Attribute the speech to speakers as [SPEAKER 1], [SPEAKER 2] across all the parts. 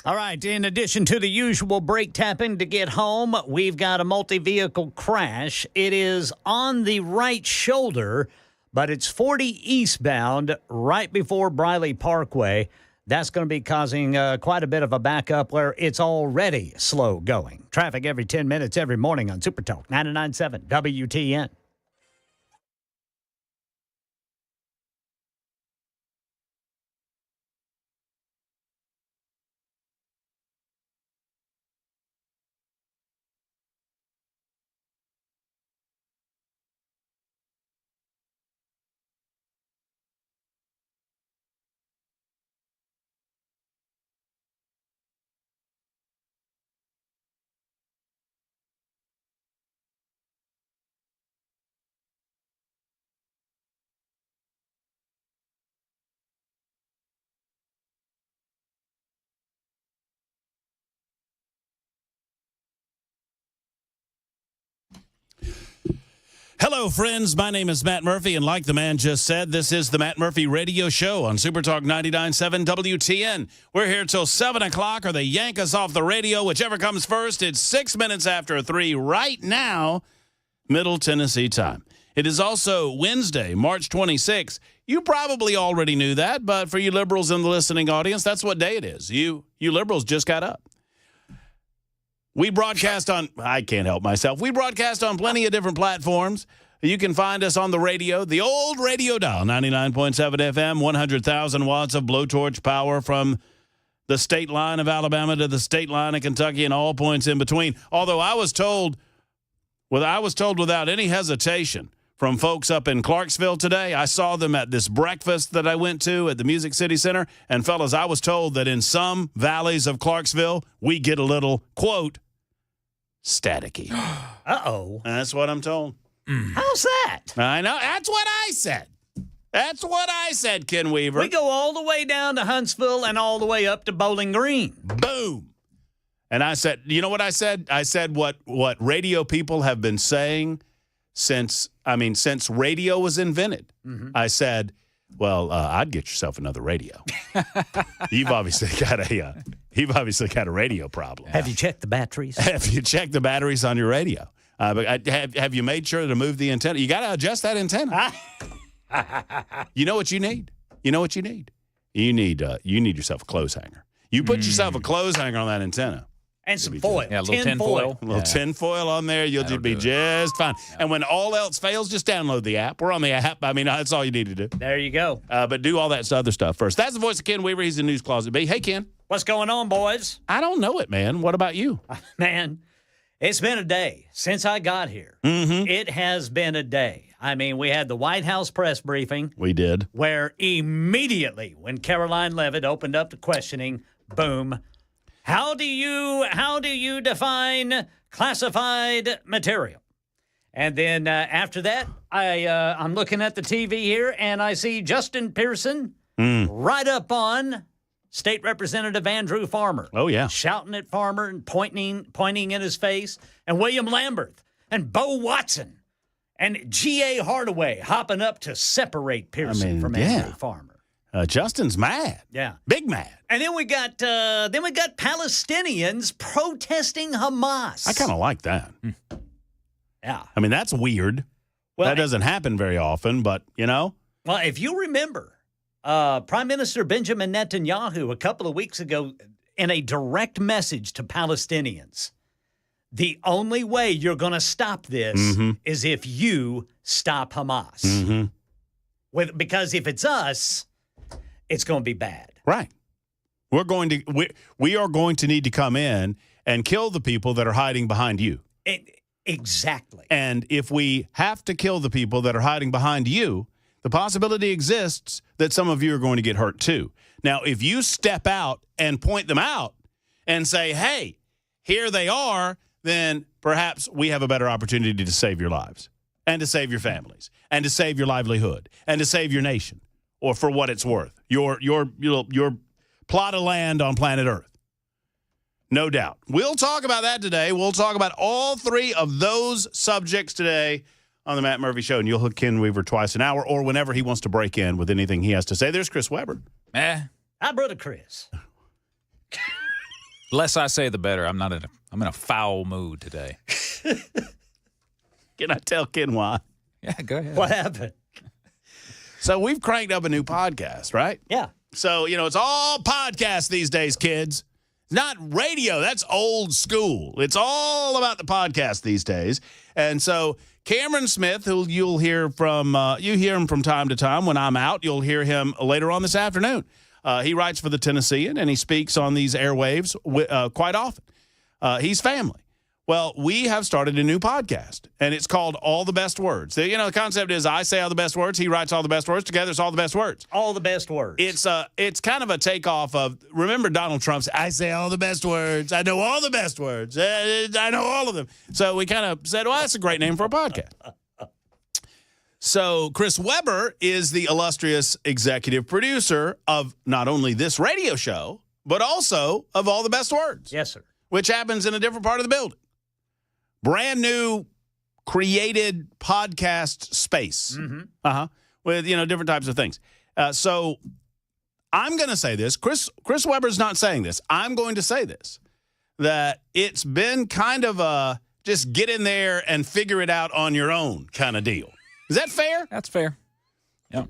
[SPEAKER 1] All right, in addition to the usual brake tapping to get home, we've got a multi-vehicle crash. It is on the right shoulder, but it's 40 eastbound right before Briley Parkway. That's going to be causing quite a bit of a backup where it's already slow going. Traffic every 10 minutes every morning on Super Talk 99.7 WTN.
[SPEAKER 2] Hello, friends. My name is Matt Murphy, and like the man just said, this is the Matt Murphy Radio Show on Super Talk 99.7 WTN. We're here till 7 o'clock, or they yank us off the radio, whichever comes first. It's 6 minutes after 3 right now, Middle Tennessee time. It is also Wednesday, March 26th. You probably already knew that, but for you liberals in the listening audience, that's what day it is. You liberals just got up. We broadcast on, I can't help myself. We broadcast on plenty of different platforms. You can find us on the radio, the old radio dial, 99.7 FM, 100,000 watts of blowtorch power from the state line of Alabama to the state line of Kentucky and all points in between. Although I was told without any hesitation from folks up in Clarksville today. I saw them at this breakfast that I went to at the Music City Center. And fellas, I was told that in some valleys of Clarksville, we get a little, quote, staticky.
[SPEAKER 1] Uh-oh.
[SPEAKER 2] That's what I'm told.
[SPEAKER 1] How's that?
[SPEAKER 2] I know. That's what I said. That's what I said, Ken Weaver.
[SPEAKER 1] We go all the way down to Huntsville and all the way up to Bowling Green.
[SPEAKER 2] Boom. And I said, you know what I said? I said what radio people have been saying since radio was invented. Mm-hmm. I said, well, I'd get yourself another radio. You've obviously got a radio problem.
[SPEAKER 1] Have you checked the batteries?
[SPEAKER 2] Have you checked the batteries on your radio? But have you made sure to move the antenna? You got to adjust that antenna. You know what you need? You need yourself a clothes hanger. You put yourself a clothes hanger on that antenna.
[SPEAKER 1] And some foil.
[SPEAKER 3] Yeah, a little tin foil.
[SPEAKER 2] A little tin foil on there. You'll be just fine. Yeah. And when all else fails, just download the app. We're on the app. I mean, that's all you need to do.
[SPEAKER 1] There you go.
[SPEAKER 2] But do all that other stuff first. That's the voice of Ken Weaver. He's in News Closet B. Hey, Ken.
[SPEAKER 1] What's going on, boys?
[SPEAKER 2] I don't know it, man. What about you?
[SPEAKER 1] Man, it's been a day since I got here.
[SPEAKER 2] Mm-hmm.
[SPEAKER 1] It has been a day. I mean, we had the White House press briefing.
[SPEAKER 2] We did.
[SPEAKER 1] Where immediately when Caroline Leavitt opened up the questioning, boom, How do you define classified material? And then after that, I'm looking at the TV here, and I see Justin Pearson right up on State Representative Andrew Farmer.
[SPEAKER 2] Oh, yeah.
[SPEAKER 1] Shouting at Farmer and pointing in his face. And William Lamberth and Bo Watson and G.A. Hardaway hopping up to separate Pearson from Andrew Farmer.
[SPEAKER 2] Justin's mad.
[SPEAKER 1] Yeah.
[SPEAKER 2] Big mad.
[SPEAKER 1] And then we got Palestinians protesting Hamas.
[SPEAKER 2] I kind of like that.
[SPEAKER 1] Yeah.
[SPEAKER 2] I mean, that's weird. Well, that doesn't happen very often, but, you know.
[SPEAKER 1] Well, if you remember, Prime Minister Benjamin Netanyahu a couple of weeks ago in a direct message to Palestinians, the only way you're going to stop this is if you stop Hamas.
[SPEAKER 2] Mm-hmm.
[SPEAKER 1] Because if it's us, it's going to be bad.
[SPEAKER 2] Right. We are going to need to come in and kill the people that are hiding behind you.
[SPEAKER 1] Exactly.
[SPEAKER 2] And if we have to kill the people that are hiding behind you, the possibility exists that some of you are going to get hurt too. Now, if you step out and point them out and say, hey, here they are, then perhaps we have a better opportunity to save your lives and to save your families and to save your livelihood and to save your nation. Or for what it's worth, your plot of land on planet Earth. No doubt. We'll talk about that today. We'll talk about all three of those subjects today on the Matt Murphy Show. And you'll hook Ken Weaver twice an hour or whenever he wants to break in with anything he has to say. There's Chris Webber.
[SPEAKER 1] Hi, Brother Chris.
[SPEAKER 3] The less I say, the better. I'm in a foul mood today.
[SPEAKER 2] Can I tell Ken why?
[SPEAKER 3] Yeah, go ahead.
[SPEAKER 1] What happened?
[SPEAKER 2] So we've cranked up a new podcast, right?
[SPEAKER 1] Yeah.
[SPEAKER 2] So, it's all podcasts these days, kids. It's not radio. That's old school. It's all about the podcast these days. And so Cameron Smith, who you'll hear from, you hear him from time to time when I'm out. You'll hear him later on this afternoon. He writes for the Tennessean, and he speaks on these airwaves quite often. He's family. Well, we have started a new podcast, and it's called All the Best Words. The concept is I say all the best words, he writes all the best words. Together, it's all the best words.
[SPEAKER 1] All the best words.
[SPEAKER 2] It's kind of a takeoff of, remember Donald Trump's, I say all the best words. I know all the best words. I know all of them. So we kind of said, well, that's a great name for a podcast. So Chris Webber is the illustrious executive producer of not only this radio show, but also of All the Best Words.
[SPEAKER 1] Yes, sir.
[SPEAKER 2] Which happens in a different part of the building. Brand new created podcast space.
[SPEAKER 1] Mm-hmm.
[SPEAKER 2] With, different types of things. So I'm going to say this. Chris Webber's not saying this. I'm going to say this. That it's been kind of a just get in there and figure it out on your own kind of deal. Is that fair?
[SPEAKER 3] That's fair. Yep.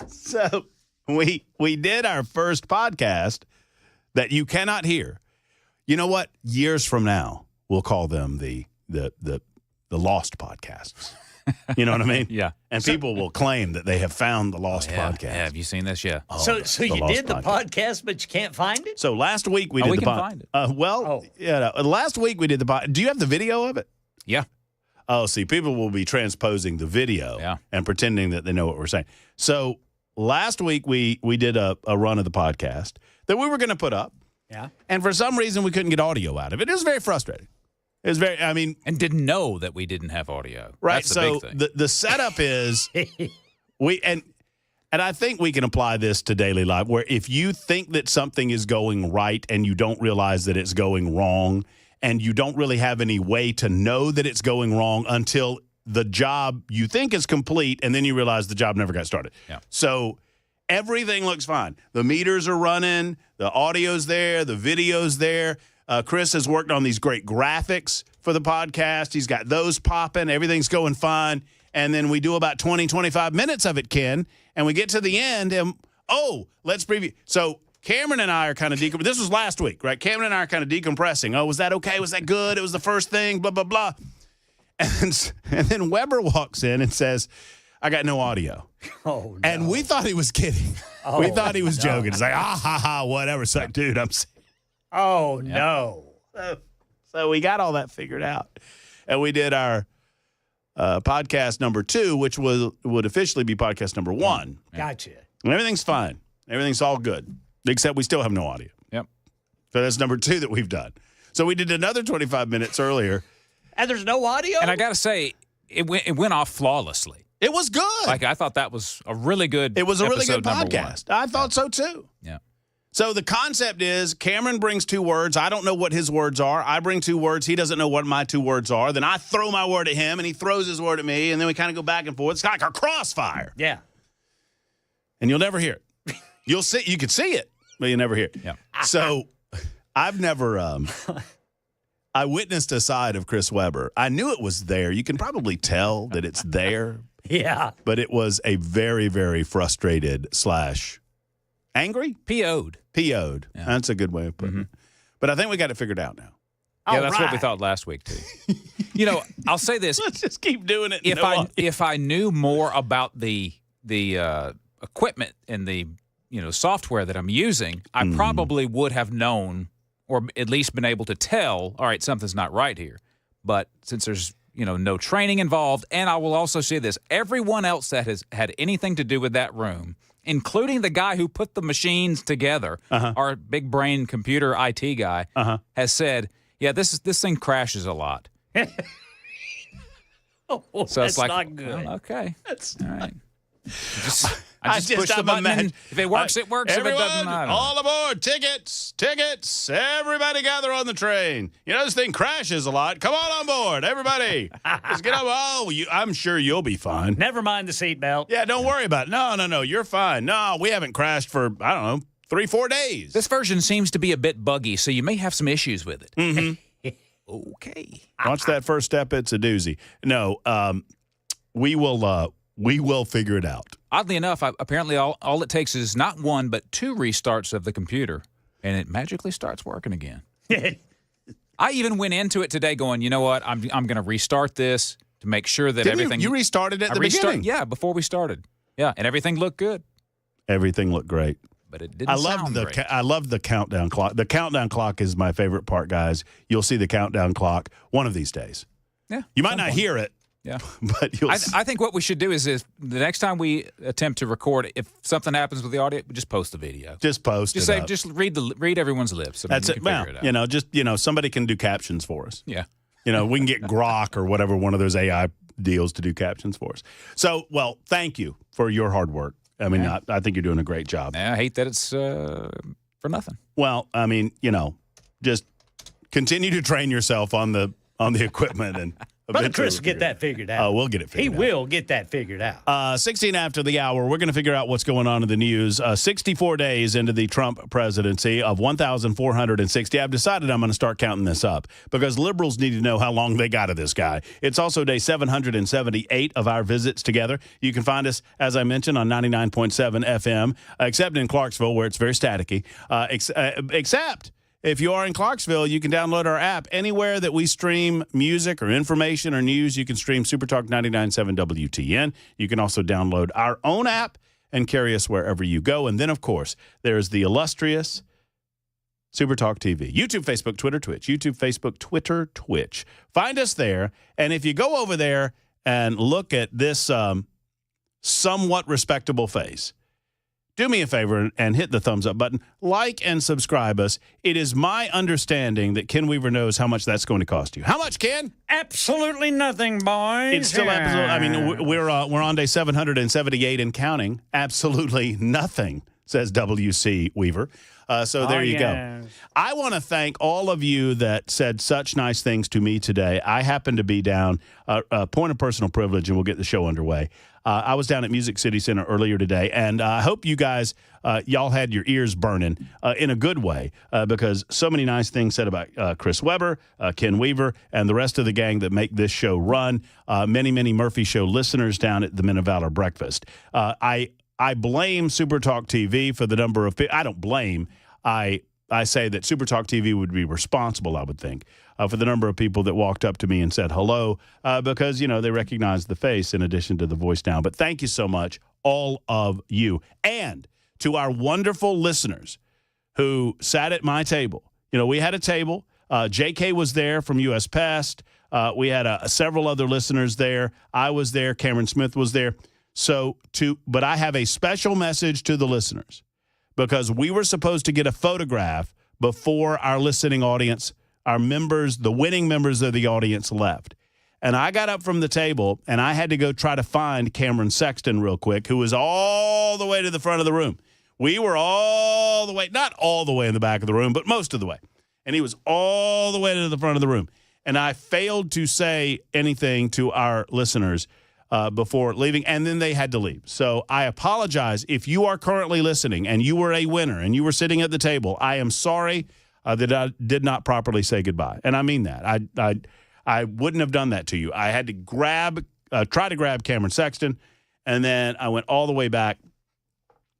[SPEAKER 2] So we did our first podcast that you cannot hear. You know what? Years from now, we'll call them the lost podcasts. You know what I mean?
[SPEAKER 3] Yeah.
[SPEAKER 2] And people will claim that they have found the lost podcast.
[SPEAKER 3] Yeah, have you seen this? Yeah.
[SPEAKER 2] Oh,
[SPEAKER 1] So you
[SPEAKER 2] lost
[SPEAKER 1] did the podcast, but you can't find it?
[SPEAKER 2] So last week we did
[SPEAKER 3] we
[SPEAKER 2] the
[SPEAKER 3] can
[SPEAKER 2] podcast.
[SPEAKER 3] find it.
[SPEAKER 2] Last week we did the podcast. Do you have the video of it?
[SPEAKER 3] Yeah.
[SPEAKER 2] Oh, see, people will be transposing the video and pretending that they know what we're saying. So last week we did a run of the podcast that we were going to put up.
[SPEAKER 1] Yeah.
[SPEAKER 2] And for some reason, we couldn't get audio out of it. It was very frustrating. It was very,
[SPEAKER 3] And didn't know that we didn't have audio.
[SPEAKER 2] right.
[SPEAKER 3] That's the
[SPEAKER 2] So
[SPEAKER 3] big thing.
[SPEAKER 2] the setup is and I think we can apply this to daily life where if you think that something is going right and you don't realize that it's going wrong and you don't really have any way to know that it's going wrong until the job you think is complete and then you realize the job never got started.
[SPEAKER 3] Yeah.
[SPEAKER 2] So everything looks fine. The meters are running. The audio's there. The video's there. Chris has worked on these great graphics for the podcast. He's got those popping. Everything's going fine. And then we do about 20, 25 minutes of it, Ken, and we get to the end and, let's preview. So Cameron and I are kind of this was last week, right? Cameron and I are kind of decompressing. Oh, was that okay? Was that good? It was the first thing, blah, blah, blah. And then Weber walks in and says, I got no audio.
[SPEAKER 1] Oh, no.
[SPEAKER 2] And we thought he was kidding. We thought he was joking. It's like, whatever. It's like, dude, I'm saying.
[SPEAKER 1] Oh, no.
[SPEAKER 2] So we got all that figured out. And we did our podcast number 2, which would officially be podcast number 1.
[SPEAKER 1] Gotcha.
[SPEAKER 2] And everything's fine. Everything's all good, except we still have no audio.
[SPEAKER 3] Yep.
[SPEAKER 2] So that's number 2 that we've done. So we did another 25 minutes earlier.
[SPEAKER 1] And there's no audio?
[SPEAKER 3] And I got to say, it went off flawlessly.
[SPEAKER 2] It was good.
[SPEAKER 3] Like, I thought that was a really good
[SPEAKER 2] It was a really good
[SPEAKER 3] episode number
[SPEAKER 2] podcast. I thought so, too.
[SPEAKER 3] Yeah.
[SPEAKER 2] So the concept is Cameron brings 2 words. I don't know what his words are. I bring 2 words. He doesn't know what my 2 words are. Then I throw my word at him, and he throws his word at me, and then we kind of go back and forth. It's like a crossfire.
[SPEAKER 1] Yeah.
[SPEAKER 2] And you'll never hear it. You can see it, but you'll never hear it.
[SPEAKER 3] Yeah.
[SPEAKER 2] So I've never I witnessed a side of Chris Webber. I knew it was there. You can probably tell that it's there.
[SPEAKER 1] Yeah.
[SPEAKER 2] But it was a very, very frustrated / angry?
[SPEAKER 3] PO'd.
[SPEAKER 2] PO'd.
[SPEAKER 3] Yeah.
[SPEAKER 2] That's a good way of putting it. But I think we got it figured out now.
[SPEAKER 3] Yeah, that's what we thought last week, too. I'll say this.
[SPEAKER 2] Let's just keep doing it.
[SPEAKER 3] If I knew more about the equipment and the software that I'm using, I probably would have known or at least been able to tell, all right, something's not right here. But since there's no training involved, and I will also say this, everyone else that has had anything to do with that room, including the guy who put the machines together, our big brain computer IT guy, has said, yeah, this thing crashes a lot.
[SPEAKER 1] So
[SPEAKER 2] Oh,
[SPEAKER 1] that's not good.
[SPEAKER 3] Well, okay. All right.
[SPEAKER 2] I
[SPEAKER 3] just push the button. If it works, it works.
[SPEAKER 2] Everyone,
[SPEAKER 3] if it doesn't, I don't know.
[SPEAKER 2] all aboard. Tickets. Everybody gather on the train. This thing crashes a lot. Come on board, everybody. Let's get up. I'm sure you'll be fine.
[SPEAKER 1] Never mind the seatbelt.
[SPEAKER 2] Yeah, don't worry about it. No, you're fine. No, we haven't crashed for, I don't know, 3-4 days.
[SPEAKER 3] This version seems to be a bit buggy, so you may have some issues with it.
[SPEAKER 2] Mm-hmm.
[SPEAKER 3] Okay.
[SPEAKER 2] Watch that first step. It's a doozy. No, we will figure it out.
[SPEAKER 3] Oddly enough, apparently all it takes is not one but 2 restarts of the computer, and it magically starts working again. I even went into it today going, you know what, I'm going to restart this to make sure that everything.
[SPEAKER 2] You restarted at the beginning?
[SPEAKER 3] Yeah, before we started. Yeah, and everything looked good.
[SPEAKER 2] Everything looked great.
[SPEAKER 3] But it didn't sound great.
[SPEAKER 2] I love the countdown clock. The countdown clock is my favorite part, guys. You'll see the countdown clock one of these days.
[SPEAKER 3] Yeah.
[SPEAKER 2] You might not hear it.
[SPEAKER 3] Yeah.
[SPEAKER 2] But you'll
[SPEAKER 3] I think what we should do is the next time we attempt to record, if something happens with the audio, just post the video.
[SPEAKER 2] Just post
[SPEAKER 3] just
[SPEAKER 2] it
[SPEAKER 3] say,
[SPEAKER 2] up.
[SPEAKER 3] Just read everyone's lips.
[SPEAKER 2] That's it. Well, somebody can do captions for us.
[SPEAKER 3] Yeah.
[SPEAKER 2] We can get Grok or whatever, one of those AI deals to do captions for us. So, well, thank you for your hard work. I mean, I think you're doing a great job.
[SPEAKER 3] I hate that it's for nothing.
[SPEAKER 2] Well, I mean, just continue to train yourself on the equipment and.
[SPEAKER 1] Brother Chris will get that figured out.
[SPEAKER 2] Oh, we'll get it figured out.
[SPEAKER 1] He will get that figured out.
[SPEAKER 2] 16 after the hour, we're going to figure out what's going on in the news. 64 days into the Trump presidency of 1,460. I've decided I'm going to start counting this up because liberals need to know how long they got of this guy. It's also day 778 of our visits together. You can find us, as I mentioned, on 99.7 FM, except in Clarksville where it's very staticky. Except... if you are in Clarksville, you can download our app. Anywhere that we stream music or information or news, you can stream SuperTalk 99.7 WTN. You can also download our own app and carry us wherever you go. And then, of course, there's the illustrious SuperTalk TV. YouTube, Facebook, Twitter, Twitch. YouTube, Facebook, Twitter, Twitch. Find us there. And if you go over there and look at this somewhat respectable face, do me a favor and hit the thumbs up button. Like and subscribe us. It is my understanding that Ken Weaver knows how much that's going to cost you. How much, Ken?
[SPEAKER 1] Absolutely nothing, boys.
[SPEAKER 2] It's still absolutely. I mean, we're on day 778 and counting. Absolutely nothing, says W.C. Weaver. So there you go. I want to thank all of you that said such nice things to me today. I happen to be down, point of personal privilege, and we'll get the show underway. I was down at Music City Center earlier today, and I hope you guys, y'all had your ears burning in a good way because so many nice things said about Chris Webber, Ken Weaver, and the rest of the gang that make this show run. Many, many Murphy Show listeners down at the Men of Valor breakfast. I blame SuperTalk TV for the number of people. I don't blame. I say that SuperTalk TV would be responsible, I would think, for the number of people that walked up to me and said hello because, they recognized the face in addition to the voice now. But thank you so much, all of you. And to our wonderful listeners who sat at my table. We had a table. J.K. was there from U.S. Pest. We had several other listeners there. I was there. Cameron Smith was there. But I have a special message to the listeners because we were supposed to get a photograph before our listening audience, our members, the winning members of the audience left. And I got up from the table, and I had to go try to find Cameron Sexton real quick, who was all the way to the front of the room. We were all the way, not all the way in the back of the room, but most of the way. And he was all the way to the front of the room. And I failed to say anything to our listeners before leaving, and then they had to leave. So I apologize if you are currently listening and you were a winner and you were sitting at the table. I am sorry that I did not properly say goodbye, and I mean that. I wouldn't have done that to you. I had to try to grab Cameron Sexton, and then I went all the way back,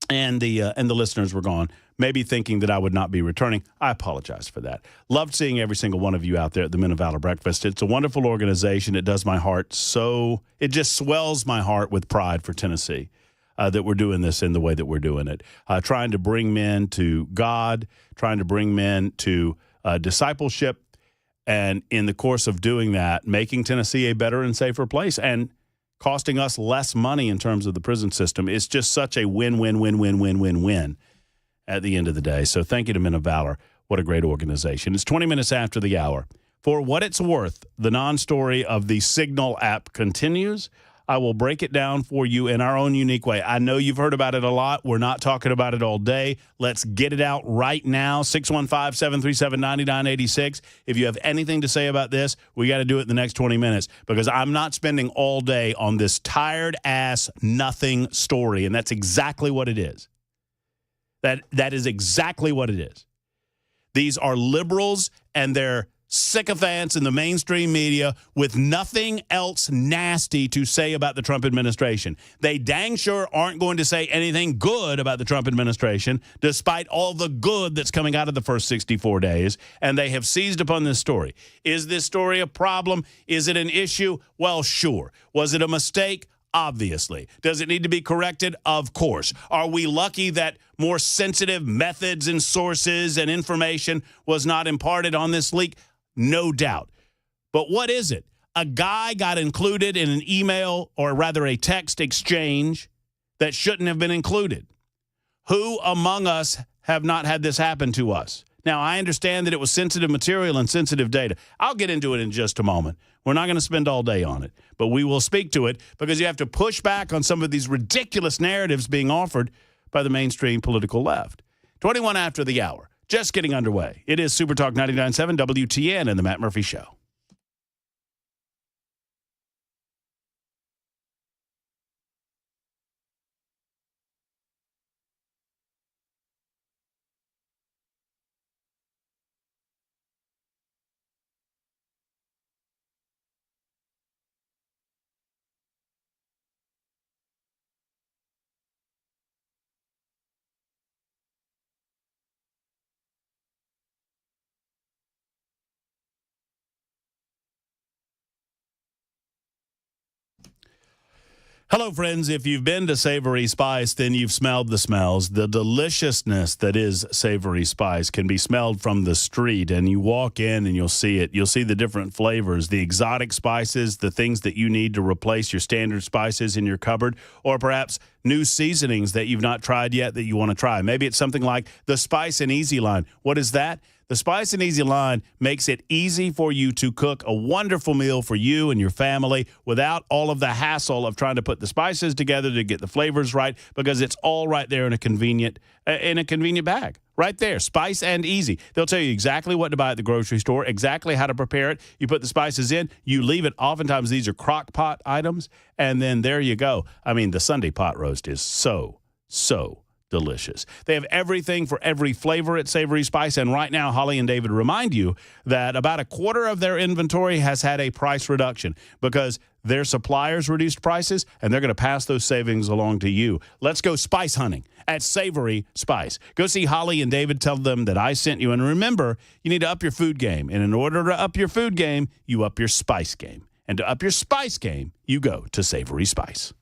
[SPEAKER 2] and the listeners were gone. Maybe thinking that I would not be returning. I apologize for that. Loved seeing every single one of you out there at the Men of Valor Breakfast. It's a wonderful organization. It does my heart so, it just swells my heart with pride for Tennessee that we're doing this in the way that we're doing it. Trying to bring men to God, trying to bring men to discipleship, and in the course of doing that, making Tennessee a better and safer place and costing us less money in terms of the prison system. It's just such a win-win-win-win-win-win-win at the end of the day. So thank you to Men of Valor. What a great organization. It's 20 minutes after the hour. For what it's worth, the non-story of the Signal app continues. I will break it down for you in our own unique way. I know you've heard about it a lot. We're not talking about it all day. Let's get it out right now. 615-737-9986. If you have anything to say about this, we got to do it in the next 20 minutes because I'm not spending all day on this tired-ass nothing story, and that's exactly what it is. That is exactly what it is. These are liberals and their sycophants in the mainstream media with nothing else nasty to say about the Trump administration. They dang sure aren't going to say anything good about the Trump administration, despite all the good that's coming out of the first 64 days, and they have seized upon this story. Is this story a problem? Is it an issue? Well, sure. Was it a mistake? Obviously. Does it need to be corrected? Of course. Are we lucky that more sensitive methods and sources and information was not imparted on this leak? No doubt. But what is it? A guy got included in an email, or rather a text exchange, that shouldn't have been included. Who among us have not had this happen to us? Now, I understand that it was sensitive material and sensitive data. I'll get into it in just a moment. We're not going to spend all day on it, but we will speak to it because you have to push back on some of these ridiculous narratives being offered by the mainstream political left. 21 after the hour. Just getting underway. It is Super Talk 99.7 WTN and the Matt Murphy Show. Hello, friends. If you've been to Savory Spice, then you've smelled the smells. The deliciousness that is Savory Spice can be smelled from the street, and you walk in and you'll see it. You'll see the different flavors, the exotic spices, the things that you need to replace your standard spices in your cupboard, or perhaps new seasonings that you've not tried yet that you want to try. Maybe it's something like the Spice and Easy line. What is that? The Spice and Easy line makes it easy for you to cook a wonderful meal for you and your family without all of the hassle of trying to put the spices together to get the flavors right, because it's all right there in a convenient bag. Right there, Spice and Easy. They'll tell you exactly what to buy at the grocery store, exactly how to prepare it. You put the spices in, you leave it. Oftentimes these are crock pot items, and then there you go. I mean, the Sunday pot roast is so delicious. They have everything for every flavor at Savory Spice, and right now, Holly and David remind you that about a quarter of their inventory has had a price reduction because their suppliers reduced prices, and they're going to pass those savings along to you. Let's go spice hunting at Savory Spice. Go see Holly and David. Tell them that I sent you, and remember, you need to up your food game, and in order to up your food game, you up your spice game, and to up your spice game, you go to Savory Spice.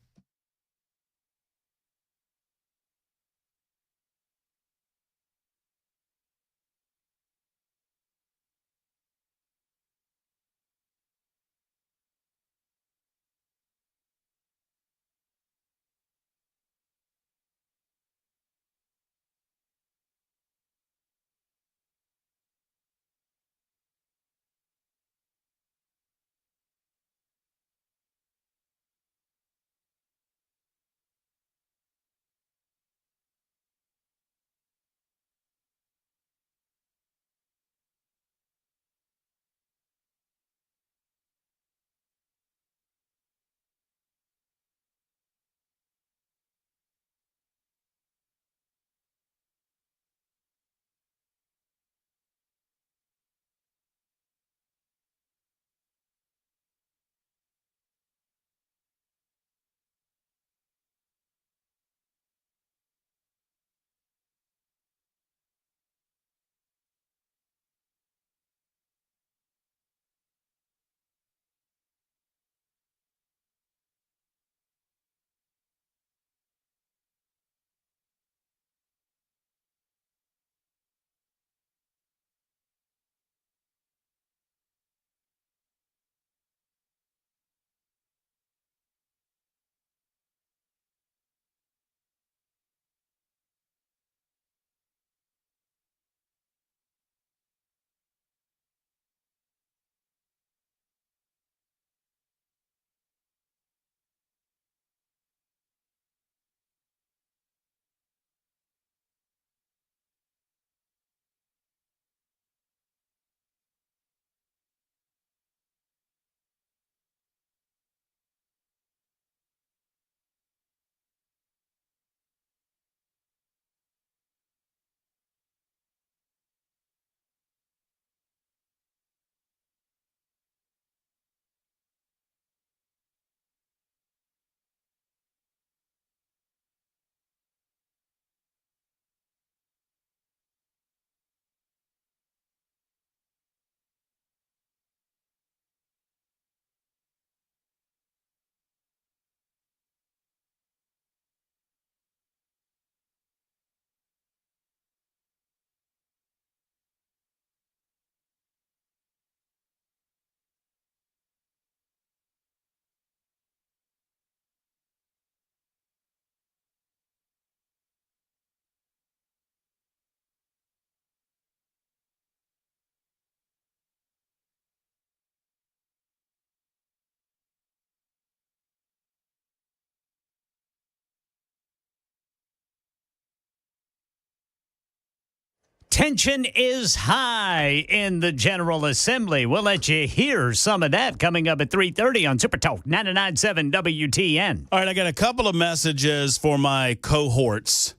[SPEAKER 1] Tension is high in the General Assembly. We'll let you hear some of that coming up at 3:30 on Super Talk 99.7 WTN.
[SPEAKER 2] All right, I got a couple of messages for my cohorts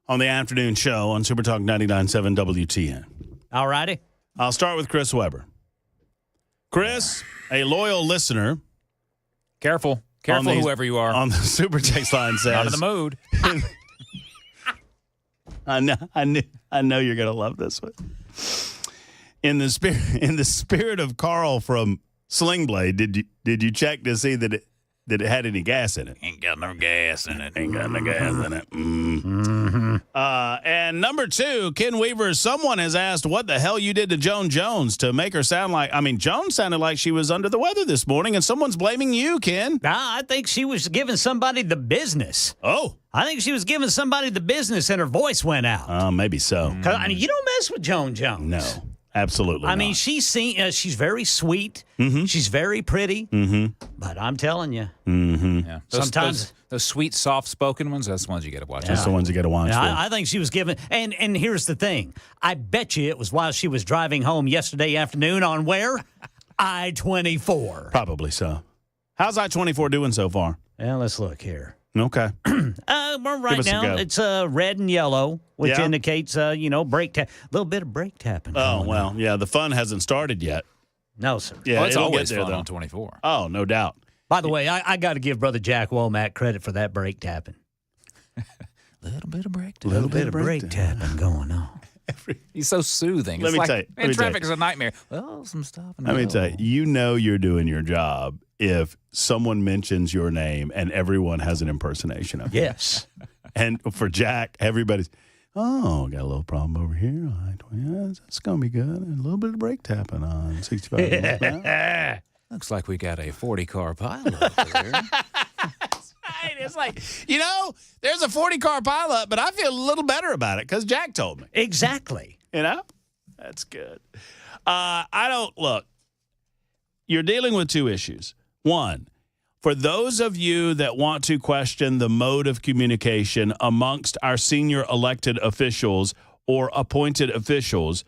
[SPEAKER 2] on the afternoon show on Super Talk 99.7 WTN.
[SPEAKER 1] All righty.
[SPEAKER 2] I'll start with Chris Weber. Chris, a loyal listener.
[SPEAKER 3] Careful, whoever you are.
[SPEAKER 2] On the Super Text line says.
[SPEAKER 3] Out of the mood.
[SPEAKER 2] I know you're going to love this one. In the spirit of Carl from Sling Blade, did you check to see that it had any gas in it?
[SPEAKER 3] Ain't got no gas in it.
[SPEAKER 2] Ain't got no gas in it. Mm-hmm. And number two, Ken Weaver, someone has asked what the hell you did to Joan Jones to make her sound like, Joan sounded like she was under the weather this morning, and someone's blaming you, Ken.
[SPEAKER 1] I think she was giving somebody the business.
[SPEAKER 2] Oh.
[SPEAKER 1] I think she was giving somebody the business and her voice went out.
[SPEAKER 2] Maybe so.
[SPEAKER 1] 'Cause, you don't mess with Joan Jones.
[SPEAKER 2] No. Absolutely
[SPEAKER 1] I mean,
[SPEAKER 2] not.
[SPEAKER 1] she's very sweet.
[SPEAKER 2] Mm-hmm.
[SPEAKER 1] She's very pretty.
[SPEAKER 2] Mm-hmm.
[SPEAKER 1] But I'm telling you.
[SPEAKER 2] Mm-hmm.
[SPEAKER 3] Yeah.
[SPEAKER 1] Sometimes
[SPEAKER 3] those sweet, soft-spoken ones, that's the ones you got to watch.
[SPEAKER 2] That's the ones you got to watch.
[SPEAKER 1] Yeah, I think she was giving, and here's the thing. I bet you it was while she was driving home yesterday afternoon on where? I-24.
[SPEAKER 2] Probably so. How's I-24 doing so far?
[SPEAKER 1] Well, let's look here.
[SPEAKER 2] Okay.
[SPEAKER 1] Well, right now, it's red and yellow, which indicates, brake tap. A little bit of brake tapping.
[SPEAKER 2] Oh, well, yeah, the fun hasn't started yet.
[SPEAKER 1] No, sir.
[SPEAKER 2] Yeah,
[SPEAKER 3] it's
[SPEAKER 2] it'll
[SPEAKER 3] always
[SPEAKER 2] get there,
[SPEAKER 3] fun
[SPEAKER 2] though.
[SPEAKER 3] on 24.
[SPEAKER 2] Oh, no doubt.
[SPEAKER 1] By the way, I got to give Brother Jack Womack credit for that brake tapping.
[SPEAKER 3] Little bit of brake
[SPEAKER 1] A little bit of brake tapping going on.
[SPEAKER 3] He's so soothing.
[SPEAKER 2] Let me tell you.
[SPEAKER 3] And traffic is a nightmare. Well, some stuff.
[SPEAKER 2] Let me tell you, you're doing your job if someone mentions your name and everyone has an impersonation of you.
[SPEAKER 1] Yes.
[SPEAKER 2] And for Jack, everybody's, got a little problem over here. It's going to be good. And a little bit of brake tapping on 65 miles an hour.
[SPEAKER 3] Looks like we got a 40-car pilot over there.
[SPEAKER 2] Right. It's like, there's a 40-car pileup, but I feel a little better about it because Jack told me.
[SPEAKER 1] Exactly.
[SPEAKER 2] That's good. Look, you're dealing with two issues. One, for those of you that want to question the mode of communication amongst our senior elected officials or appointed officials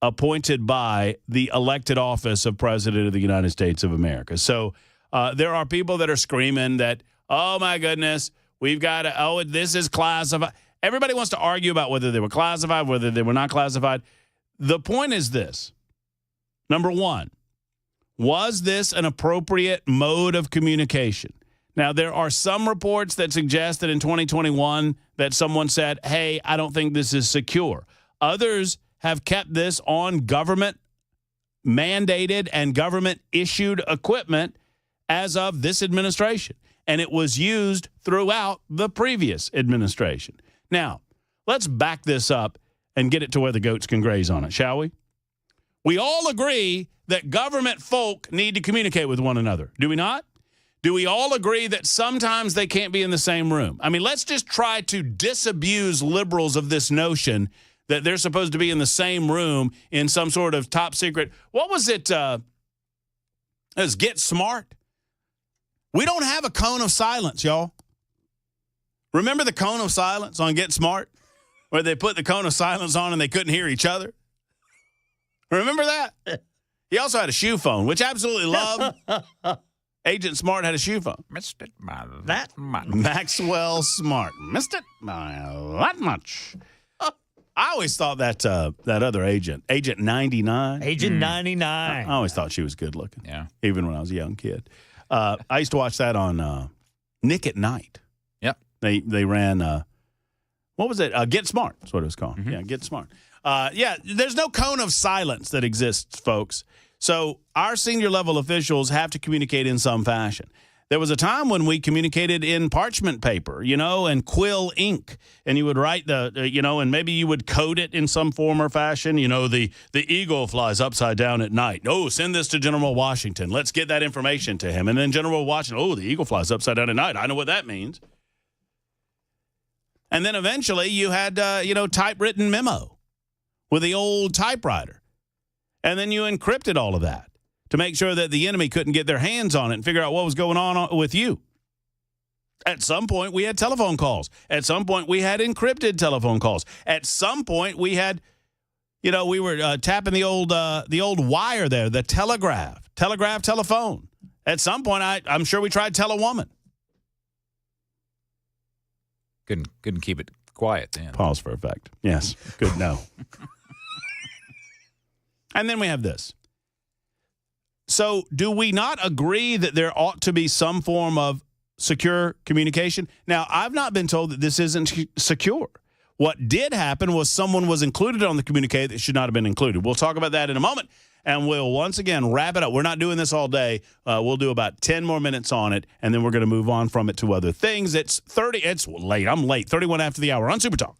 [SPEAKER 2] appointed by the elected office of President of the United States of America. So there are people that are screaming that, oh, my goodness, we've got to, this is classified. Everybody wants to argue about whether they were classified, whether they were not classified. The point is this. Number one, was this an appropriate mode of communication? Now, there are some reports that suggest that in 2021 that someone said, hey, I don't think this is secure. Others have kept this on government-mandated and government-issued equipment as of this administration. And it was used throughout the previous administration. Now, let's back this up and get it to where the goats can graze on it, shall we? We all agree that government folk need to communicate with one another, do we not? Do we all agree that sometimes they can't be in the same room? Let's just try to disabuse liberals of this notion that they're supposed to be in the same room in some sort of top secret. What was it? It was Get Smart. We don't have a cone of silence, y'all. Remember the cone of silence on Get Smart? Where they put the cone of silence on and they couldn't hear each other? Remember that? He also had a shoe phone, which I absolutely loved. Agent Smart had a shoe phone.
[SPEAKER 3] Missed it by
[SPEAKER 1] that
[SPEAKER 3] much.
[SPEAKER 2] Maxwell Smart. Missed it by that much. I always thought that that other agent, Agent 99.
[SPEAKER 1] Agent 99.
[SPEAKER 2] I always thought she was good looking.
[SPEAKER 3] Yeah.
[SPEAKER 2] Even when I was a young kid. I used to watch that on Nick at Night.
[SPEAKER 3] Yep.
[SPEAKER 2] They ran, what was it? Get Smart. That's what it was called. Mm-hmm. Yeah, Get Smart. There's no cone of silence that exists, folks. So our senior level officials have to communicate in some fashion. There was a time when we communicated in parchment paper, and quill ink, and you would write and maybe you would code it in some form or fashion. The eagle flies upside down at night. Oh, send this to General Washington. Let's get that information to him. And then General Washington, oh, the eagle flies upside down at night. I know what that means. And then eventually you had, typewritten memo with the old typewriter. And then you encrypted all of that to make sure that the enemy couldn't get their hands on it and figure out what was going on with you. At some point, we had telephone calls. At some point, we had encrypted telephone calls. At some point, we had we were tapping the old wire there, the telephone. At some point, I'm sure we tried telewoman.
[SPEAKER 3] Couldn't keep it quiet then.
[SPEAKER 2] Pause for effect. Yes, good no. And then we have this. So do we not agree that there ought to be some form of secure communication? Now, I've not been told that this isn't secure. What did happen was someone was included on the communique that should not have been included. We'll talk about that in a moment, and we'll once again wrap it up. We're not doing this all day. We'll do about 10 more minutes on it, and then we're going to move on from it to other things. It's late. I'm late. 31 after the hour on Super Talk.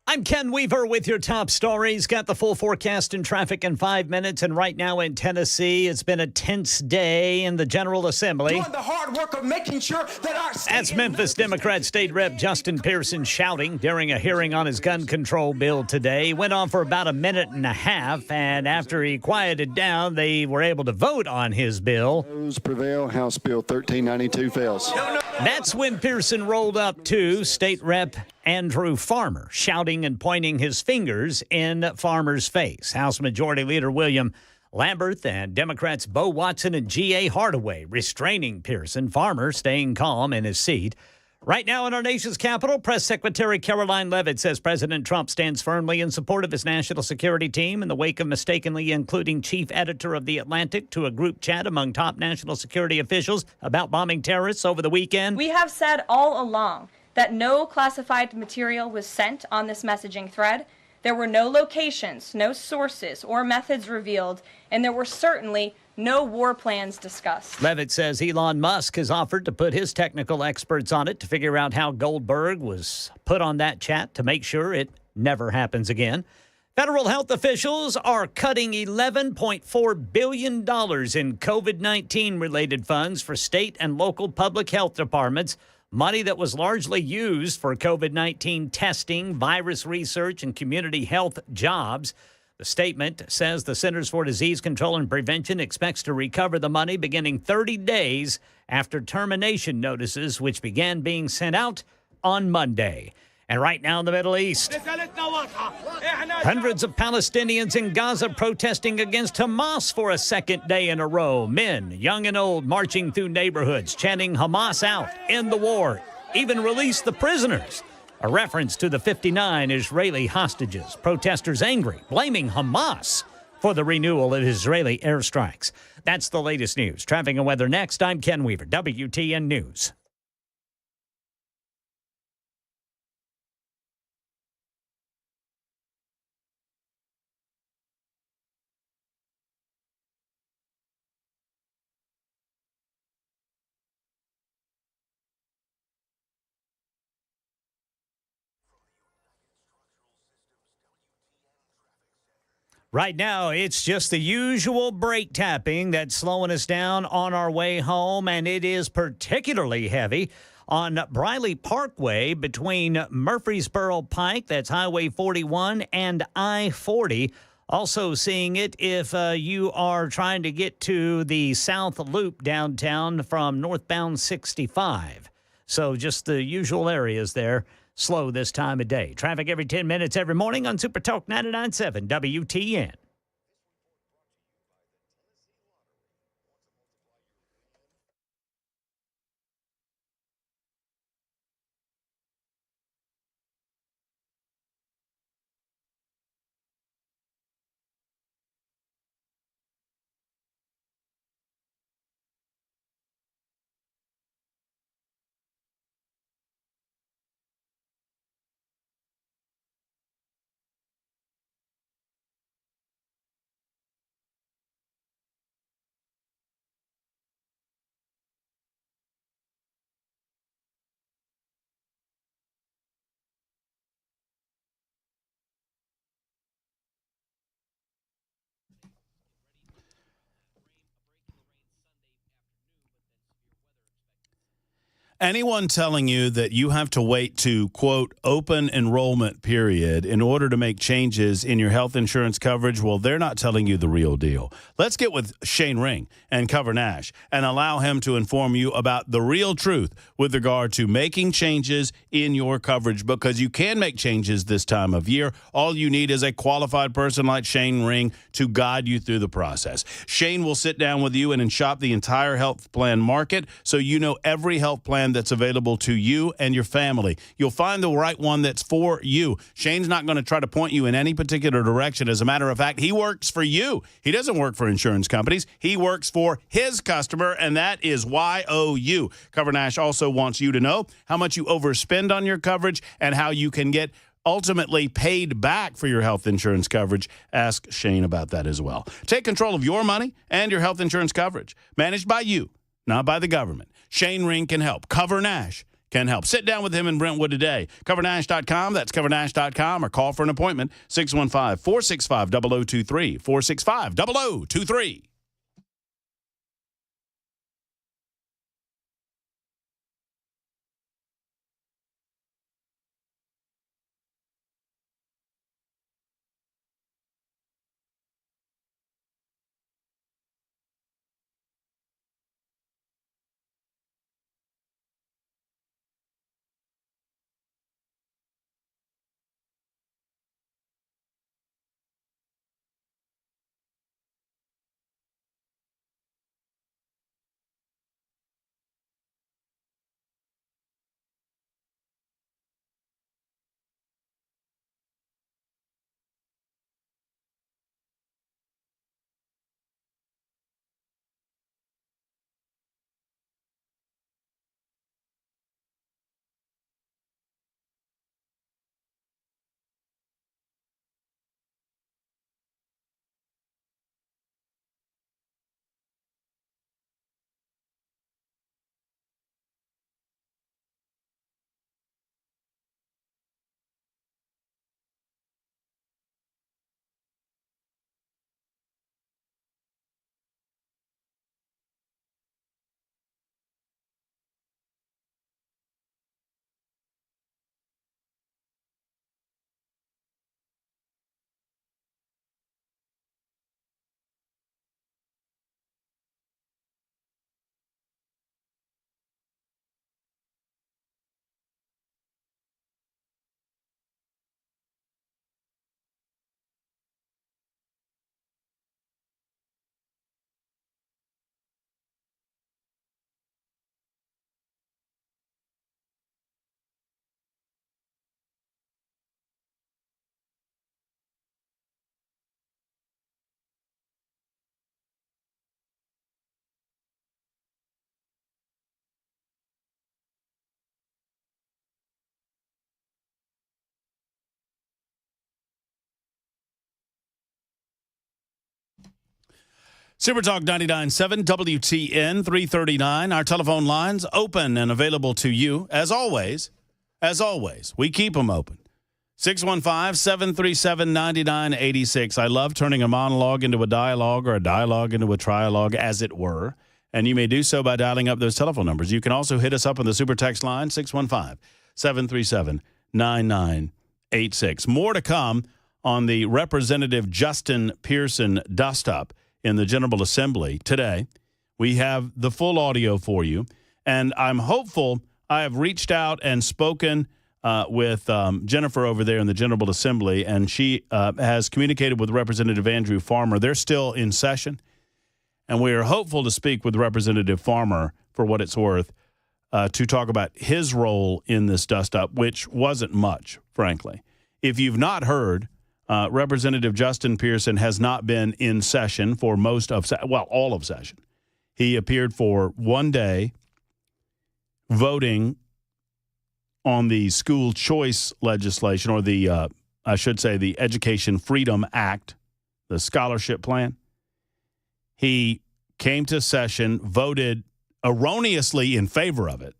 [SPEAKER 1] I'm Ken Weaver with your top stories. Got the full forecast and traffic in 5 minutes. And right now in Tennessee, it's been a tense day in the General Assembly.
[SPEAKER 4] Doing the hard work of making sure that our
[SPEAKER 1] That's Memphis Democrat State Rep Justin Pearson shouting during a hearing on his gun control bill today. He went on for about a minute and a half, and after he quieted down, they were able to vote on his bill.
[SPEAKER 5] Those prevail. House Bill 1392 fails.
[SPEAKER 1] That's when Pearson rolled up to State Rep Andrew Farmer, shouting and pointing his fingers in Farmer's face. House Majority Leader William Lamberth and Democrats Bo Watson and G.A. Hardaway restraining Pearson. Farmer staying calm in his seat. Right now in our nation's capital, Press Secretary Caroline Leavitt says President Trump stands firmly in support of his national security team in the wake of mistakenly including chief editor of The Atlantic to a group chat among top national security officials about bombing terrorists over the weekend.
[SPEAKER 6] We have said all along that no classified material was sent on this messaging thread. There were no locations, no sources, or methods revealed, and there were certainly no war plans discussed.
[SPEAKER 1] Leavitt says Elon Musk has offered to put his technical experts on it to figure out how Goldberg was put on that chat to make sure it never happens again. Federal health officials are cutting $11.4 billion in COVID-19 related funds for state and local public health departments. Money that was largely used for COVID-19 testing, virus research, and community health jobs. The statement says the Centers for Disease Control and Prevention expects to recover the money beginning 30 days after termination notices, which began being sent out on Monday. And right now in the Middle East, hundreds of Palestinians in Gaza protesting against Hamas for a second day in a row. Men, young and old, marching through neighborhoods, chanting Hamas out, end the war, even release the prisoners. A reference to the 59 Israeli hostages. Protesters angry, blaming Hamas for the renewal of Israeli airstrikes. That's the latest news. Traffic and weather next. I'm Ken Weaver, WTN News. Right now, it's just the usual brake tapping that's slowing us down on our way home, and it is particularly heavy on Briley Parkway between Murfreesboro Pike, that's Highway 41, and I-40. Also seeing it if you are trying to get to the South Loop downtown from northbound 65. So just the usual areas there. Slow this time of day. Traffic every 10 minutes every morning on Super Talk 99.7 WTN.
[SPEAKER 2] Anyone telling you that you have to wait to, quote, open enrollment period in order to make changes in your health insurance coverage, well, they're not telling you the real deal. Let's get with Shane Ring and Cover Nash and allow him to inform you about the real truth with regard to making changes in your coverage, because you can make changes this time of year. All you need is a qualified person like Shane Ring to guide you through the process. Shane will sit down with you and shop the entire health plan market so you know every health plan that's available to you and your family. You'll find the right one that's for you. Shane's not going to try to point you in any particular direction. As a matter of fact, he works for you. He doesn't work for insurance companies. He works for his customer, and that is YOU. Cover Nash also wants you to know how much you overspend on your coverage and how you can get ultimately paid back for your health insurance coverage. Ask Shane about that as well. Take control of your money and your health insurance coverage. Managed by you, not by the government. Shane Ring can help. Cover Nash can help. Sit down with him in Brentwood today. CoverNash.com. That's CoverNash.com. Or call for an appointment. 615-465-0023. 465-0023. Super Talk 99.7 WTN 339. Our telephone lines open and available to you. As always, we keep them open. 615-737-9986. I love turning a monologue into a dialogue or a dialogue into a trialogue, as it were. And you may do so by dialing up those telephone numbers. You can also hit us up on the Super Text line, 615-737-9986. More to come on the Representative Justin Pearson dust-up in the General Assembly today. We have the full audio for you, and I'm hopeful. I have reached out and spoken with Jennifer over there in the General Assembly, and she has communicated with Representative Andrew Farmer. They're still in session, and we are hopeful to speak with Representative Farmer, for what it's worth, to talk about his role in this dust-up, which wasn't much, frankly. If you've not heard, Representative Justin Pearson has not been in session for all of session. He appeared for one day voting on the school choice legislation, or the Education Freedom Act, the scholarship plan. He came to session, voted erroneously in favor of it.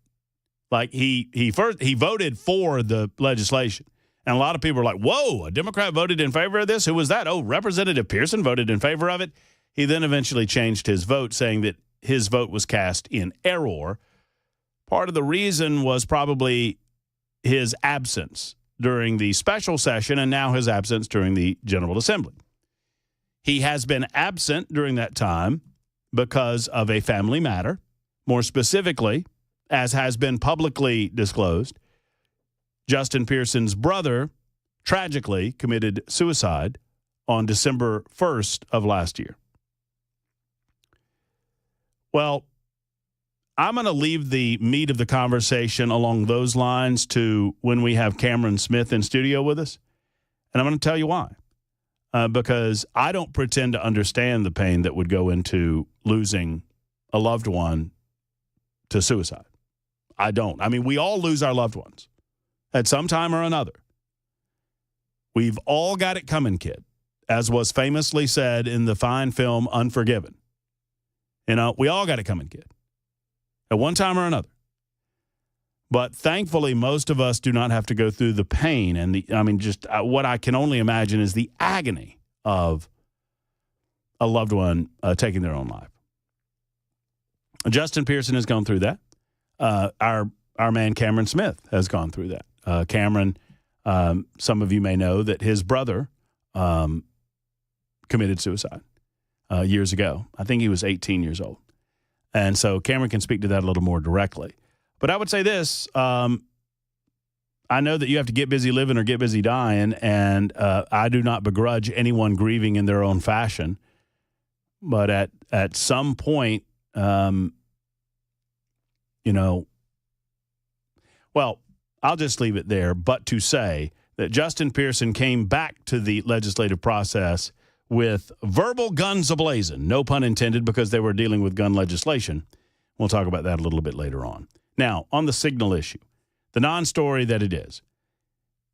[SPEAKER 2] Like he voted for the legislation. And a lot of people are like, whoa, a Democrat voted in favor of this? Who was that? Oh, Representative Pearson voted in favor of it. He then eventually changed his vote, saying that his vote was cast in error. Part of the reason was probably his absence during the special session and now his absence during the General Assembly. He has been absent during that time because of a family matter. More specifically, as has been publicly disclosed, Justin Pearson's brother tragically committed suicide on December 1st of last year. Well, I'm going to leave the meat of the conversation along those lines to when we have Cameron Smith in studio with us. And I'm going to tell you why. Because I don't pretend to understand the pain that would go into losing a loved one to suicide. I don't. I mean, we all lose our loved ones at some time or another. We've all got it coming, kid, as was famously said in the fine film Unforgiven. You know, we all got it coming, kid, at one time or another. But thankfully, most of us do not have to go through the pain and what I can only imagine is the agony of a loved one taking their own life. Justin Pearson has gone through that. Our man Cameron Smith has gone through that. Cameron, some of you may know that his brother committed suicide years ago. I think he was 18 years old. And so Cameron can speak to that a little more directly. But I would say this, I know that you have to get busy living or get busy dying, and I do not begrudge anyone grieving in their own fashion. But at some point, I'll just leave it there, but to say that Justin Pearson came back to the legislative process with verbal guns ablazing, no pun intended, because they were dealing with gun legislation. We'll talk about that a little bit later on. Now, on the signal issue, the non-story that it is,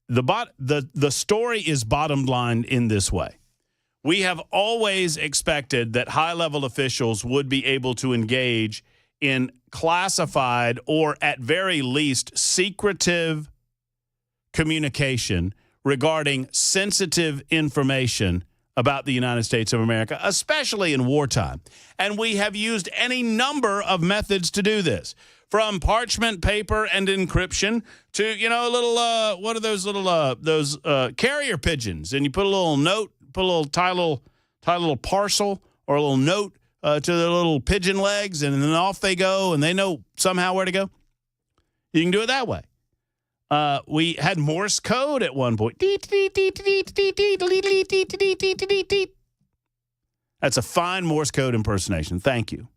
[SPEAKER 2] the story is bottom line in this way. We have always expected that high-level officials would be able to engage in classified or at very least secretive communication regarding sensitive information about the United States of America, especially in wartime. And we have used any number of methods to do this, from parchment paper and encryption to, little, what are those little, carrier pigeons. And you put a little note, tie a little parcel or a little note to the little pigeon legs, and then off they go, and they know somehow where to go. You can do it that way. We had Morse code at one point. That's a fine Morse code impersonation. Thank you.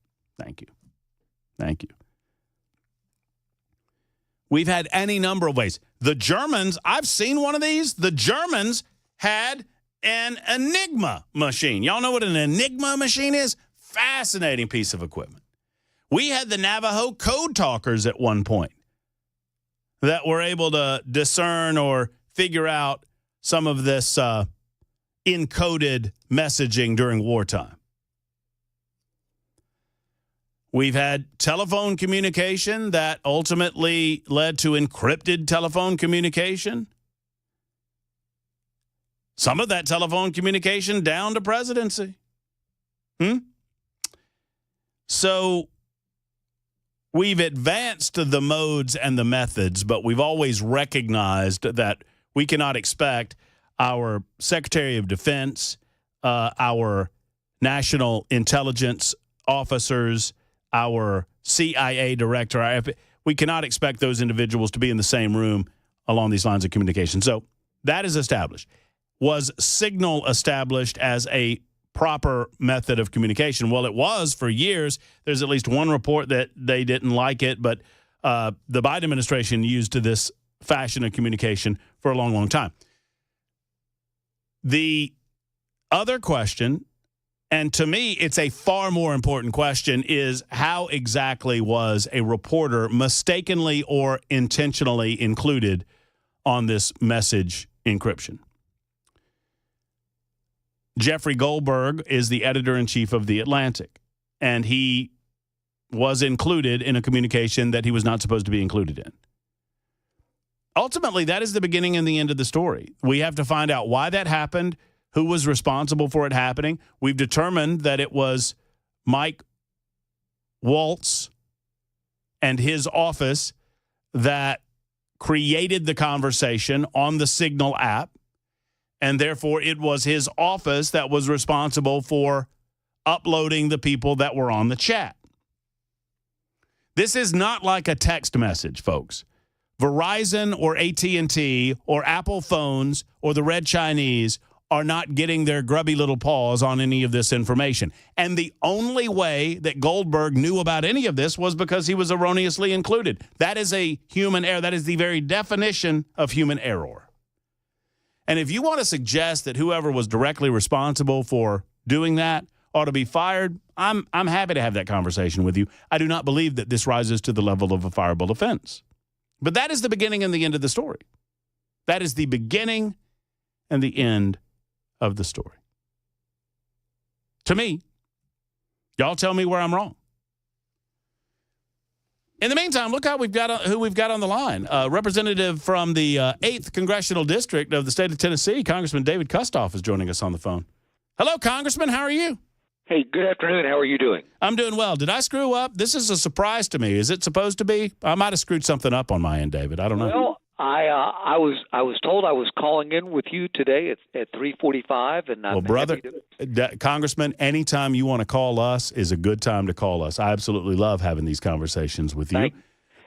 [SPEAKER 2] We've had any number of ways. The Germans, I've seen one of these. The Germans had an Enigma machine. Y'all know what an Enigma machine is? Fascinating piece of equipment. We had the Navajo code talkers at one point that were able to discern or figure out some of this encoded messaging during wartime. We've had telephone communication that ultimately led to encrypted telephone communication. Some of that telephone communication down to presidency. So we've advanced the modes and the methods, but we've always recognized that we cannot expect our Secretary of Defense, our national intelligence officers, our CIA director, we cannot expect those individuals to be in the same room along these lines of communication. So that is established. Was Signal established as a proper method of communication? Well, it was for years. There's at least one report that they didn't like it, but the Biden administration used this fashion of communication for a long, long time. The other question, and to me it's a far more important question, is how exactly was a reporter mistakenly or intentionally included on this message encryption? Jeffrey Goldberg is the editor-in-chief of The Atlantic, and he was included in a communication that he was not supposed to be included in. Ultimately, that is the beginning and the end of the story. We have to find out why that happened, who was responsible for it happening. We've determined that it was Mike Waltz and his office that created the conversation on the Signal app, and therefore it was his office that was responsible for uploading the people that were on the chat. This is not like a text message, folks. Verizon or AT&T or Apple phones or the Red Chinese are not getting their grubby little paws on any of this information. And the only way that Goldberg knew about any of this was because he was erroneously included. That is a human error. That is the very definition of human error. And if you want to suggest that whoever was directly responsible for doing that ought to be fired, I'm happy to have that conversation with you. I do not believe that this rises to the level of a fireable offense. But that is the beginning and the end of the story. That is the beginning and the end of the story. To me, y'all tell me where I'm wrong. In the meantime, look who we've got on the line. Representative from the 8th Congressional District of the state of Tennessee, Congressman David Kustoff, is joining us on the phone. Hello, Congressman. How are you?
[SPEAKER 7] Hey, good afternoon. How are you doing?
[SPEAKER 2] I'm doing well. Did I screw up? This is a surprise to me. Is it supposed to be? I might have screwed something up on my end, David. I don't know.
[SPEAKER 7] Well, I was told I was calling in with you today at 3:45, and I'm
[SPEAKER 2] brother, Congressman, anytime you want to call us is a good time to call us. I absolutely love having these conversations with you.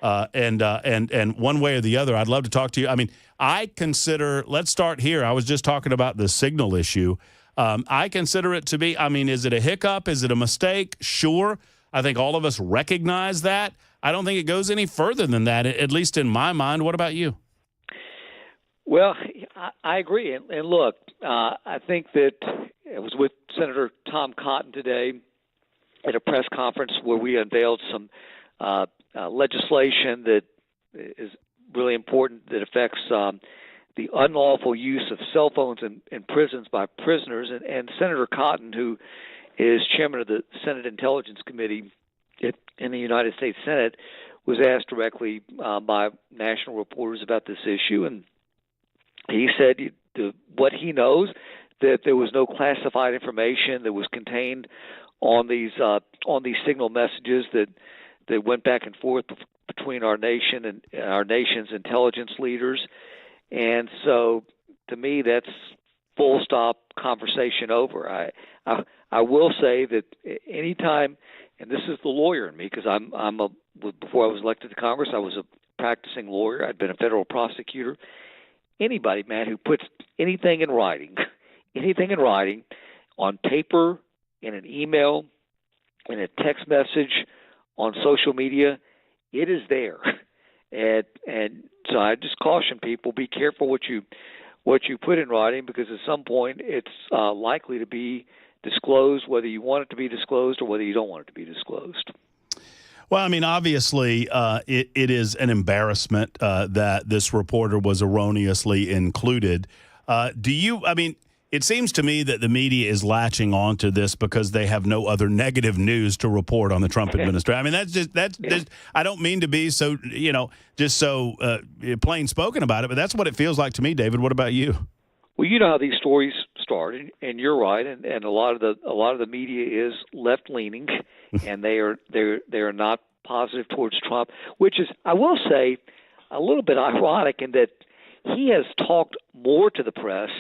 [SPEAKER 2] And one way or the other, I'd love to talk to you. I mean, let's start here. I was just talking about the Signal issue. I consider it to be, is it a hiccup? Is it a mistake? Sure. I think all of us recognize that. I don't think it goes any further than that, at least in my mind. What about you?
[SPEAKER 7] Well, I agree. And look, I think that I was with Senator Tom Cotton today at a press conference where we unveiled some legislation that is really important that affects the unlawful use of cell phones in prisons by prisoners. And Senator Cotton, who is chairman of the Senate Intelligence Committee in the United States Senate, was asked directly by national reporters about this issue. And he said what he knows, that there was no classified information that was contained on these Signal messages that went back and forth between our nation and our nation's intelligence leaders. And so, to me, that's full stop, conversation over. I will say that anytime, and this is the lawyer in me, because before I was elected to Congress, I was a practicing lawyer. I'd been a federal prosecutor. Anybody, man, who puts anything in writing on paper, in an email, in a text message, on social media, it is there. And so I just caution people: be careful what you put in writing, because at some point it's likely to be disclosed, whether you want it to be disclosed or whether you don't want it to be disclosed.
[SPEAKER 2] Well, obviously, it is an embarrassment that this reporter was erroneously included. It seems to me that the media is latching on to this because they have no other negative news to report on the Trump administration. Just, I don't mean to be so, just so plain spoken about it, but that's what it feels like to me, David. What about you?
[SPEAKER 7] Well, you know how these stories start, and you're right, and a lot of the media is left leaning, and they are not positive towards Trump, which is, I will say, a little bit ironic in that he has talked more to the press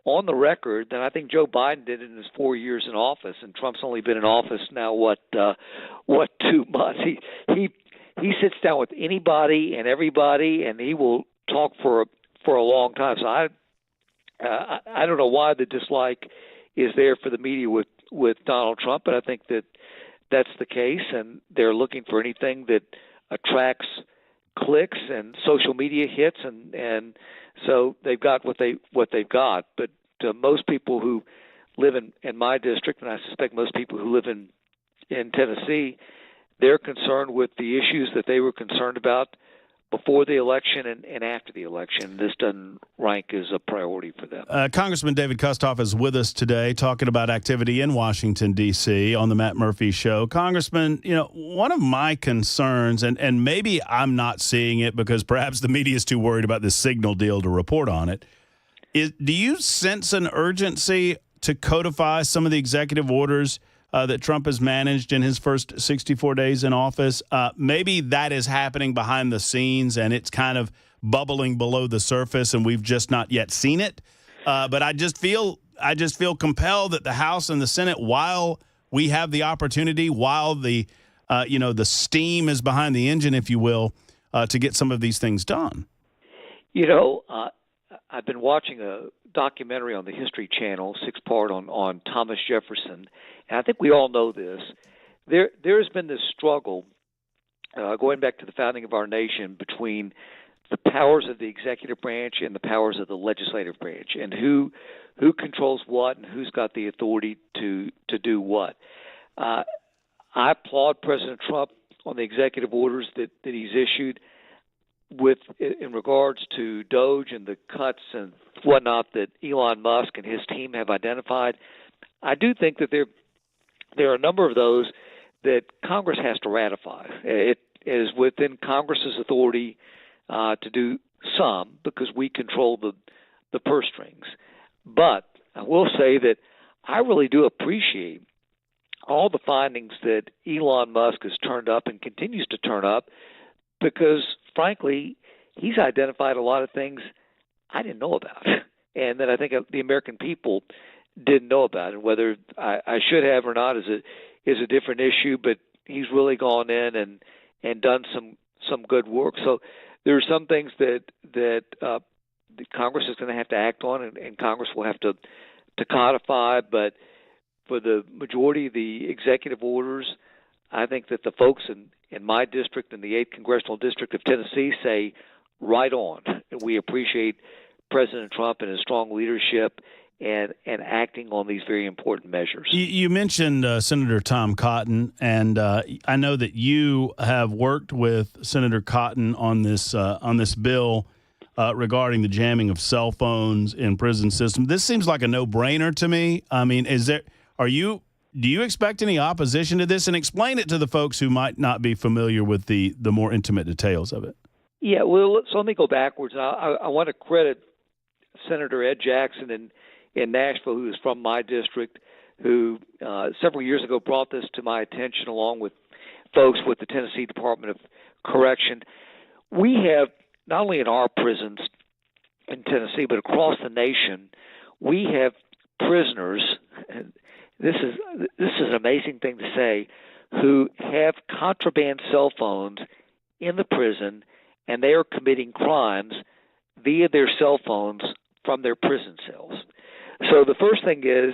[SPEAKER 7] on the record than I think Joe Biden did in his 4 years in office, and Trump's only been in office now 2 months. He sits down with anybody and everybody, and he will talk for a long time. So I don't know why the dislike is there for the media with Donald Trump, but I think that's the case, and they're looking for anything that attracts clicks and social media hits, and so they've got what they've got. But most people who live in my district, and I suspect most people who live in Tennessee, they're concerned with the issues that they were concerned about before the election and after the election. This doesn't rank as a priority for them.
[SPEAKER 2] Congressman David Kustoff is with us today talking about activity in Washington, D.C. on the Matt Murphy Show. Congressman, one of my concerns, and maybe I'm not seeing it because perhaps the media is too worried about this Signal deal to report on it, is do you sense an urgency to codify some of the executive orders that Trump has managed in his first 64 days in office. Maybe that is happening behind the scenes, and it's kind of bubbling below the surface, and we've just not yet seen it. But I just feel compelled that the House and the Senate, while we have the opportunity, while the the steam is behind the engine, if you will, to get some of these things done.
[SPEAKER 7] I've been watching a documentary on the History Channel, 6-part on Thomas Jefferson, and I think we all know this. There's been this struggle going back to the founding of our nation between the powers of the executive branch and the powers of the legislative branch, and who controls what and who's got the authority to do what. I applaud President Trump on the executive orders that he's issued in regards to Doge and the cuts and whatnot that Elon Musk and his team have identified. I do think that there are a number of those that Congress has to ratify. It is within Congress's authority to do some, because we control the purse strings. But I will say that I really do appreciate all the findings that Elon Musk has turned up and continues to turn up, because, frankly, he's identified a lot of things I didn't know about, and that I think the American people didn't know about. And whether I should have or not is a different issue, but he's really gone in and done some good work. So there are some things that Congress is going to have to act on, and Congress will have to codify. But for the majority of the executive orders, I think that the folks in my district, in the 8th Congressional District of Tennessee, say right on. We appreciate President Trump and his strong leadership and acting on these very important measures.
[SPEAKER 2] You mentioned Senator Tom Cotton, and I know that you have worked with Senator Cotton on this bill regarding the jamming of cell phones in prison system. This seems like a no-brainer to me. I mean, do you expect any opposition to this? And explain it to the folks who might not be familiar with the more intimate details of it.
[SPEAKER 7] Yeah, well, so let me go backwards. I want to credit Senator Ed Jackson in Nashville, who is from my district, who several years ago brought this to my attention, along with folks with the Tennessee Department of Correction. We have, not only in our prisons in Tennessee, but across the nation, we have prisoners, and this is an amazing thing to say, who have contraband cell phones in the prison, and they are committing crimes via their cell phones from their prison cells. So the first thing is,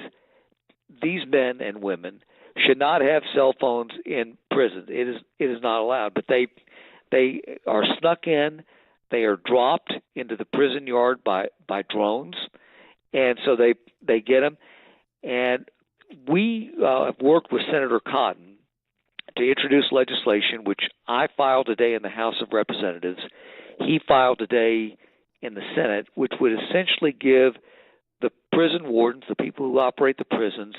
[SPEAKER 7] these men and women should not have cell phones in prison. It is not allowed. But they are snuck in. They are dropped into the prison yard by drones, and so they get them. And we have worked with Senator Cotton to introduce legislation, which I filed today in the House of Representatives. He filed today in the Senate, which would essentially give the prison wardens, the people who operate the prisons,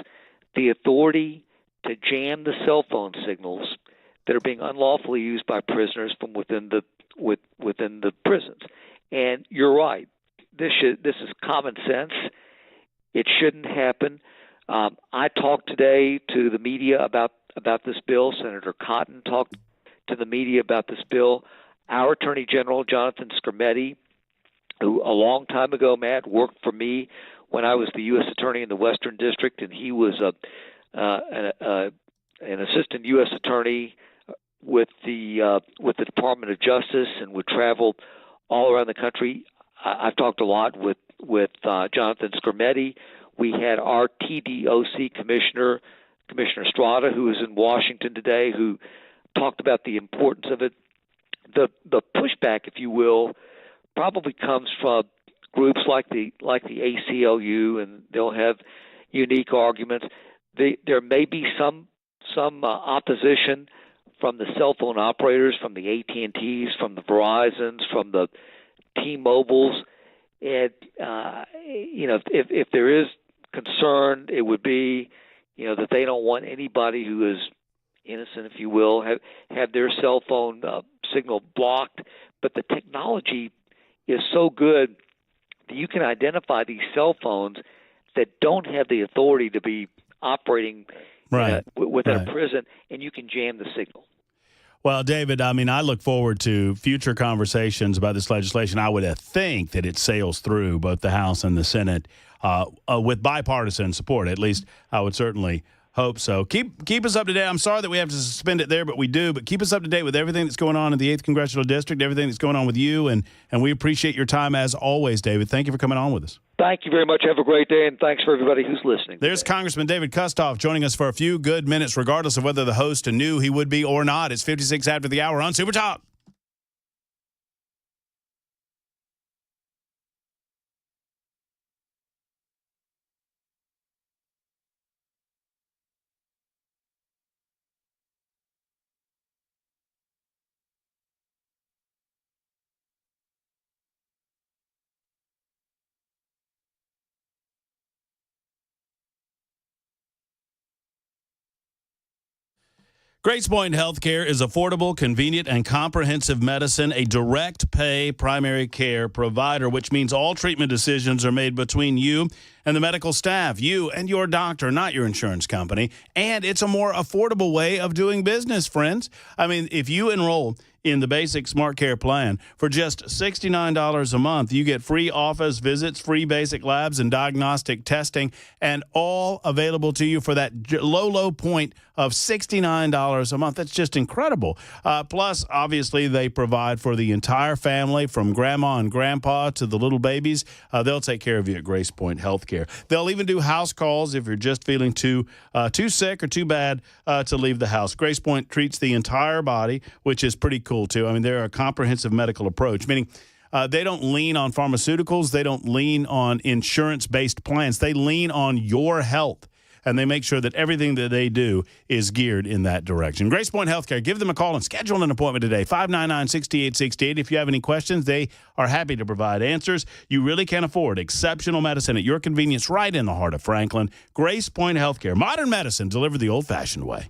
[SPEAKER 7] the authority to jam the cell phone signals that are being unlawfully used by prisoners from within the prisons. And you're right. This is common sense. It shouldn't happen. I talked today to the media about this bill. Senator Cotton talked to the media about this bill. Our Attorney General, Jonathan Skrmetti, who a long time ago, Matt, worked for me when I was the U.S. Attorney in the Western District, and he was an assistant U.S. Attorney with the Department of Justice, and would travel all around the country. I've talked a lot with Jonathan Skrmetti. We had our TDOC Commissioner Strada, who is in Washington today, who talked about the importance of it. The pushback, if you will, probably comes from groups like the ACLU, and they'll have unique arguments. There may be some opposition from the cell phone operators, from the AT&Ts, from the Verizons, from the T-Mobiles, and if there is concern, it would be that they don't want anybody who is innocent, if you will, have their cell phone signal blocked. But the technology is so good that you can identify these cell phones that don't have the authority to be operating
[SPEAKER 2] Right.
[SPEAKER 7] within
[SPEAKER 2] Right.
[SPEAKER 7] a prison, and you can jam the signal.
[SPEAKER 2] Well, David, I mean, I look forward to future conversations about this legislation. I would think that it sails through both the House and the Senate with bipartisan support. At least I would certainly hope so. Keep us up to date. I'm sorry that we have to suspend it there, but we do. But keep us up to date with everything that's going on in the 8th Congressional District, everything that's going on with you, and we appreciate your time as always, David. Thank you for coming on with us.
[SPEAKER 7] Thank you very much. Have a great day, and thanks for everybody who's listening.
[SPEAKER 2] There's Congressman David Kustoff joining us for a few good minutes, regardless of whether the host knew he would be or not. It's 56 after the hour on Super Talk. Grace Point Healthcare is affordable, convenient, and comprehensive medicine, a direct pay primary care provider, which means all treatment decisions are made between you and the medical staff, you and your doctor, not your insurance company. And it's a more affordable way of doing business, friends. I mean, if you enroll in the basic Smart Care plan for just $69 a month, you get free office visits, free basic labs and diagnostic testing, and all available to you for that low point of $69 a month. That's just incredible. Plus, obviously, they provide for the entire family, from grandma and grandpa to the little babies. They'll take care of you at Grace Point Healthcare. They'll even do house calls if you're just feeling too sick or too bad to leave the house. Grace Point treats the entire body, which is pretty cool, too. I mean, they're a comprehensive medical approach, meaning they don't lean on pharmaceuticals. They don't lean on insurance-based plans. They lean on your health, and they make sure that everything that they do is geared in that direction. Grace Point Healthcare, give them a call and schedule an appointment today, 599-6868. If you have any questions, they are happy to provide answers. You really can afford exceptional medicine at your convenience right in the heart of Franklin. Grace Point Healthcare, modern medicine delivered the old-fashioned way.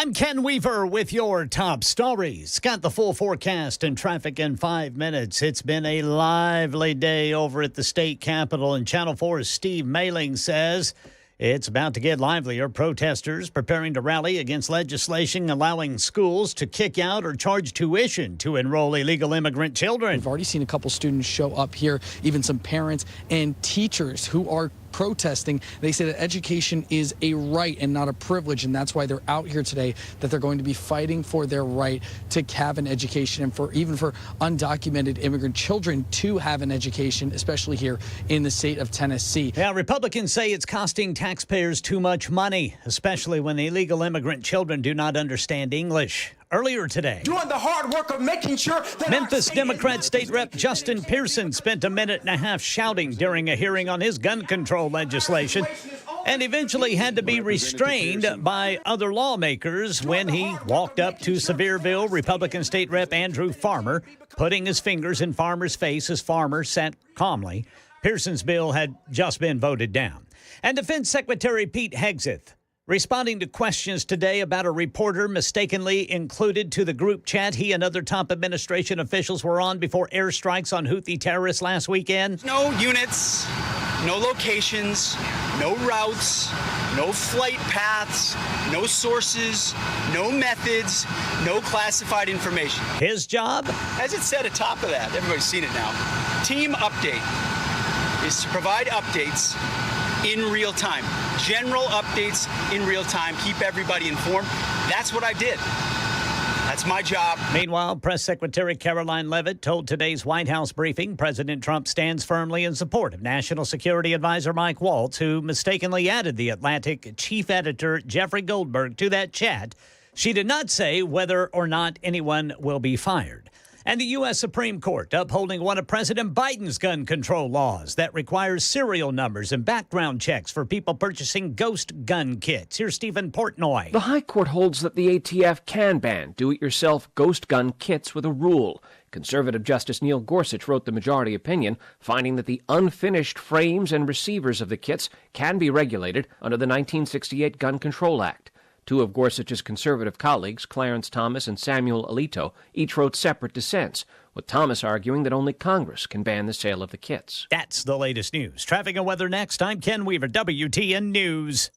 [SPEAKER 1] I'm Ken Weaver with your top stories. Got the full forecast and traffic in 5 minutes. It's been a lively day over at the state capitol, and Channel 4's Steve Mailing says it's about to get livelier. Protesters preparing to rally against legislation allowing schools to kick out or charge tuition to enroll illegal immigrant children.
[SPEAKER 8] We've already seen a couple students show up here, even some parents and teachers who are protesting. They say that education is a right and not a privilege, and that's why they're out here today, that they're going to be fighting for their right to have an education, and for even for undocumented immigrant children to have an education, especially here in the state of Tennessee.
[SPEAKER 1] Yeah, Republicans say it's costing taxpayers too much money, especially when the illegal immigrant children do not understand English. Earlier today,
[SPEAKER 4] Doing the hard work of making sure that
[SPEAKER 1] Memphis Democrat State Rep Justin Pearson spent a minute and a half shouting during a hearing on his gun control legislation and eventually had to be restrained by other lawmakers when he walked up to Sevierville Republican State Rep Andrew Farmer, putting his fingers in Farmer's face as Farmer sat calmly. Pearson's bill had just been voted down. And Defense Secretary Pete Hegseth responding to questions today about a reporter mistakenly included to the group chat he and other top administration officials were on before airstrikes on Houthi terrorists last weekend.
[SPEAKER 9] No units, no locations, no routes, no flight paths, no sources, no methods, no classified information.
[SPEAKER 1] His job?
[SPEAKER 9] As it said atop of that, everybody's seen it now. Team update is to provide updates in real time. General updates in real time. Keep everybody informed. That's what I did. That's my job.
[SPEAKER 1] Meanwhile, Press Secretary Caroline Leavitt told today's White House briefing President Trump stands firmly in support of National Security Advisor Mike Waltz, who mistakenly added the Atlantic chief editor Jeffrey Goldberg to that chat. She did not say whether or not anyone will be fired. And the U.S. Supreme Court upholding one of President Biden's gun control laws that requires serial numbers and background checks for people purchasing ghost gun kits. Here's Stephen Portnoy.
[SPEAKER 10] The High Court holds that the ATF can ban do-it-yourself ghost gun kits with a rule. Conservative Justice Neil Gorsuch wrote the majority opinion, finding that the unfinished frames and receivers of the kits can be regulated under the 1968 Gun Control Act. Two of Gorsuch's conservative colleagues, Clarence Thomas and Samuel Alito, each wrote separate dissents, with Thomas arguing that only Congress can ban the sale of the kits.
[SPEAKER 1] That's the latest news. Traffic and weather next. I'm Ken Weaver, WTN News.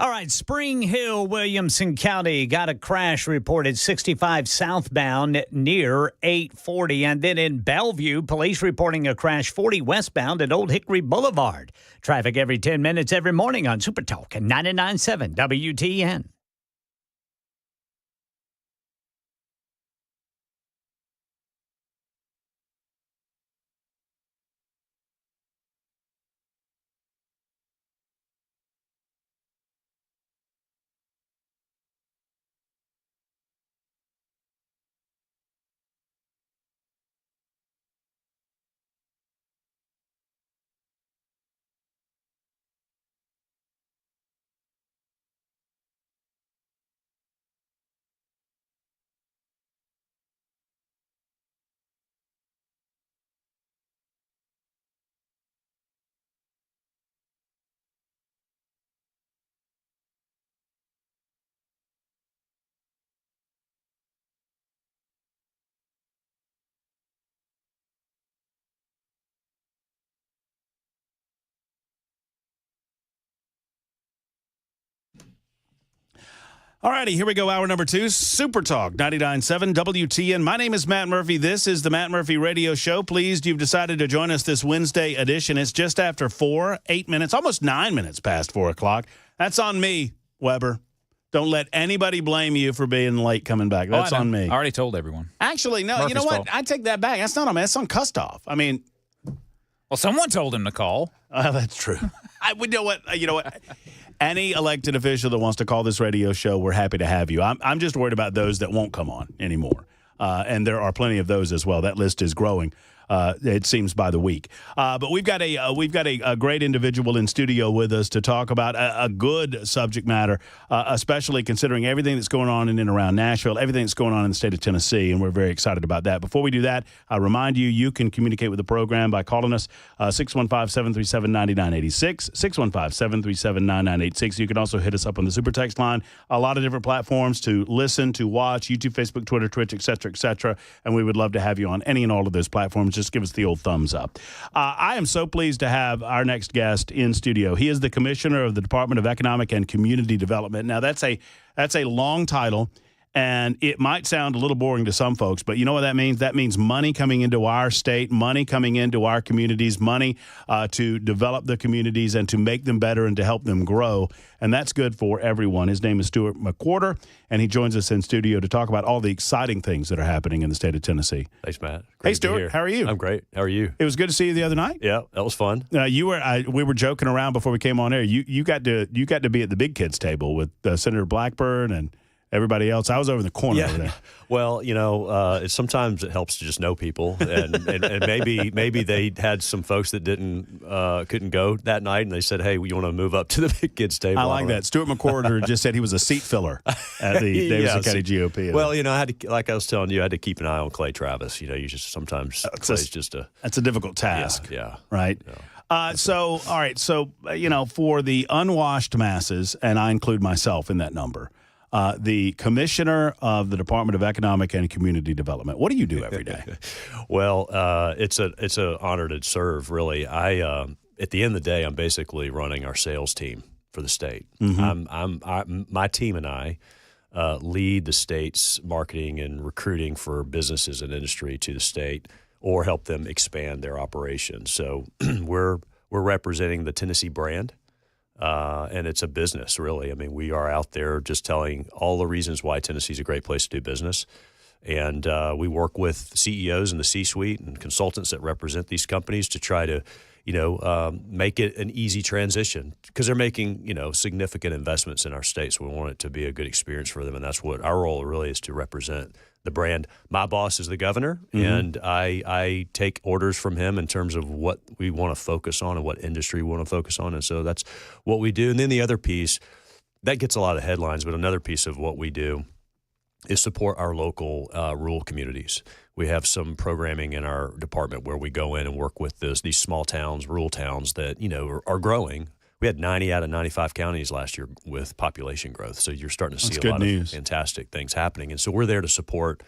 [SPEAKER 1] All right, Spring Hill, Williamson County got a crash reported 65 southbound near 840. And then in Bellevue, police reporting a crash 40 westbound at Old Hickory Boulevard. Traffic every 10 minutes every morning on Super Talk and 99.7 WTN.
[SPEAKER 2] All righty, here we go. Hour number 2, Super Talk 99.7 WTN. My name is Matt Murphy. This is the Matt Murphy Radio Show. Pleased you've decided to join us this Wednesday edition. It's just after 4, 8 minutes, almost 9 minutes past 4 o'clock. That's on me, Weber. Don't let anybody blame you for being late coming back. That's on me.
[SPEAKER 3] I already told everyone.
[SPEAKER 2] Actually, no,
[SPEAKER 3] Murphy's
[SPEAKER 2] you know what?
[SPEAKER 3] fault.
[SPEAKER 2] I take that back. That's not on me. That's on Kustoff. I mean,
[SPEAKER 3] Well, someone told him to call.
[SPEAKER 2] that's true. You know what? Any elected official that wants to call this radio show, we're happy to have you. I'm just worried about those that won't come on anymore. And there are plenty of those as well. That list is growing. It seems by the week, but we've got a great individual in studio with us to talk about a good subject matter, especially considering everything that's going on in and around Nashville, everything that's going on in the state of Tennessee, and we're very excited about that. Before we do that, I remind you can communicate with the program by calling us 615-737-9986, 615-737-9986. You can also hit us up on the super text line. A lot of different platforms to listen, to watch: YouTube, Facebook, Twitter, Twitch, et cetera, and we would love to have you on any and all of those platforms. Just give us the old thumbs up. I am so pleased to have our next guest in studio. He is the Commissioner of the Department of Economic and Community Development. Now, that's a long title, and it might sound a little boring to some folks, but you know what that means? That means money coming into our state, money coming into our communities, money to develop the communities and to make them better and to help them grow, and that's good for everyone. His name is Stuart McWhorter, and he joins us in studio to talk about all the exciting things that are happening in the state of Tennessee.
[SPEAKER 11] Thanks, Matt.
[SPEAKER 2] Hey, Stuart, how are you?
[SPEAKER 11] I'm great. How are you?
[SPEAKER 2] It was good to see you the other night.
[SPEAKER 11] Yeah, that was fun.
[SPEAKER 2] We were joking around before we came on air. You got to be at the big kids table with Senator Blackburn and everybody else. I was over in the corner over there.
[SPEAKER 11] Well, sometimes it helps to just know people, and maybe they had some folks that couldn't go that night, and they said, "Hey, you want to move up to the big kids table?"
[SPEAKER 2] I like that. Stuart McWhorter just said he was a seat filler at the Davidson County GOP.
[SPEAKER 11] Well, I had to, like I was telling you, I had to keep an eye on Clay Travis. You just sometimes Clay's just
[SPEAKER 2] that's a difficult task.
[SPEAKER 11] Yeah.
[SPEAKER 2] Right.
[SPEAKER 11] Yeah.
[SPEAKER 2] All right. So for the unwashed masses, and I include myself in that number. The Commissioner of the Department of Economic and Community Development. What do you do every day?
[SPEAKER 11] Well, it's an honor to serve. Really, at the end of the day, I'm basically running our sales team for the state. Mm-hmm. My team and I lead the state's marketing and recruiting for businesses and industry to the state, or help them expand their operations. So we're representing the Tennessee brand. And it's a business, really. I mean, we are out there just telling all the reasons why Tennessee is a great place to do business. And we work with CEOs in the C-suite and consultants that represent these companies to try to, make it an easy transition, because they're making, significant investments in our state. So we want it to be a good experience for them. And that's what our role really is, to represent the brand. My boss is the governor, mm-hmm. and I take orders from him in terms of what we want to focus on and what industry we want to focus on. And so that's what we do. And then the other piece, that gets a lot of headlines, but another piece of what we do is support our local rural communities. We have some programming in our department where we go in and work with these small towns, rural towns that, are growing. We had 90 out of 95 counties last year with population growth. So you're starting to see a lot of fantastic things happening. And so we're there to support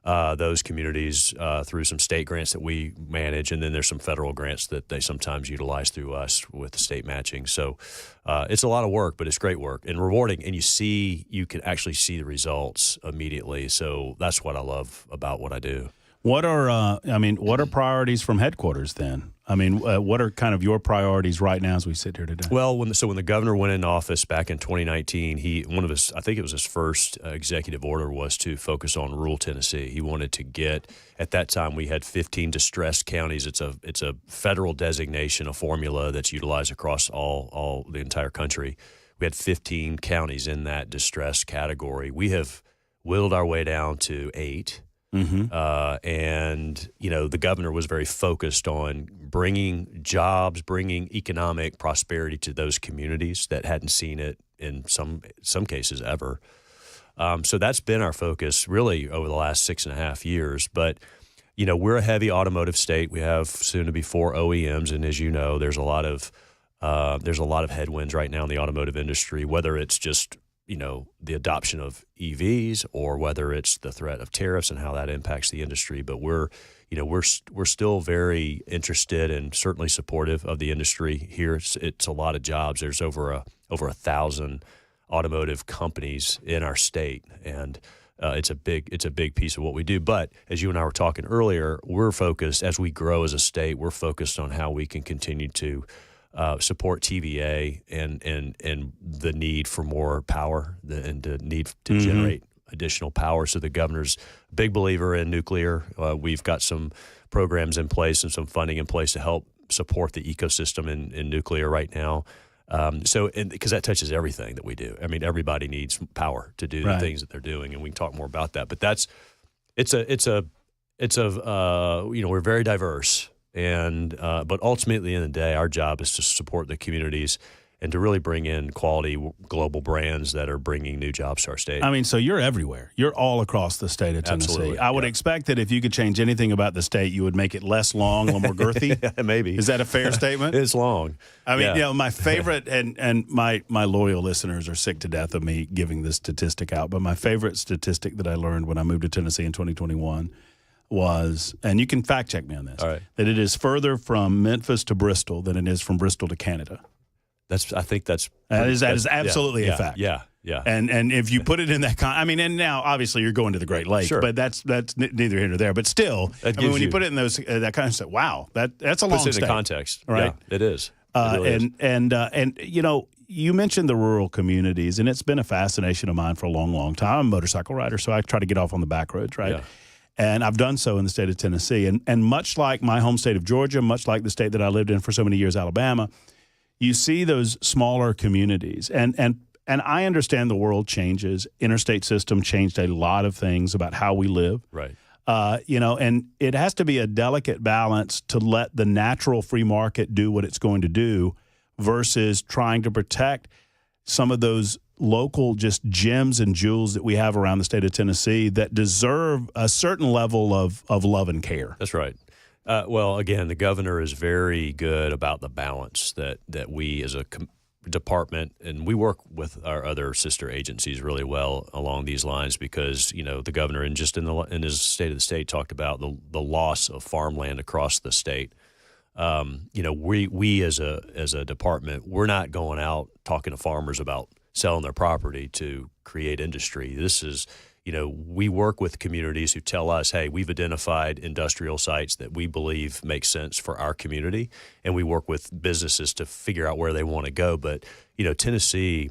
[SPEAKER 11] those communities through some state grants that we manage, and then there's some federal grants that they sometimes utilize through us with the state matching. So it's a lot of work, but it's great work and rewarding, and you can actually see the results immediately. So that's what I love about what I do.
[SPEAKER 2] What are priorities from headquarters then? I mean, what are kind of your priorities right now as we sit here today?
[SPEAKER 11] Well, when the governor went into office back in 2019, I think it was his first executive order was to focus on rural Tennessee. He wanted to get, at that time we had 15 distressed counties. It's a federal designation, a formula that's utilized across all the entire country. We had 15 counties in that distressed category. We have whittled our way down to 8. Mm-hmm. And the governor was very focused on bringing jobs, bringing economic prosperity to those communities that hadn't seen it in some cases ever. So that's been our focus really over the last 6.5 years. But we're a heavy automotive state. We have soon to be 4 OEMs, and as you know, there's a lot of headwinds right now in the automotive industry, whether it's just the adoption of EVs or whether it's the threat of tariffs and how that impacts the industry. But we're still very interested and certainly supportive of the industry here. It's a lot of jobs. There's over 1,000 automotive companies in our state, and it's a big piece of what we do. But as you and I were talking earlier, we're focused, as we grow as a state, we're focused on how we can continue to support TVA and the need for more power and the need to generate additional power. So the governor's a big believer in nuclear. We've got some programs in place and some funding in place to help support the ecosystem in nuclear right now. Because that touches everything that we do. I mean, everybody needs power to do the things that they're doing, and we can talk more about that. But we're very diverse. And but ultimately, at the end of the day, our job is to support the communities and to really bring in quality global brands that are bringing new jobs to our state.
[SPEAKER 2] I mean, so you're everywhere. You're all across the state of Tennessee.
[SPEAKER 11] Absolutely.
[SPEAKER 2] I would expect that if you could change anything about the state, you would make it less long, a little more girthy.
[SPEAKER 11] Yeah, maybe.
[SPEAKER 2] Is that a fair statement?
[SPEAKER 11] It's long.
[SPEAKER 2] I mean, my favorite, and my loyal listeners are sick to death of me giving this statistic out, but my favorite statistic that I learned when I moved to Tennessee in 2021 was, and you can fact check me on this, that it is further from Memphis to Bristol than it is from Bristol to Canada.
[SPEAKER 11] I think that
[SPEAKER 2] is absolutely a fact.
[SPEAKER 11] Yeah.
[SPEAKER 2] And if you put it in that and now obviously you're going to the Great Lakes, but that's neither here nor there. But still, when you put it in those that kind of stuff, wow, that's a long
[SPEAKER 11] puts it
[SPEAKER 2] state.
[SPEAKER 11] in context,
[SPEAKER 2] right?
[SPEAKER 11] Yeah, it is. It really
[SPEAKER 2] is. You mentioned the rural communities, and it's been a fascination of mine for a long, long time. I'm a motorcycle rider, so I try to get off on the back roads, right? Yeah. And I've done so in the state of Tennessee. And much like my home state of Georgia, much like the state that I lived in for so many years, Alabama, you see those smaller communities. And I understand the world changes. Interstate system changed a lot of things about how we live.
[SPEAKER 11] Right.
[SPEAKER 2] And it has to be a delicate balance to let the natural free market do what it's going to do versus trying to protect some of those local just gems and jewels that we have around the state of Tennessee that deserve a certain level of love and care.
[SPEAKER 11] That's right. Well, again, the governor is very good about the balance that we as a department, and we work with our other sister agencies really well along these lines because, the governor in his State of the State talked about the loss of farmland across the state. We as a department, we're not going out talking to farmers about selling their property to create industry. This is, we work with communities who tell us, hey, we've identified industrial sites that we believe make sense for our community, and we work with businesses to figure out where they want to go. But, Tennessee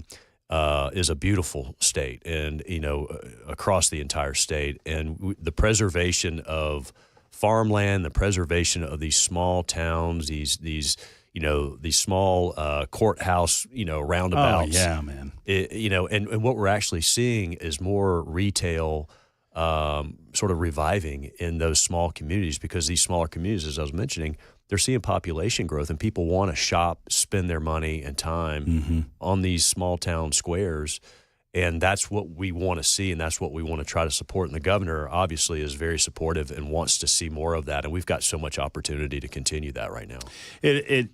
[SPEAKER 11] is a beautiful state and, across the entire state. And the preservation of farmland, the preservation of these small towns, these small courthouse, roundabouts.
[SPEAKER 2] Oh, yeah, man.
[SPEAKER 11] And what we're actually seeing is more retail sort of reviving in those small communities because these smaller communities, as I was mentioning, they're seeing population growth and people want to shop, spend their money and time on these small town squares. And that's what we want to see, and that's what we want to try to support. And the governor, obviously, is very supportive and wants to see more of that. And we've got so much opportunity to continue that right now.
[SPEAKER 2] It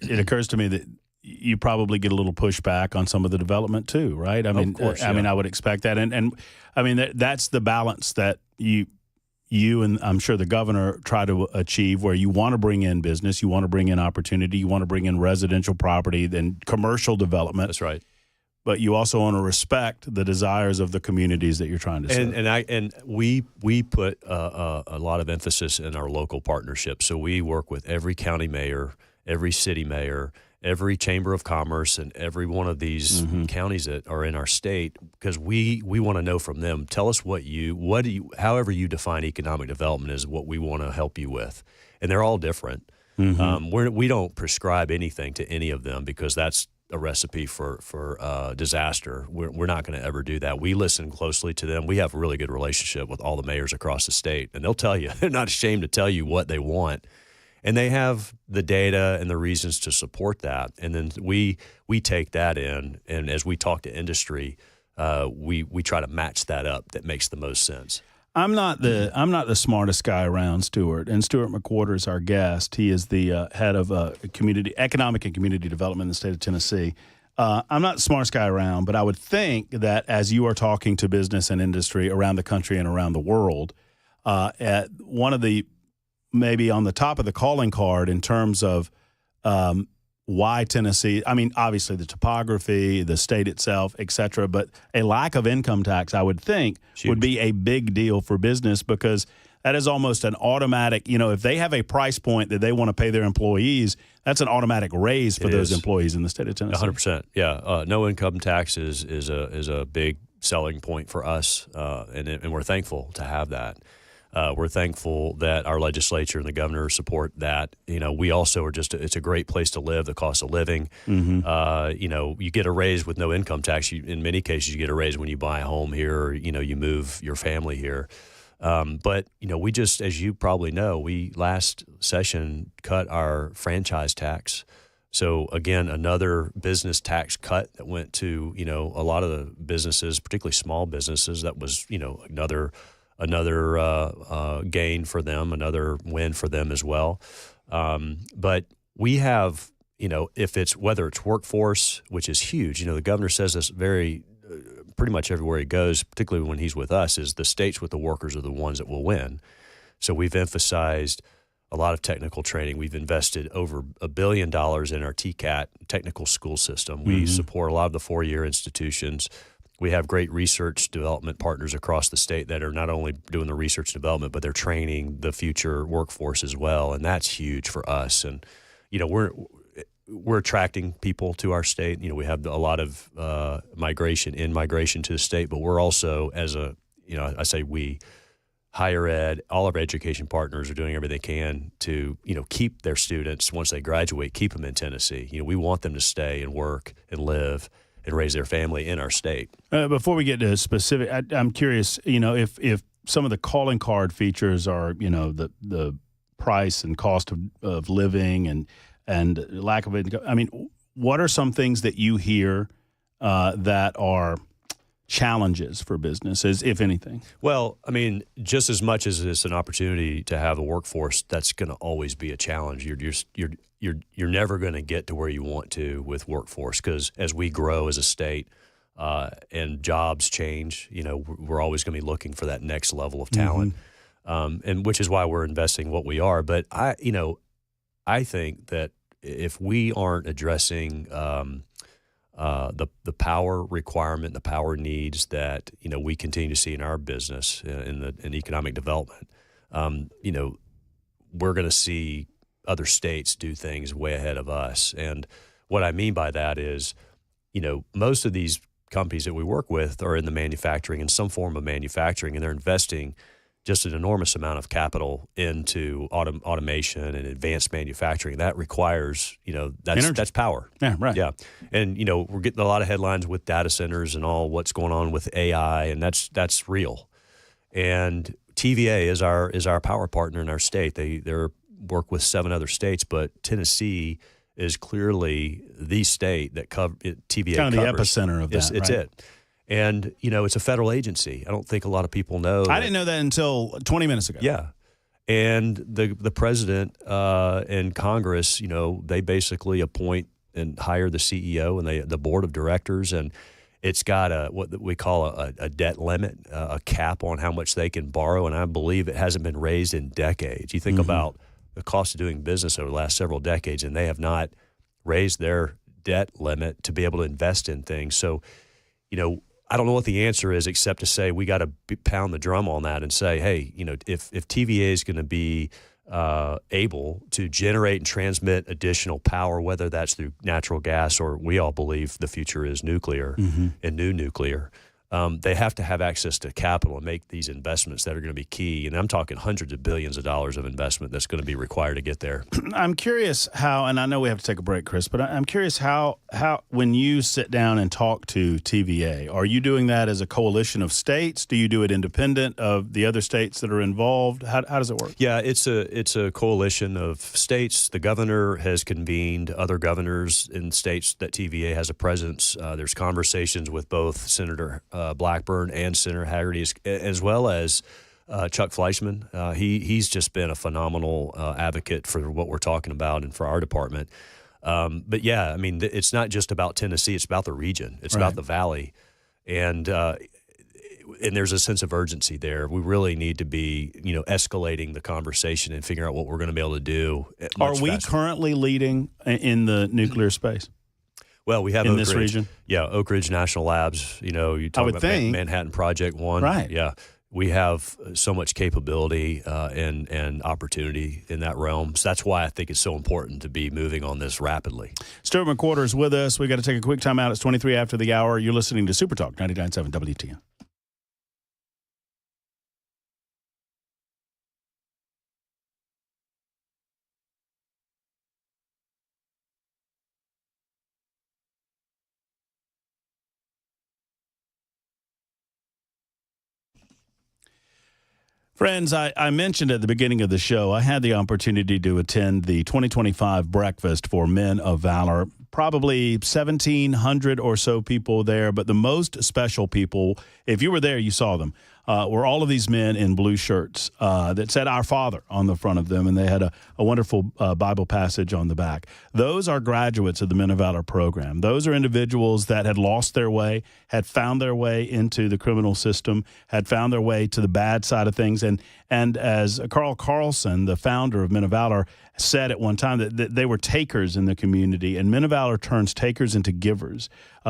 [SPEAKER 2] occurs to me that you probably get a little pushback on some of the development too, right? I mean,
[SPEAKER 11] of course,
[SPEAKER 2] I mean, I would expect that. And I mean, that's the balance that you you and I'm sure the governor try to achieve, where you want to bring in business, you want to bring in opportunity, you want to bring in residential property, then commercial development.
[SPEAKER 11] That's right.
[SPEAKER 2] But you also want to respect the desires of the communities that you're trying to serve.
[SPEAKER 11] And we put a lot of emphasis in our local partnerships. So we work with every county mayor, every city mayor, every chamber of commerce, and every one of these counties that are in our state, because we want to know from them. Tell us however you define economic development is what we want to help you with, and they're all different. We don't prescribe anything to any of them because that's a recipe for disaster. We're not going to ever do that. We listen closely to them. We have a really good relationship with all the mayors across the state, and they'll tell you. They're not ashamed to tell you what they want, and they have the data and the reasons to support that. And then we take that in, and as we talk to industry, we try to match that up that makes the most sense.
[SPEAKER 2] I'm not the smartest guy around, Stuart, and Stuart McWhorter is our guest. He is the head of economic and community development in the state of Tennessee. I'm not the smartest guy around, but I would think that as you are talking to business and industry around the country and around the world, at one of the maybe on the top of the calling card in terms of why Tennessee, I mean, obviously the topography, the state itself, et cetera, but a lack of income tax, I would think, would be a big deal for business, because that is almost an automatic, if they have a price point that they want to pay their employees, that's an automatic raise for those employees in the state of Tennessee.
[SPEAKER 11] 100%. Yeah. No income tax is a big selling point for us, and we're thankful to have that. We're thankful that our legislature and the governor support that. We also are it's a great place to live, the cost of living. You get a raise with no income tax. In many cases, you get a raise when you buy a home here, or, you move your family here. But we just, as you probably know, we last session cut our franchise tax. So again, another business tax cut that went to, a lot of the businesses, particularly small businesses. That was, another gain for them, another win for them as well. But we have, whether it's workforce, which is huge, the governor says this pretty much everywhere he goes, particularly when he's with us, is the states with the workers are the ones that will win. So we've emphasized a lot of technical training. We've invested over $1 billion in our TCAT technical school system. We support a lot of the four-year institutions. We have great research development partners across the state that are not only doing the research development, but they're training the future workforce as well, and that's huge for us. And we're attracting people to our state. We have a lot of migration to the state, but we're also, I say we, higher ed, all of our education partners are doing everything they can to keep their students once they graduate, keep them in Tennessee. We want them to stay and work and live and raise their family in our state.
[SPEAKER 2] Before we get to specific, I'm curious, if some of the calling card features are, the price and cost of living and lack of income. I mean, what are some things that you hear that are challenges for businesses, if anything?
[SPEAKER 11] Well, I mean, just as much as it's an opportunity to have a workforce, that's going to always be a challenge. You're never going to get to where you want to with workforce, because as we grow as a state and jobs change, we're always going to be looking for that next level of talent, and which is why we're investing what we are. But I think that if we aren't addressing the power requirement, the power needs that we continue to see in our business in economic development, we're going to see other states do things way ahead of us. And what I mean by that is, most of these companies that we work with are in the manufacturing, in some form of manufacturing, and they're investing just an enormous amount of capital into automation and advanced manufacturing. That requires, that's power.
[SPEAKER 2] Yeah, right.
[SPEAKER 11] Yeah. And, we're getting a lot of headlines with data centers and all what's going on with AI, and that's real. And TVA is our power partner in our state. They're work with 7 other states, but Tennessee is clearly the state that TVA
[SPEAKER 2] kind of
[SPEAKER 11] covers.
[SPEAKER 2] The epicenter of that.
[SPEAKER 11] It's it. And, it's a federal agency. I don't think a lot of people know.
[SPEAKER 2] I didn't know that until 20 minutes ago.
[SPEAKER 11] Yeah. And the president and Congress, they basically appoint and hire the CEO and the board of directors. And It's got what we call a debt limit, a cap on how much they can borrow, and I believe it hasn't been raised in decades. You think about the cost of doing business over the last several decades, and they have not raised their debt limit to be able to invest in things. So, I don't know what the answer is except to say we got to pound the drum on that and say, hey, if TVA is going to be able to generate and transmit additional power, whether that's through natural gas or we all believe the future is nuclear and new nuclear, they have to have access to capital and make these investments that are going to be key. And I'm talking hundreds of billions of dollars of investment that's going to be required to get there.
[SPEAKER 2] I'm curious how, and I know we have to take a break, Chris, but I'm curious how when you sit down and talk to TVA, are you doing that as a coalition of states? Do you do it independent of the other states that are involved? How does it work?
[SPEAKER 11] Yeah, it's a coalition of states. The governor has convened other governors in states that TVA has a presence. There's conversations with both Senator Blackburn and Senator Haggerty, as well as Chuck Fleischman. He's just been a phenomenal advocate for what we're talking about and for our department. But yeah, I mean, it's not just about Tennessee; it's about the region. It's about the Valley, and there's a sense of urgency there. We really need to be, escalating the conversation and figuring out what we're going to be able to do.
[SPEAKER 2] Are we currently leading in the nuclear space?
[SPEAKER 11] Well, we have
[SPEAKER 2] in
[SPEAKER 11] Oak
[SPEAKER 2] this
[SPEAKER 11] Ridge.
[SPEAKER 2] region.
[SPEAKER 11] Yeah, Oak Ridge National Labs. You talk about Manhattan Project 1.
[SPEAKER 2] Right.
[SPEAKER 11] Yeah, we have so much capability and opportunity in that realm. So that's why I think it's so important to be moving on this rapidly.
[SPEAKER 2] Stuart McWhorter is with us. We got to take a quick time out. It's 23 after the hour. You're listening to Super Talk 99.7 WTN. Friends, I mentioned at the beginning of the show, I had the opportunity to attend the 2025 breakfast for Men of Valor. Probably 1,700 or so people there, but the most special people, if you were there, you saw them, were all of these men in blue shirts that said Our Father on the front of them, and they had a wonderful Bible passage on the back. Those are graduates of the Men of Valor program. Those are individuals that had lost their way, had found their way into the criminal system, had found their way to the bad side of things. And as Carl Carlson, the founder of Men of Valor, said at one time that they were takers in the community, and Men of Valor turns takers into givers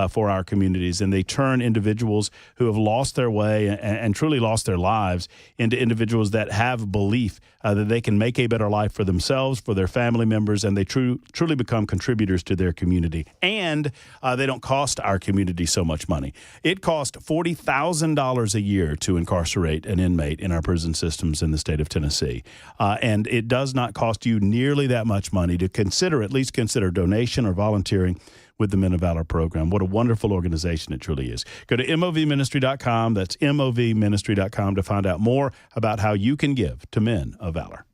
[SPEAKER 2] for our communities, and they turn individuals who have lost their way and truly lost their lives into individuals that have belief that they can make a better life for themselves, for their family members, and they truly become contributors to their community. And they don't cost our community so much money. It costs $40,000 a year to incarcerate an inmate in our prison systems in the state of Tennessee. And it does not cost you nearly that much money to at least consider donation or volunteering with the Men of Valor program. What a wonderful organization it truly is. Go to movministry.com. That's movministry.com to find out more about how you can give to Men of Valor.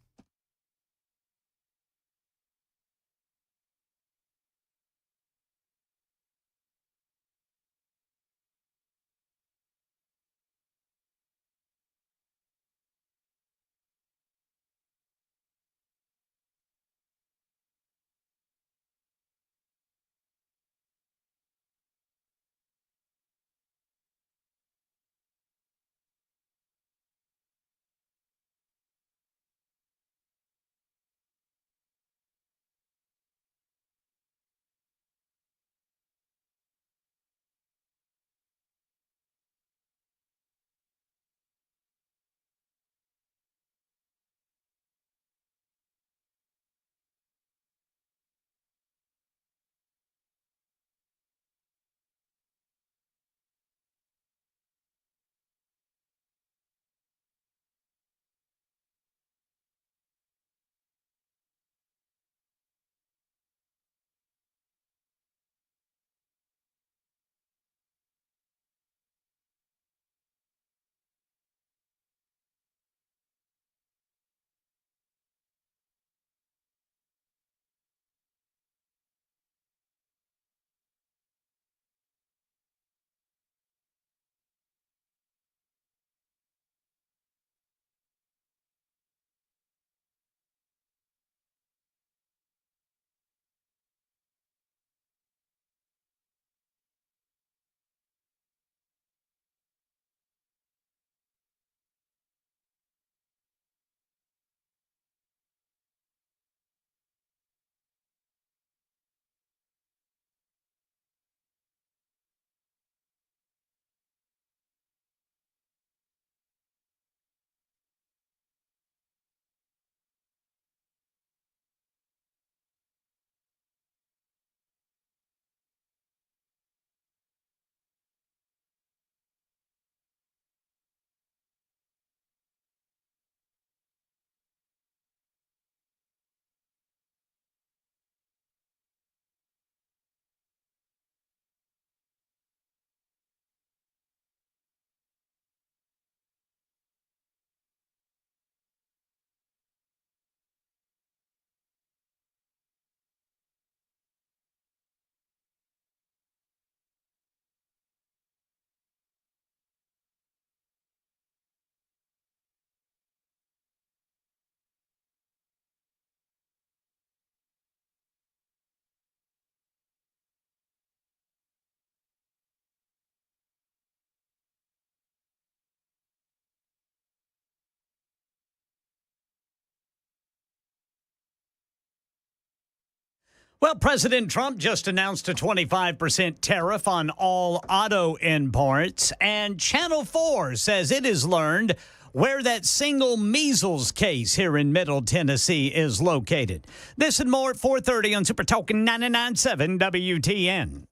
[SPEAKER 1] Well, President Trump just announced a 25% tariff on all auto imports, and Channel 4 says it has learned where that single measles case here in Middle Tennessee is located. This and more at 4:30 on Super Talk 99.7 WTN.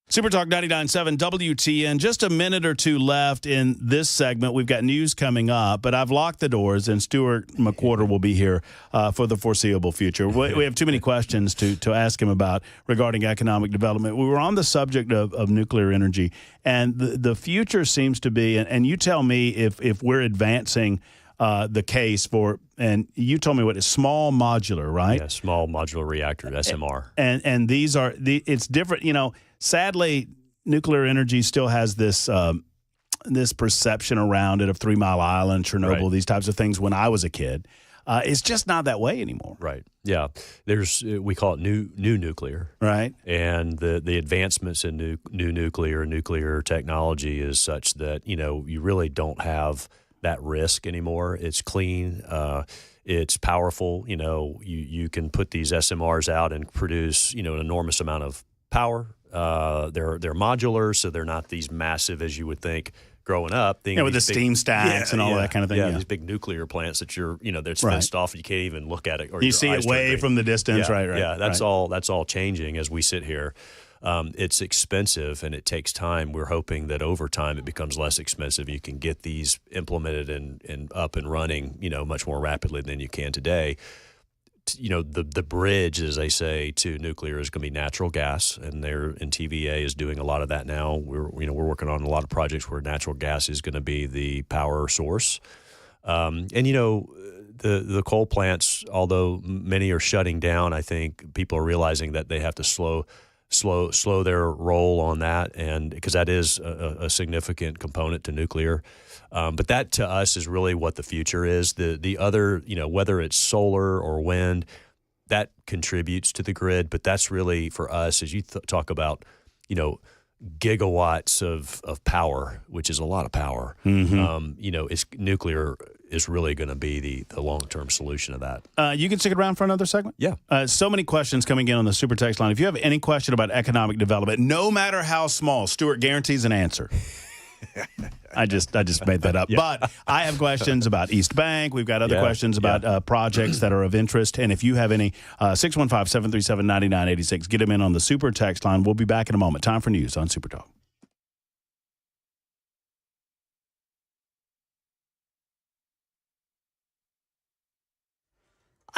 [SPEAKER 2] Super Talk 99.7 WTN. Just a minute or two left in this segment. We've got news coming up, but I've locked the doors, and Stuart McWhorter will be here for the foreseeable future. We have too many questions to ask him about regarding economic development. We were on the subject of nuclear energy, and the future seems to be, and you tell me if we're advancing the case for, and you told me what is small modular, right?
[SPEAKER 11] Yeah, small modular reactor, SMR.
[SPEAKER 2] And these are, it's different, sadly, nuclear energy still has this this perception around it of 3 Mile Island, Chernobyl,
[SPEAKER 11] Right.
[SPEAKER 2] these types of things when I was a kid. It's just not that way anymore.
[SPEAKER 11] Right. Yeah. There's we call it new nuclear.
[SPEAKER 2] Right.
[SPEAKER 11] And the advancements in new nuclear technology is such that, you really don't have that risk anymore. It's clean. It's powerful. You can put these SMRs out and produce, an enormous amount of power. They're modular, so they're not these massive as you would think growing up.
[SPEAKER 2] With the steam stacks and all that kind of thing.
[SPEAKER 11] Yeah, these big nuclear plants that that's fenced off and you can't even look at it. Or
[SPEAKER 2] You
[SPEAKER 11] your
[SPEAKER 2] see
[SPEAKER 11] eyes
[SPEAKER 2] it
[SPEAKER 11] turn
[SPEAKER 2] way
[SPEAKER 11] green.
[SPEAKER 2] from the distance, right?
[SPEAKER 11] Yeah, that's
[SPEAKER 2] right.
[SPEAKER 11] all changing as we sit here. It's expensive and it takes time. We're hoping that over time it becomes less expensive. You can get these implemented and up and running, much more rapidly than you can today. The bridge, as they say, to nuclear is going to be natural gas, and TVA is doing a lot of that now. We're working on a lot of projects where natural gas is going to be the power source. The coal plants, although many are shutting down, I think people are realizing that they have to slow their roll on that, and because that is a significant component to nuclear. But that to us is really what the future is. The other, whether it's solar or wind, that contributes to the grid. But that's really for us, as you talk about, gigawatts of power, which is a lot of power. Mm-hmm. Nuclear is really going to be the long-term solution of that.
[SPEAKER 2] You can stick around for another segment?
[SPEAKER 11] Yeah.
[SPEAKER 2] So many questions coming in on the Super Text line. If you have any question about economic development, no matter how small, Stuart guarantees an answer. I just made that up. Yeah. But I have questions about East Bank. We've got other questions about projects that are of interest. And if you have any, 615-737-9986, get them in on the Super Text line. We'll be back in a moment. Time for news on Super Talk.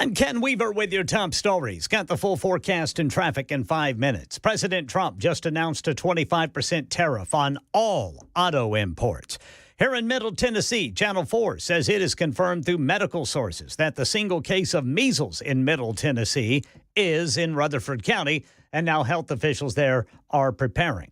[SPEAKER 1] I'm Ken Weaver with your top stories. Got the full forecast and traffic in 5 minutes. President Trump just announced a 25% tariff on all auto imports. Here in Middle Tennessee, Channel 4 says it is confirmed through medical sources that the single case of measles in Middle Tennessee is in Rutherford County, and now health officials there are preparing.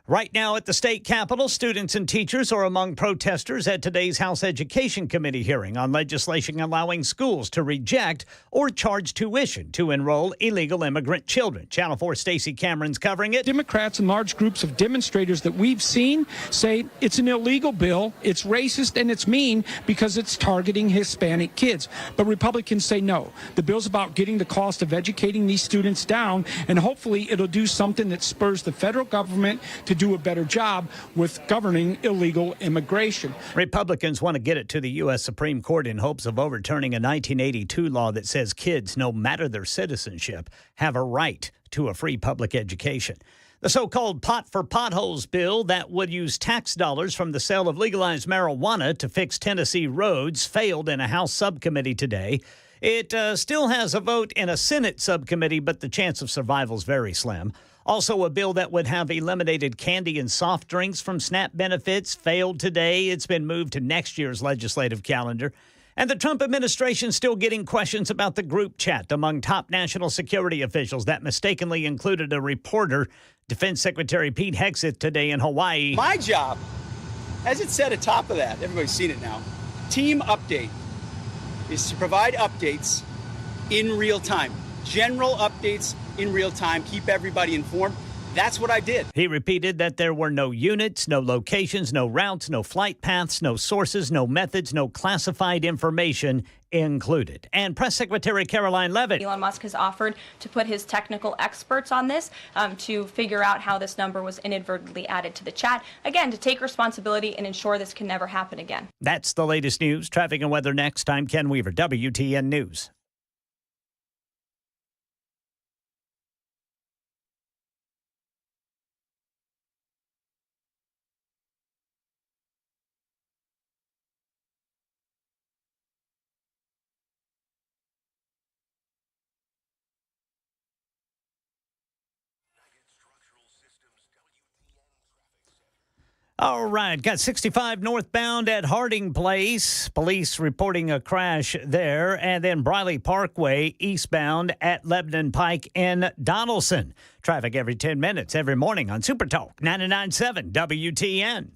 [SPEAKER 1] Right now at the state capitol, students and teachers are among protesters at today's House Education Committee hearing on legislation allowing schools to reject or charge tuition to enroll illegal immigrant children. Channel 4 Stacey Cameron's covering it.
[SPEAKER 12] Democrats and large groups of demonstrators that we've seen say it's an illegal bill, it's racist, and it's mean because it's targeting Hispanic kids. But Republicans say no. The bill's about getting the cost of educating these students down, and hopefully it'll do something that spurs the federal government to do a better job with governing illegal immigration.
[SPEAKER 1] Republicans want to get it to the U.S. Supreme Court in hopes of overturning a 1982 law that says kids, no matter their citizenship, have a right to a free public education. The so-called Pot for Potholes bill that would use tax dollars from the sale of legalized marijuana to fix Tennessee roads failed in a House subcommittee today. It still has a vote in a Senate subcommittee, but the chance of survival is very slim. Also, a bill that would have eliminated candy and soft drinks from SNAP benefits failed today. It's been moved to next year's legislative calendar. And the Trump administration still getting questions about the group chat among top national security officials that mistakenly included a reporter. Defense Secretary Pete Hegseth today in Hawaii.
[SPEAKER 9] My job, as it said atop of that, everybody's seen it now, team update, is to provide updates in real time. General updates in real time, keep everybody informed. That's what I did.
[SPEAKER 1] He repeated that there were no units, no locations, no routes, no flight paths, no sources, no methods, no classified information included. And Press Secretary Caroline Levitt.
[SPEAKER 6] Elon Musk has offered to put his technical experts on this to figure out how this number was inadvertently added to the chat. Again, to take responsibility and ensure this can never happen again.
[SPEAKER 1] That's the latest news. Traffic and weather next. I'm Ken Weaver, WTN News. All right, got 65 northbound at Harding Place. Police reporting a crash there. And then Briley Parkway eastbound at Lebanon Pike in Donaldson. Traffic every 10 minutes every morning on Super Talk 99.7 WTN.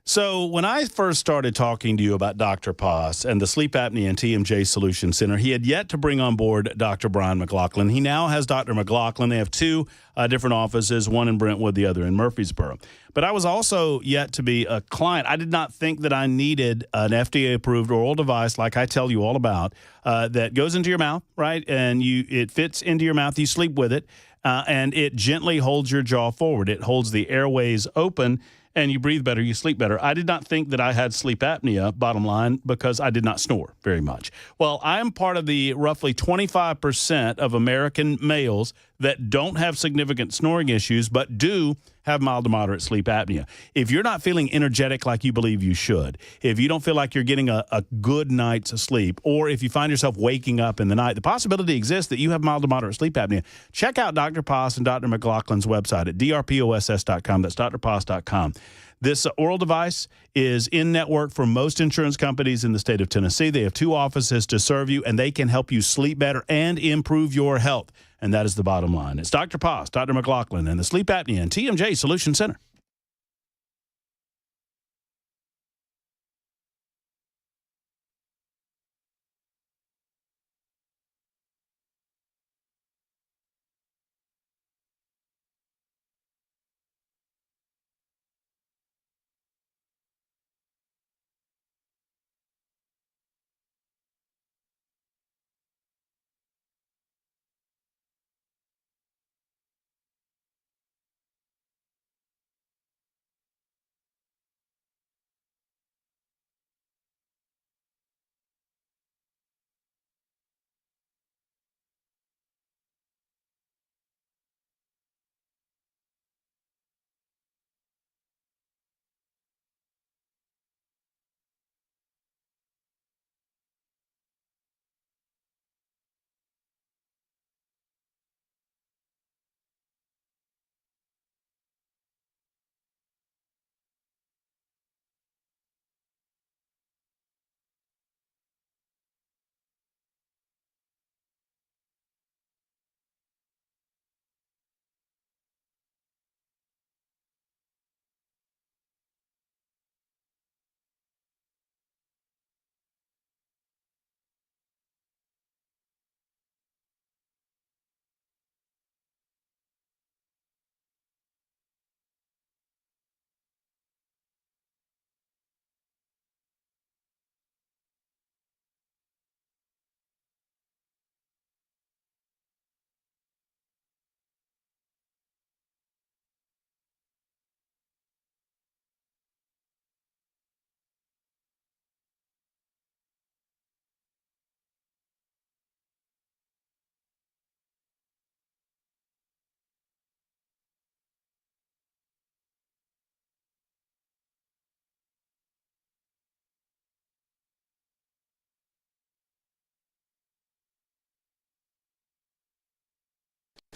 [SPEAKER 2] So when I first started talking to you about Dr. Poss and the Sleep Apnea and TMJ Solution Center, he had yet to bring on board Dr. Brian McLaughlin. He now has Dr. McLaughlin. They have two different offices, one in Brentwood, the other in Murfreesboro. But I was also yet to be a client. I did not think that I needed an FDA-approved oral device like I tell you all about that goes into your mouth, right? And it fits into your mouth. You sleep with it, and it gently holds your jaw forward. It holds the airways open, and you breathe better, you sleep better. I did not think that I had sleep apnea, bottom line, because I did not snore very much. Well, I am part of the roughly 25% of American males that don't have significant snoring issues, but do have mild to moderate sleep apnea. If you're not feeling energetic like you believe you should, if you don't feel like you're getting a good night's sleep, or if you find yourself waking up in the night, the possibility exists that you have mild to moderate sleep apnea. Check out Dr. Poss and Dr. McLaughlin's website at drposs.com. That's drposs.com. This oral device is in network for most insurance companies in the state of Tennessee. They have two offices to serve you, and they can help you sleep better and improve your health. And that is the bottom line. It's Dr. Poss, Dr. McLaughlin, and the Sleep Apnea and TMJ Solution Center.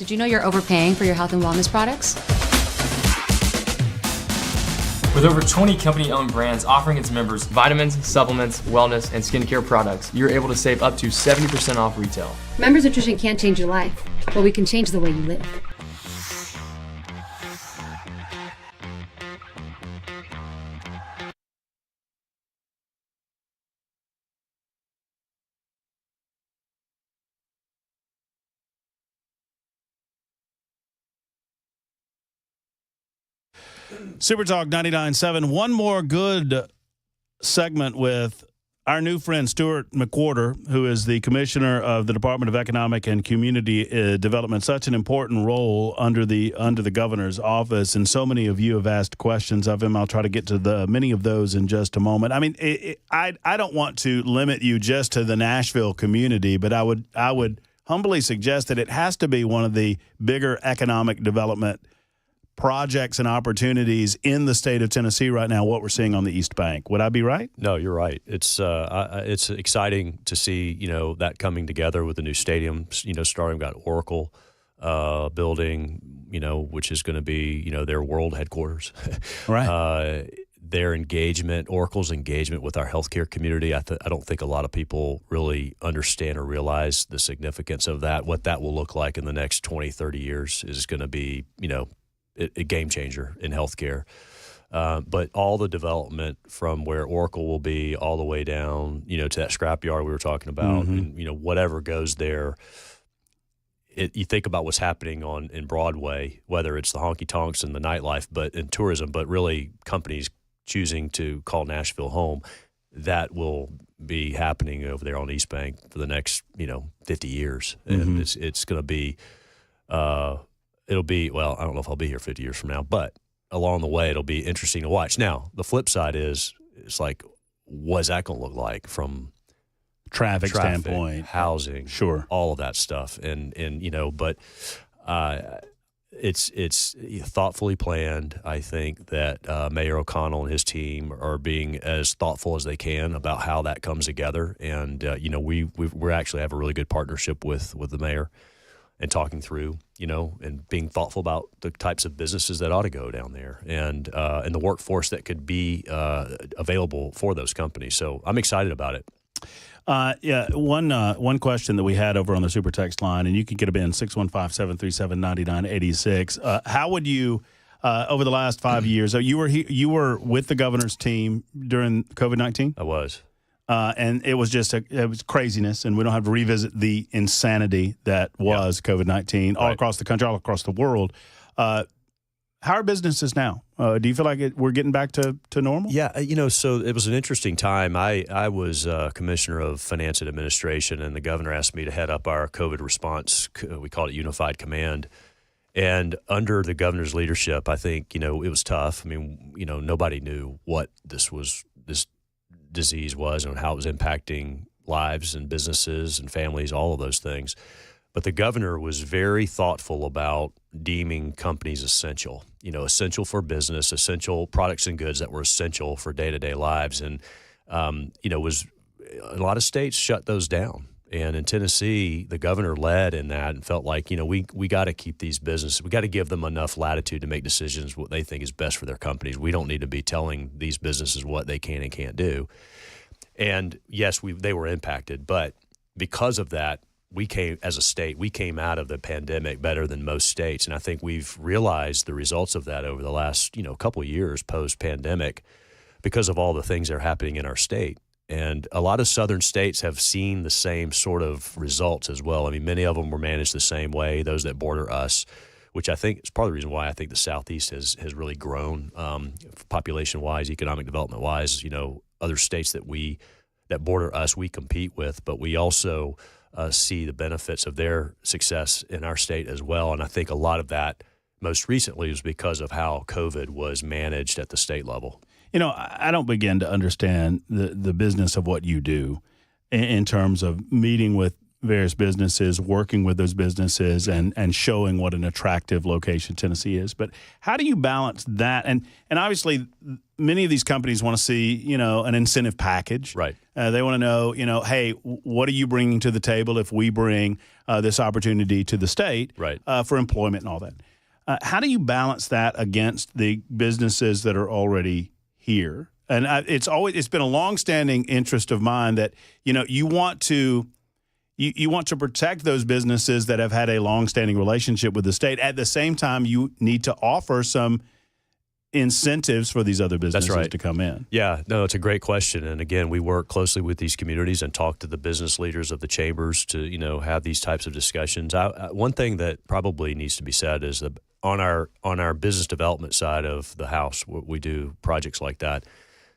[SPEAKER 13] Did you know you're overpaying for your health and wellness products?
[SPEAKER 14] With over 20 company-owned brands offering its members vitamins, supplements, wellness, and skincare products, you're able to save up to 70% off retail.
[SPEAKER 13] Members Nutrition can't change your life, but we can change the way you live.
[SPEAKER 2] Super Talk 99.7. One more good segment with our new friend Stuart McWhorter, who is the Commissioner of the Department of Economic and Community Development. Such an important role under the governor's office, and so many of you have asked questions of him. I'll try to get to many of those in just a moment. I mean, I don't want to limit you just to the Nashville community, but I would humbly suggest that it has to be one of the bigger economic development projects and opportunities in the state of Tennessee right now, what we're seeing on the East Bank. Would I be right?
[SPEAKER 11] No, you're right. It's exciting to see, that coming together with the new stadium, starting. We've got Oracle building, which is going to be, their world headquarters.
[SPEAKER 2] Right.
[SPEAKER 11] Their engagement, Oracle's engagement with our healthcare community. I don't think a lot of people really understand or realize the significance of that. What that will look like in the next 20, 30 years is going to be, a game changer in healthcare. But all the development from where Oracle will be all the way down, to that scrapyard we were talking about, and, whatever goes there. You think about what's happening in Broadway, whether it's the honky tonks and the nightlife, but in tourism, but really companies choosing to call Nashville home. That will be happening over there on East Bank for the next, 50 years, and it's going to be. It'll be, well, I don't know if I'll be here 50 years from now, but along the way, it'll be interesting to watch. Now, the flip side is, it's like, what's that going to look like from
[SPEAKER 2] traffic standpoint,
[SPEAKER 11] housing,
[SPEAKER 2] sure,
[SPEAKER 11] all of that stuff, and but it's thoughtfully planned. I think that Mayor O'Connell and his team are being as thoughtful as they can about how that comes together, and we actually have a really good partnership with the mayor. And talking through, and being thoughtful about the types of businesses that ought to go down there, and the workforce that could be available for those companies. So I'm excited about it.
[SPEAKER 2] One question that we had over on the Super Text line, and you can get it in 615-737-9986. How would you, over the last 5 years, you were with the governor's team during COVID-19?
[SPEAKER 11] I was.
[SPEAKER 2] And it was just it was craziness, and we don't have to revisit the insanity that was COVID-19 all across the country, all across the world. How are businesses now? Do you feel like we're getting back to normal?
[SPEAKER 11] Yeah, so it was an interesting time. I was Commissioner of Finance and Administration, and the governor asked me to head up our COVID response. We called it Unified Command. And under the governor's leadership, I think, it was tough. I mean, nobody knew what this disease was and how it was impacting lives and businesses and families, all of those things. But the governor was very thoughtful about deeming companies essential, essential for business, essential products and goods that were essential for day-to-day lives. And, was a lot of states shut those down. And in Tennessee, the governor led in that and felt like, we got to keep these businesses. We got to give them enough latitude to make decisions what they think is best for their companies. We don't need to be telling these businesses what they can and can't do. And yes, they were impacted, but because of that, as a state, we came out of the pandemic better than most states. And I think we've realized the results of that over the last, couple of years post-pandemic because of all the things that are happening in our state. And a lot of southern states have seen the same sort of results as well. I mean, many of them were managed the same way, those that border us, which I think is part of the reason why I think the Southeast has really grown population-wise, economic development-wise. Other states that border us, we compete with, but we also see the benefits of their success in our state as well. And I think a lot of that most recently was because of how COVID was managed at the state level.
[SPEAKER 2] I don't begin to understand the business of what you do in terms of meeting with various businesses, working with those businesses, and showing what an attractive location Tennessee is. But how do you balance that? And obviously, many of these companies want to see, an incentive package.
[SPEAKER 11] Right.
[SPEAKER 2] They want to know, hey, what are you bringing to the table if we bring this opportunity to the state for employment and all that? How do you balance that against the businesses that are already here? And it's been a longstanding interest of mine that you want to protect those businesses that have had a longstanding relationship with the state. At the same time, you need to offer some incentives for these other businesses to come in.
[SPEAKER 11] Yeah, no, it's a great question. And again, we work closely with these communities and talk to the business leaders of the chambers to have these types of discussions. One thing that probably needs to be said is that on our business development side of the house, we do projects like that.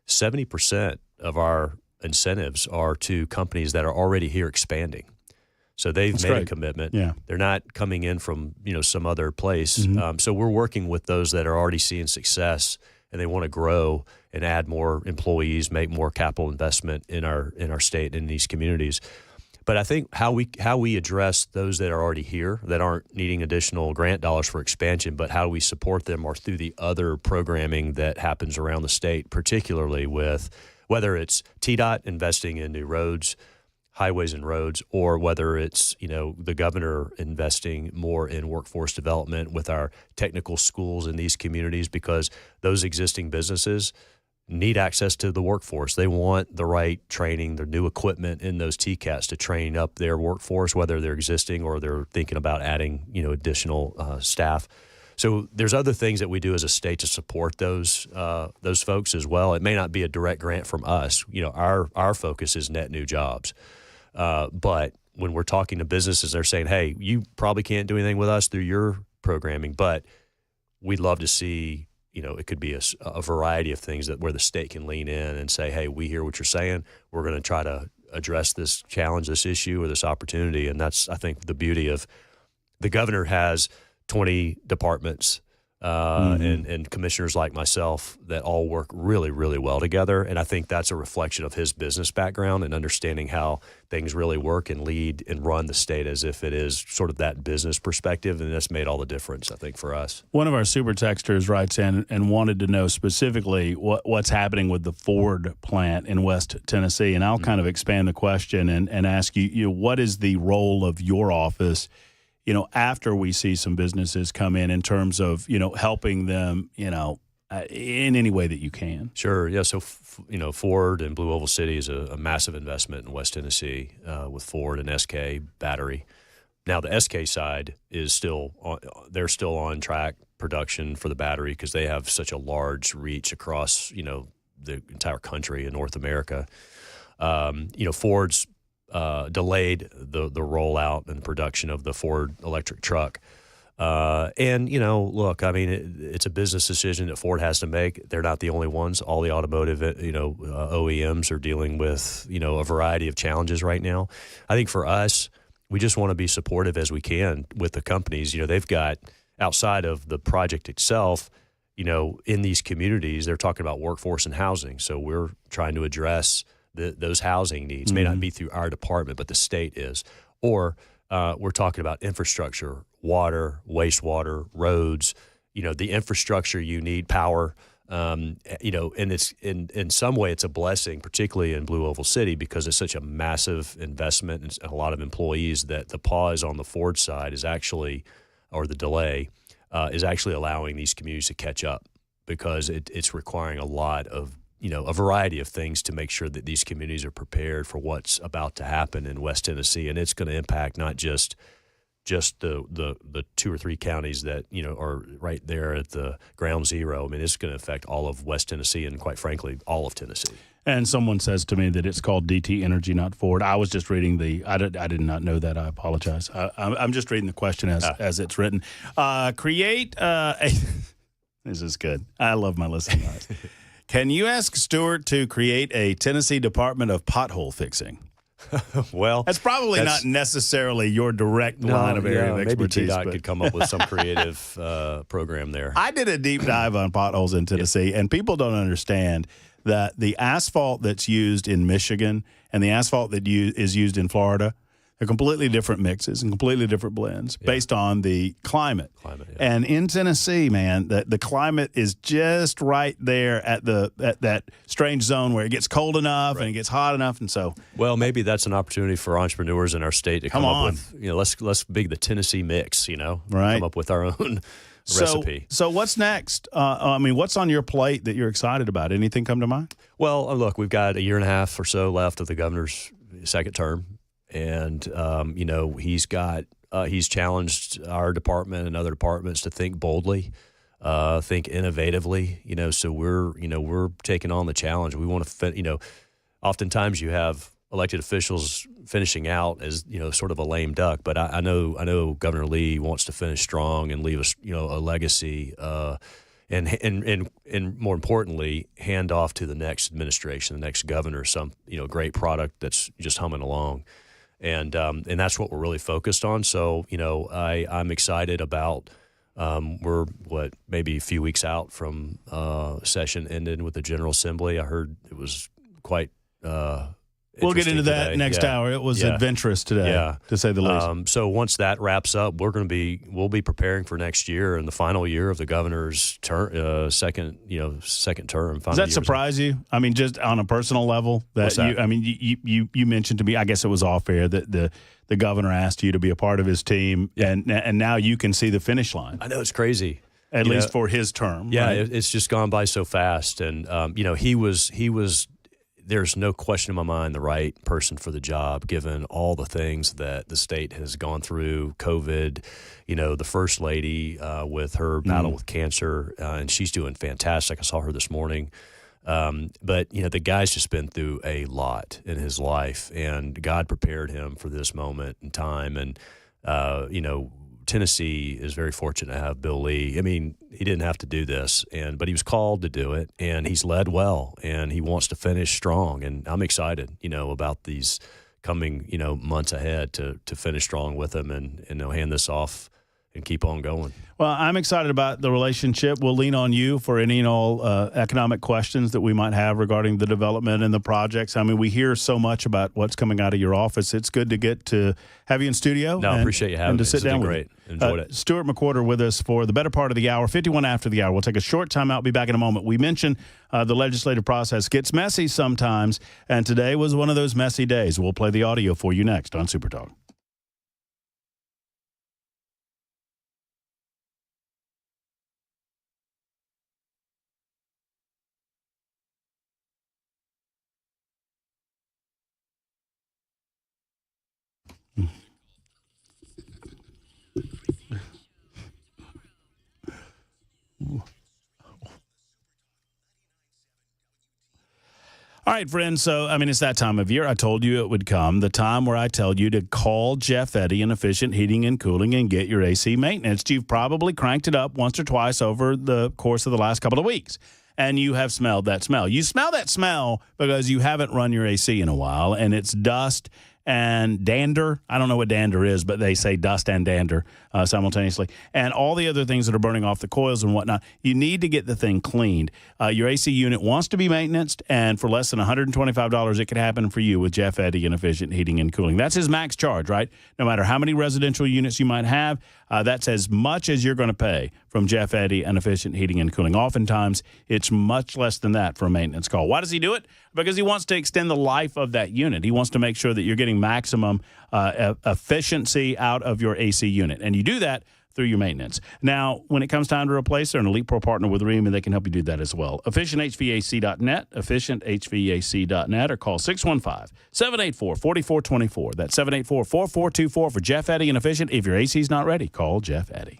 [SPEAKER 11] 70% of our incentives are to companies that are already here expanding. So they've made a commitment. Yeah. They're not coming in from some other place. Mm-hmm. So we're working with those that are already seeing success and they want to grow and add more employees, make more capital investment in our state and in these communities. But I think how we address those that are already here that aren't needing additional grant dollars for expansion, but how we support them are through the other programming that happens around the state, particularly with whether it's TDOT investing in new roads, highways and roads, or whether it's the governor investing more in workforce development with our technical schools in these communities, because those existing businesses need access to the workforce. They want the right training, the new equipment in those TCATs to train up their workforce, whether they're existing or they're thinking about adding additional staff. So there's other things that we do as a state to support those folks as well. It may not be a direct grant from us. Our focus is net new jobs. But when we're talking to businesses, they're saying, hey, you probably can't do anything with us through your programming, but we'd love to see it could be a variety of things where the state can lean in and say, hey, we hear what you're saying. We're going to try to address this challenge, this issue, or this opportunity. And that's, I think, the beauty of the governor has 20 departments and commissioners like myself that all work really, really well together. And I think that's a reflection of his business background and understanding how things really work and lead and run the state as if it is sort of that business perspective. And that's made all the difference, I think, for us.
[SPEAKER 2] One of our super texters writes in and wanted to know specifically what's happening with the Ford plant in West Tennessee. And I'll kind of expand the question and ask you, what is the role of your office after we see some businesses come in terms of, helping them, in any way that you can?
[SPEAKER 11] Sure. Yeah. So, Ford and Blue Oval City is a massive investment in West Tennessee with Ford and SK battery. Now, the SK side is they're still on track production for the battery because they have such a large reach across, the entire country in North America. Ford's delayed the rollout and production of the Ford electric truck. Look, I mean, it's a business decision that Ford has to make. They're not the only ones. All the automotive, OEMs are dealing with, a variety of challenges right now. I think for us, we just want to be supportive as we can with the companies. They've got, outside of the project itself, in these communities, they're talking about workforce and housing. So we're trying to address those housing needs. May not be through our department, but the state is. Or we're talking about infrastructure, water, wastewater, roads, the infrastructure you need, power, and it's in some way it's a blessing, particularly in Blue Oval City, because it's such a massive investment and a lot of employees that the pause on the Ford side is actually, or the delay, is actually allowing these communities to catch up because it's requiring a lot of a variety of things to make sure that these communities are prepared for what's about to happen in West Tennessee. And it's going to impact not just the 2 or 3 counties that, are right there at the ground zero. I mean, it's going to affect all of West Tennessee and, quite frankly, all of Tennessee.
[SPEAKER 2] And someone says to me that it's called DT Energy, not Ford. I was just reading I did not know that. I apologize. I'm just reading the question as it's written. Create this is good. I love my listeners. Can you ask Stewart to create a Tennessee Department of Pothole Fixing?
[SPEAKER 11] Well,
[SPEAKER 2] that's probably not necessarily your direct line of area of expertise.
[SPEAKER 11] Maybe TDOT could come up with some creative program there.
[SPEAKER 2] I did a deep dive on potholes in Tennessee, and people don't understand that the asphalt that's used in Michigan and the asphalt that is used in Florida,
[SPEAKER 15] They're completely different mixes and completely different blends based on the climate. And in Tennessee, man, the climate is just right there at that strange zone where it gets cold enough and it gets hot enough, and so.
[SPEAKER 11] Well, maybe that's an opportunity for entrepreneurs in our state to come up with, let's big the Tennessee mix, come up with our own recipe.
[SPEAKER 15] So what's next? What's on your plate that you're excited about? Anything come to mind?
[SPEAKER 11] Well, look, we've got a year and a half or so left of the governor's second term. And, he's challenged our department and other departments to think boldly, think innovatively, so we're taking on the challenge. We want to, oftentimes you have elected officials finishing out as, sort of a lame duck, but I know Governor Lee wants to finish strong and leave a legacy, and more importantly, hand off to the next administration, the next governor, some, great product that's just humming along. And that's what we're really focused on. So, I'm excited about, we're maybe a few weeks out from session ended with the General Assembly. I heard it was quite
[SPEAKER 15] we'll get into that next hour. It was adventurous today, to say the least.
[SPEAKER 11] So once that wraps up, we'll be preparing for next year and the final year of the governor's second term.
[SPEAKER 15] Does that surprise you? I mean, just on a personal level, you mentioned to me, I guess it was off air, that the governor asked you to be a part of his team, and now you can see the finish line.
[SPEAKER 11] I know, it's crazy.
[SPEAKER 15] At least for his term.
[SPEAKER 11] Yeah,
[SPEAKER 15] right?
[SPEAKER 11] It's just gone by so fast, and he was. There's no question in my mind the right person for the job, given all the things that the state has gone through, COVID, the first lady with her battle with cancer, and she's doing fantastic. I saw her this morning. But, the guy's just been through a lot in his life, and God prepared him for this moment in time. And, Tennessee is very fortunate to have Bill Lee. I mean, he didn't have to do this, but he was called to do it, and he's led well, and he wants to finish strong. And I'm excited, about these coming, months ahead to finish strong with him and hand this off and keep on going.
[SPEAKER 15] Well, I'm excited about the relationship. We'll lean on you for any and all economic questions that we might have regarding the development and the projects. I mean, we hear so much about what's coming out of your office. It's good to get to have you in studio.
[SPEAKER 11] No, I appreciate you having me.
[SPEAKER 15] And to sit down with
[SPEAKER 11] great. Enjoyed it.
[SPEAKER 15] Stuart McWhorter with us for the better part of the hour, 51 after the hour. We'll take a short time out. Be back in a moment. We mentioned the legislative process gets messy sometimes, and today was one of those messy days. We'll play the audio for you next on Super Talk. All right, friends. So, it's that time of year. I told you it would come, the time where I tell you to call Jeff Eddy in Efficient Heating and Cooling and get your AC maintenance. You've probably cranked it up once or twice over the course of the last couple of weeks, and you have smelled that smell. You smell that smell because you haven't run your AC in a while, and it's dust and dander. I don't know what dander is, but they say dust and dander simultaneously. And all the other things that are burning off the coils and whatnot. You need to get the thing cleaned. Your AC unit wants to be maintained, and for less than $125, it could happen for you with Jeff Eddy and Efficient Heating and Cooling. That's his max charge, right? No matter how many residential units you might have, that's as much as you're going to pay from Jeff Eddy and Efficient Heating and Cooling. Oftentimes, it's much less than that for a maintenance call. Why does he do it? Because he wants to extend the life of that unit. He wants to make sure that you're getting maximum efficiency out of your AC unit. And you do that through your maintenance. Now, when it comes time to replace, they're an Elite Pro partner with Rheem, and they can help you do that as well. EfficientHVAC.net, EfficientHVAC.net, or call 615-784-4424. That's 784-4424 for Jeff Eddy and Efficient. If your AC is not ready, call Jeff Eddy.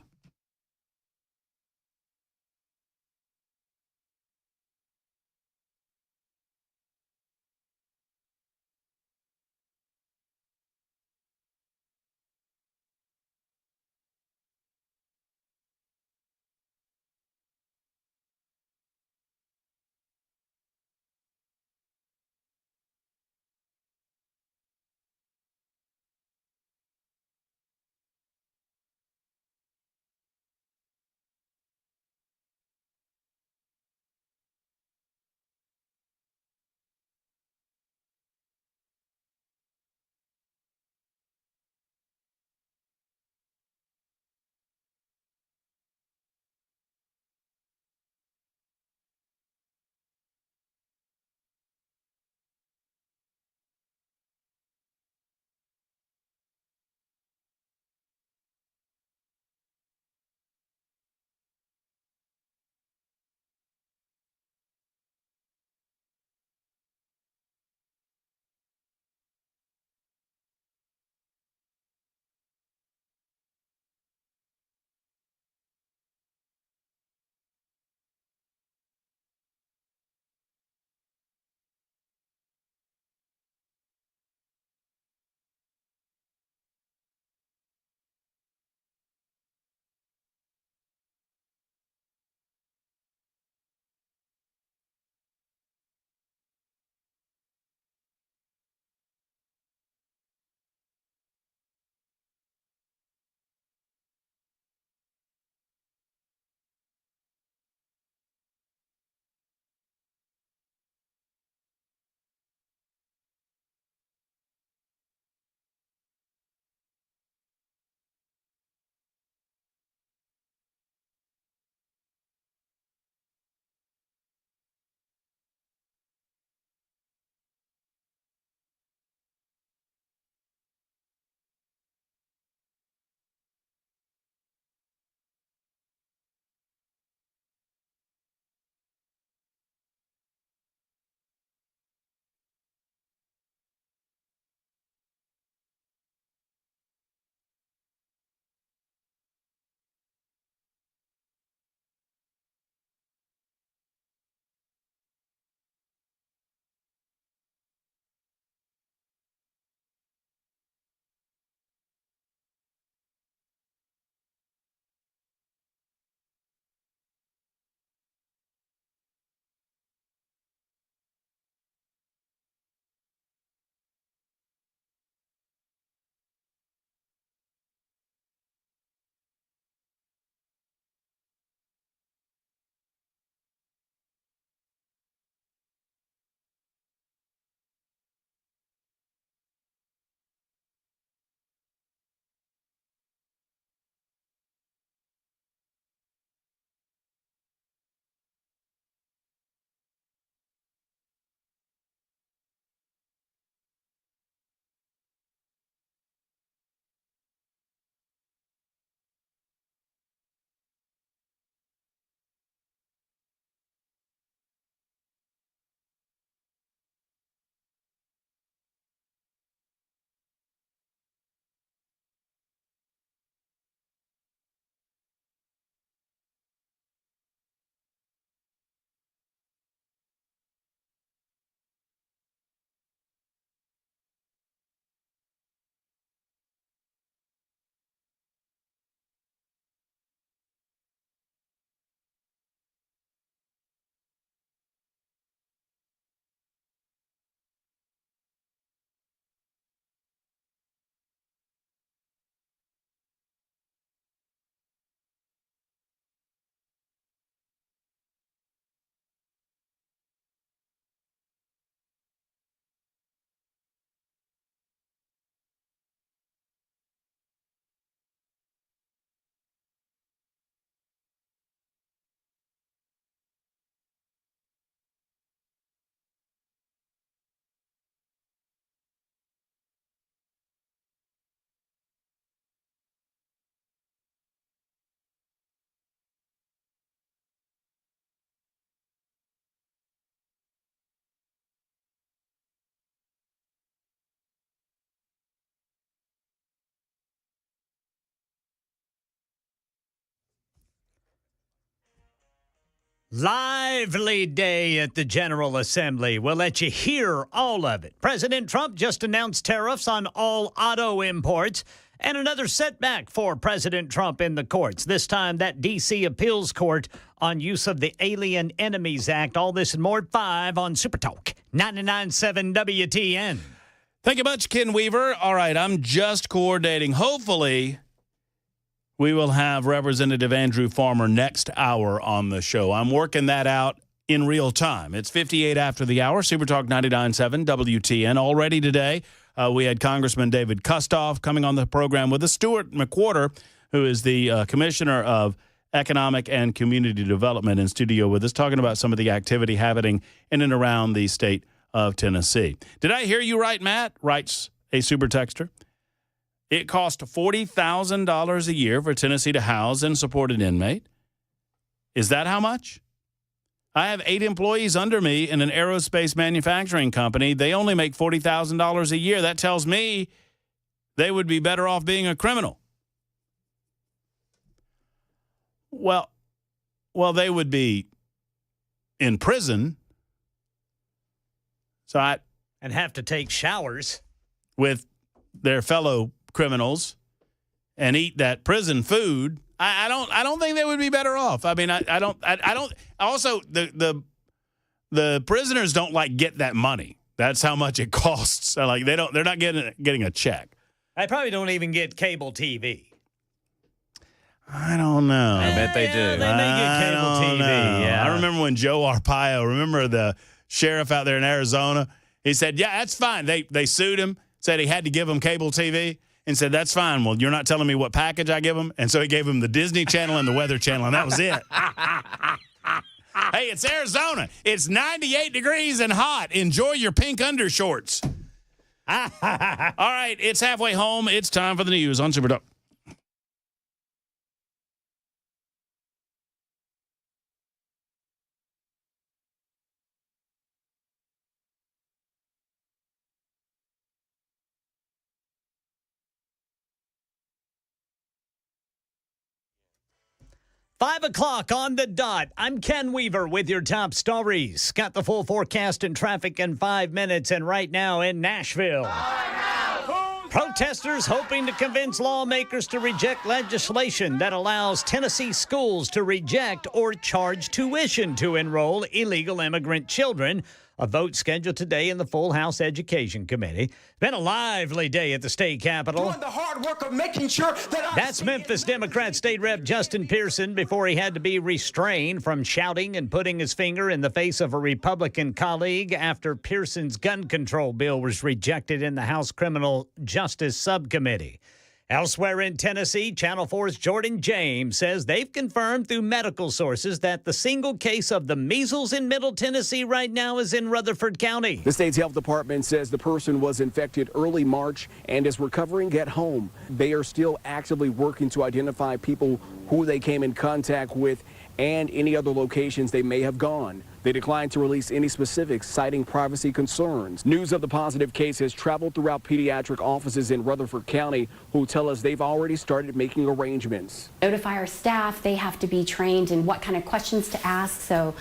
[SPEAKER 1] Lively day at the General Assembly. We'll let you hear all of it. President Trump just announced tariffs on all auto imports and another setback for President Trump in the courts. This time, that D.C. appeals court on use of the Alien Enemies Act. All this and more at 5 on Super Talk 99.7 WTN.
[SPEAKER 2] Thank you much, Ken Weaver. All right, I'm just coordinating. Hopefully, we will have Representative Andrew Farmer next hour on the show. I'm working that out in real time. It's 58 after the hour. Super Talk 99.7 WTN. Already today, we had Congressman David Kustoff coming on the program with us. Stuart McWhorter, who is the Commissioner of Economic and Community Development, in studio with us, talking about some of the activity happening in and around the state of Tennessee. Did I hear you right, Matt? Writes a super texter. It cost $40,000 a year for Tennessee to house and support an inmate. Is that how much? I have 8 employees under me in an aerospace manufacturing company. They only make $40,000 a year. That tells me they would be better off being a criminal. Well, they would be in prison.
[SPEAKER 1] And have to take showers
[SPEAKER 2] with their fellow criminals and eat that prison food. I don't think they would be better off. I mean, I don't. Also, the prisoners don't get that money. That's how much it costs. They're not getting a check.
[SPEAKER 1] I probably don't even get cable TV.
[SPEAKER 2] I don't know.
[SPEAKER 3] I bet they do.
[SPEAKER 1] They may get cable TV. Yeah.
[SPEAKER 2] I remember when Joe Arpaio, remember the sheriff out there in Arizona? He said, yeah, that's fine. They sued him, said he had to give them cable TV, and said, that's fine. Well, you're not telling me what package I give him. And so he gave him the Disney Channel and the Weather Channel, and that was it. Hey, it's Arizona. It's 98 degrees and hot. Enjoy your pink undershorts. All right, it's halfway home. It's time for the news on Super Talk.
[SPEAKER 1] Five o'clock on the dot. I'm Ken Weaver with your top stories. Got the full forecast and traffic in 5 minutes. And right now in Nashville, protesters hoping to convince lawmakers to reject legislation that allows Tennessee schools to reject or charge tuition to enroll illegal immigrant children. A vote scheduled today in the Full House Education Committee. Been a lively day at the state capitol.
[SPEAKER 4] Doing the hard work of making sure that
[SPEAKER 1] That's Memphis Democrat State Rep Justin Pearson before he had to be restrained from shouting and putting his finger in the face of a Republican colleague after Pearson's gun control bill was rejected in the House Criminal Justice Subcommittee. Elsewhere in Tennessee, Channel 4's Jordan James says they've confirmed through medical sources that the single case of the measles in Middle Tennessee right now is in Rutherford County.
[SPEAKER 16] The state's health department says the person was infected early March and is recovering at home. They are still actively working to identify people who they came in contact with and any other locations they may have gone. They declined to release any specifics, citing privacy concerns. News of the positive case has traveled throughout pediatric offices in Rutherford County, who tell us they've already started making arrangements.
[SPEAKER 17] Notify our staff. They have to be trained in what kind of questions to ask. So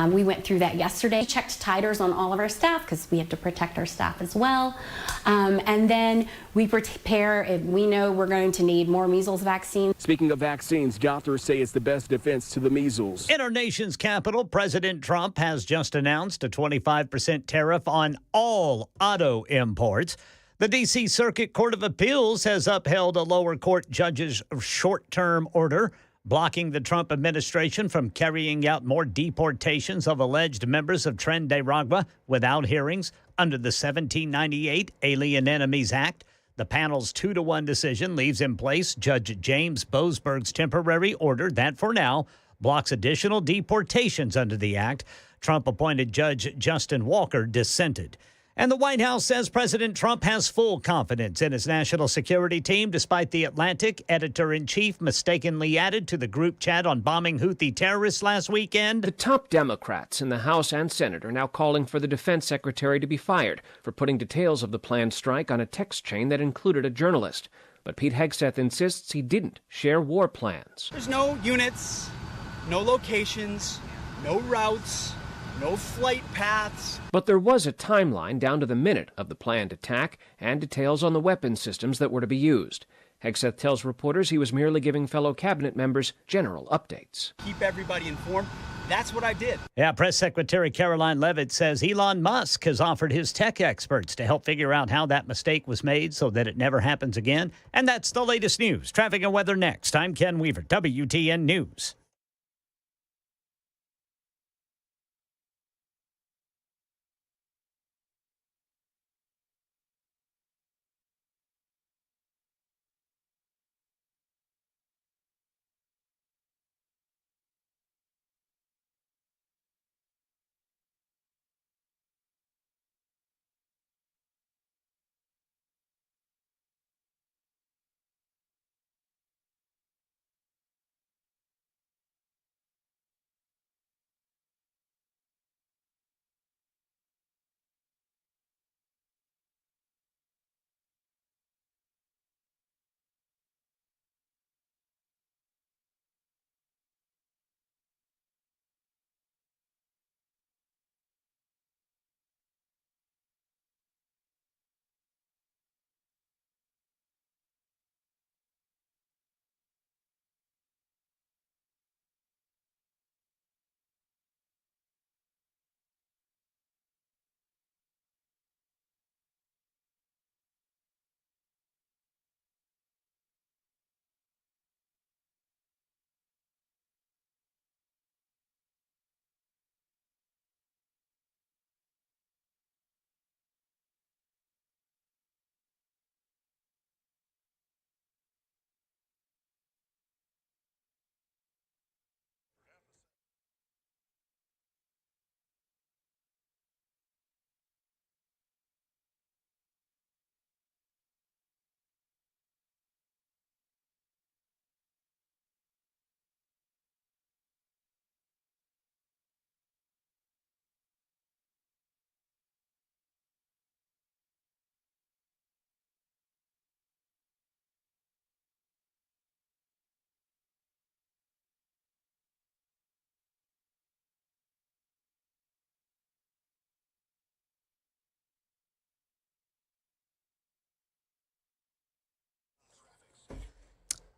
[SPEAKER 17] we went through that yesterday. Checked titers on all of our staff because we have to protect our staff as well. And then we prepare if we know we're going to need more measles vaccine.
[SPEAKER 16] Speaking of vaccines, doctors say it's the best defense to the measles.
[SPEAKER 1] In our nation's capital, President Trump has just announced a 25% tariff on all auto imports. The D.C. Circuit Court of Appeals has upheld a lower court judge's short-term order, blocking the Trump administration from carrying out more deportations of alleged members of Tren de Aragua without hearings under the 1798 Alien Enemies Act. The panel's 2-1 decision leaves in place Judge James Boasberg's temporary order that, for now, blocks additional deportations under the act. Trump-appointed Judge Justin Walker dissented. And the White House says President Trump has full confidence in his national security team, despite the Atlantic editor-in-chief mistakenly added to the group chat on bombing Houthi terrorists last weekend.
[SPEAKER 10] The top Democrats in the House and Senate are now calling for the defense secretary to be fired for putting details of the planned strike on a text chain that included a journalist. But Pete Hegseth insists he didn't share war plans.
[SPEAKER 9] There's no units, no locations, no routes, no flight paths.
[SPEAKER 10] But there was a timeline down to the minute of the planned attack and details on the weapon systems that were to be used. Hegseth tells reporters he was merely giving fellow cabinet members general updates.
[SPEAKER 9] Keep everybody informed. That's what I did.
[SPEAKER 1] Yeah, Press Secretary Caroline Leavitt says Elon Musk has offered his tech experts to help figure out how that mistake was made so that it never happens again. And that's the latest news. Traffic and weather next. I'm Ken Weaver, WTN News.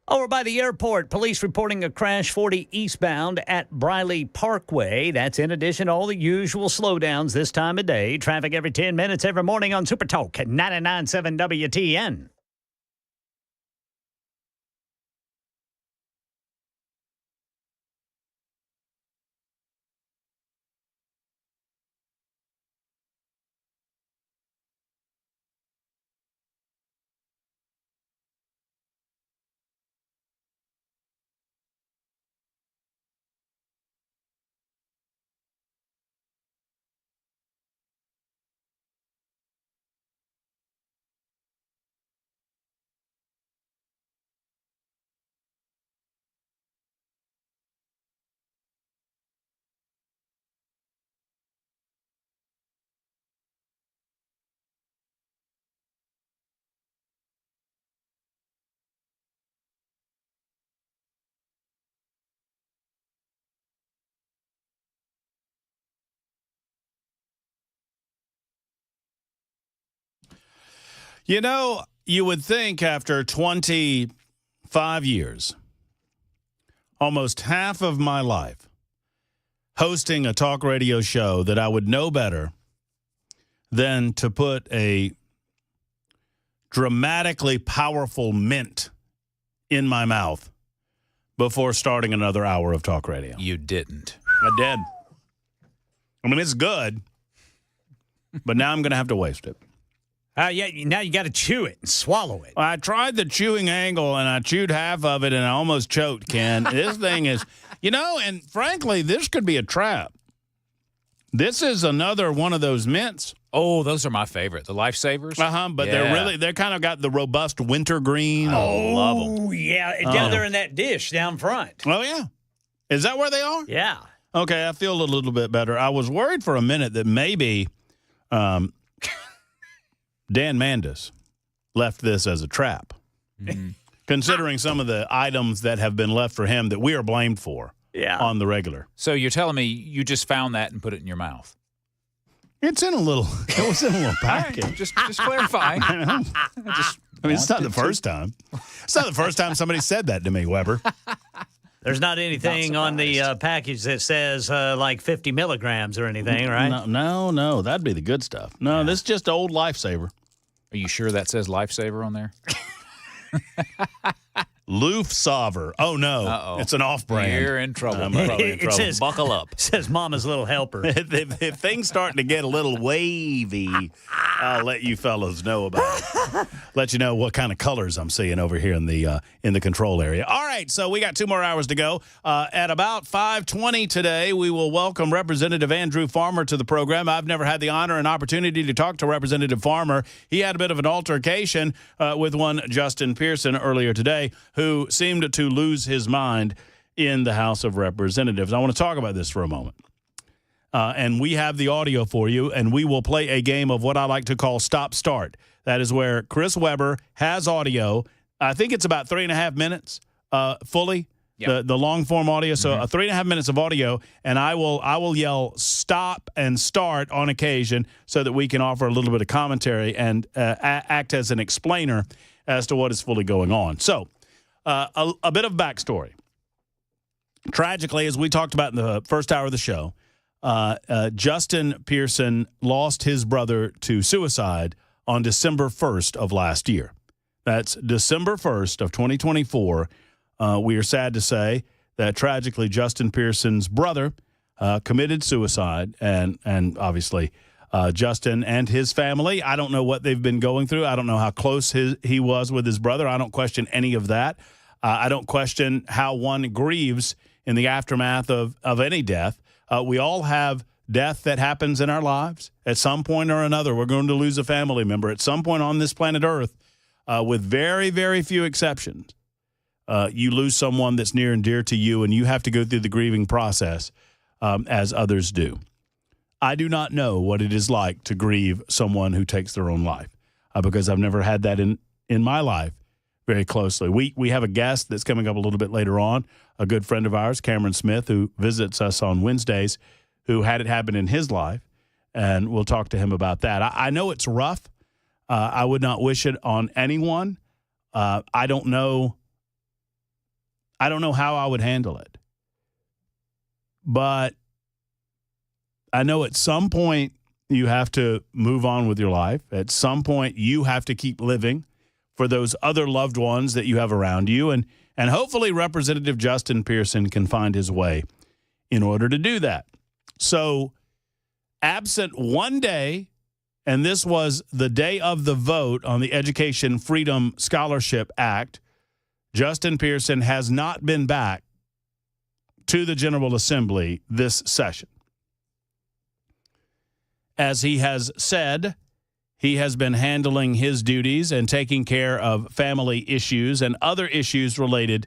[SPEAKER 1] Over by the airport, police reporting a crash 40 eastbound at Briley Parkway. That's in addition to all the usual slowdowns this time of day. Traffic every 10 minutes every morning on Super Talk at 99.7 WTN.
[SPEAKER 15] You know, you would think after 25 years, almost half of my life, hosting a talk radio show, that I would know better than to put a dramatically powerful mint in my mouth before starting another hour of talk radio.
[SPEAKER 3] You didn't.
[SPEAKER 15] I did. I mean, it's good, but now I'm going to have to waste it.
[SPEAKER 1] Yeah, now you got to chew it and swallow it.
[SPEAKER 15] I tried the chewing angle, and I chewed half of it, and I almost choked, Ken. This thing is, and frankly, this could be a trap. This is another one of those mints.
[SPEAKER 3] Oh, those are my favorite, the Lifesavers.
[SPEAKER 15] But they're kind of got the robust wintergreen. I love them.
[SPEAKER 1] Yeah, down there in that dish down front.
[SPEAKER 15] Oh, yeah. Is that where they are?
[SPEAKER 1] Yeah.
[SPEAKER 15] Okay, I feel a little bit better. I was worried for a minute that maybe Dan Mandis left this as a trap, considering some of the items that have been left for him that we are blamed for. on the regular.
[SPEAKER 3] So you're telling me you just found that and put it in your mouth?
[SPEAKER 15] It was in a little package.
[SPEAKER 3] Just clarifying.
[SPEAKER 15] It's not the first time. It's not the first time somebody said that to me, Weber.
[SPEAKER 1] There's not anything on the package that says like 50 milligrams or anything, right?
[SPEAKER 15] No. That'd be the good stuff. No, this is just old Lifesaver.
[SPEAKER 3] Are you sure that says Lifesaver on there?
[SPEAKER 15] Loofsaver. Oh, no.
[SPEAKER 3] Uh-oh.
[SPEAKER 15] It's an off-brand.
[SPEAKER 3] You're in trouble.
[SPEAKER 15] I'm probably in trouble.
[SPEAKER 1] Says,
[SPEAKER 15] buckle up.
[SPEAKER 1] It says Mama's Little Helper.
[SPEAKER 15] If things starting to get a little wavy, I'll let you fellows know about it. Let you know what kind of colors I'm seeing over here in the control area. All right, so we got 2 more hours to go. At about 5:20 today, we will welcome Representative Andrew Farmer to the program. I've never had the honor and opportunity to talk to Representative Farmer. He had a bit of an altercation with one Justin Pearson earlier today, who seemed to lose his mind in the House of Representatives. I want to talk about this for a moment. And we have the audio for you, and we will play a game of what I like to call stop-start. That is where Chris Weber has audio. I think it's about 3.5 minutes fully, the long-form audio. So 3.5 minutes of audio, and I will yell stop and start on occasion so that we can offer a little bit of commentary and act as an explainer as to what is fully going on. So a bit of backstory. Tragically, as we talked about in the first hour of the show, Justin Pearson lost his brother to suicide on December 1st of last year. That's December 1st of 2024. We are sad to say that tragically Justin Pearson's brother committed suicide, and obviously Justin and his family, I don't know what they've been going through. I don't know how close he was with his brother. I don't question any of that. I don't question how one grieves in the aftermath of any death. We all have death that happens in our lives. At some point or another, we're going to lose a family member. At some point on this planet Earth, with very, very few exceptions, you lose someone that's near and dear to you, and you have to go through the grieving process as others do. I do not know what it is like to grieve someone who takes their own life because I've never had that in my life very closely. We have a guest that's coming up a little bit later on, a good friend of ours, Cameron Smith, who visits us on Wednesdays, who had it happen in his life, and we'll talk to him about that. I know it's rough. I would not wish it on anyone. I don't know how I would handle it. But I know at some point you have to move on with your life. At some point you have to keep living for those other loved ones that you have around you. And hopefully Representative Justin Pearson can find his way in order to do that. So absent one day, and this was the day of the vote on the Education Freedom Scholarship Act, Justin Pearson has not been back to the General Assembly this session. As he has said, he has been handling his duties and taking care of family issues and other issues related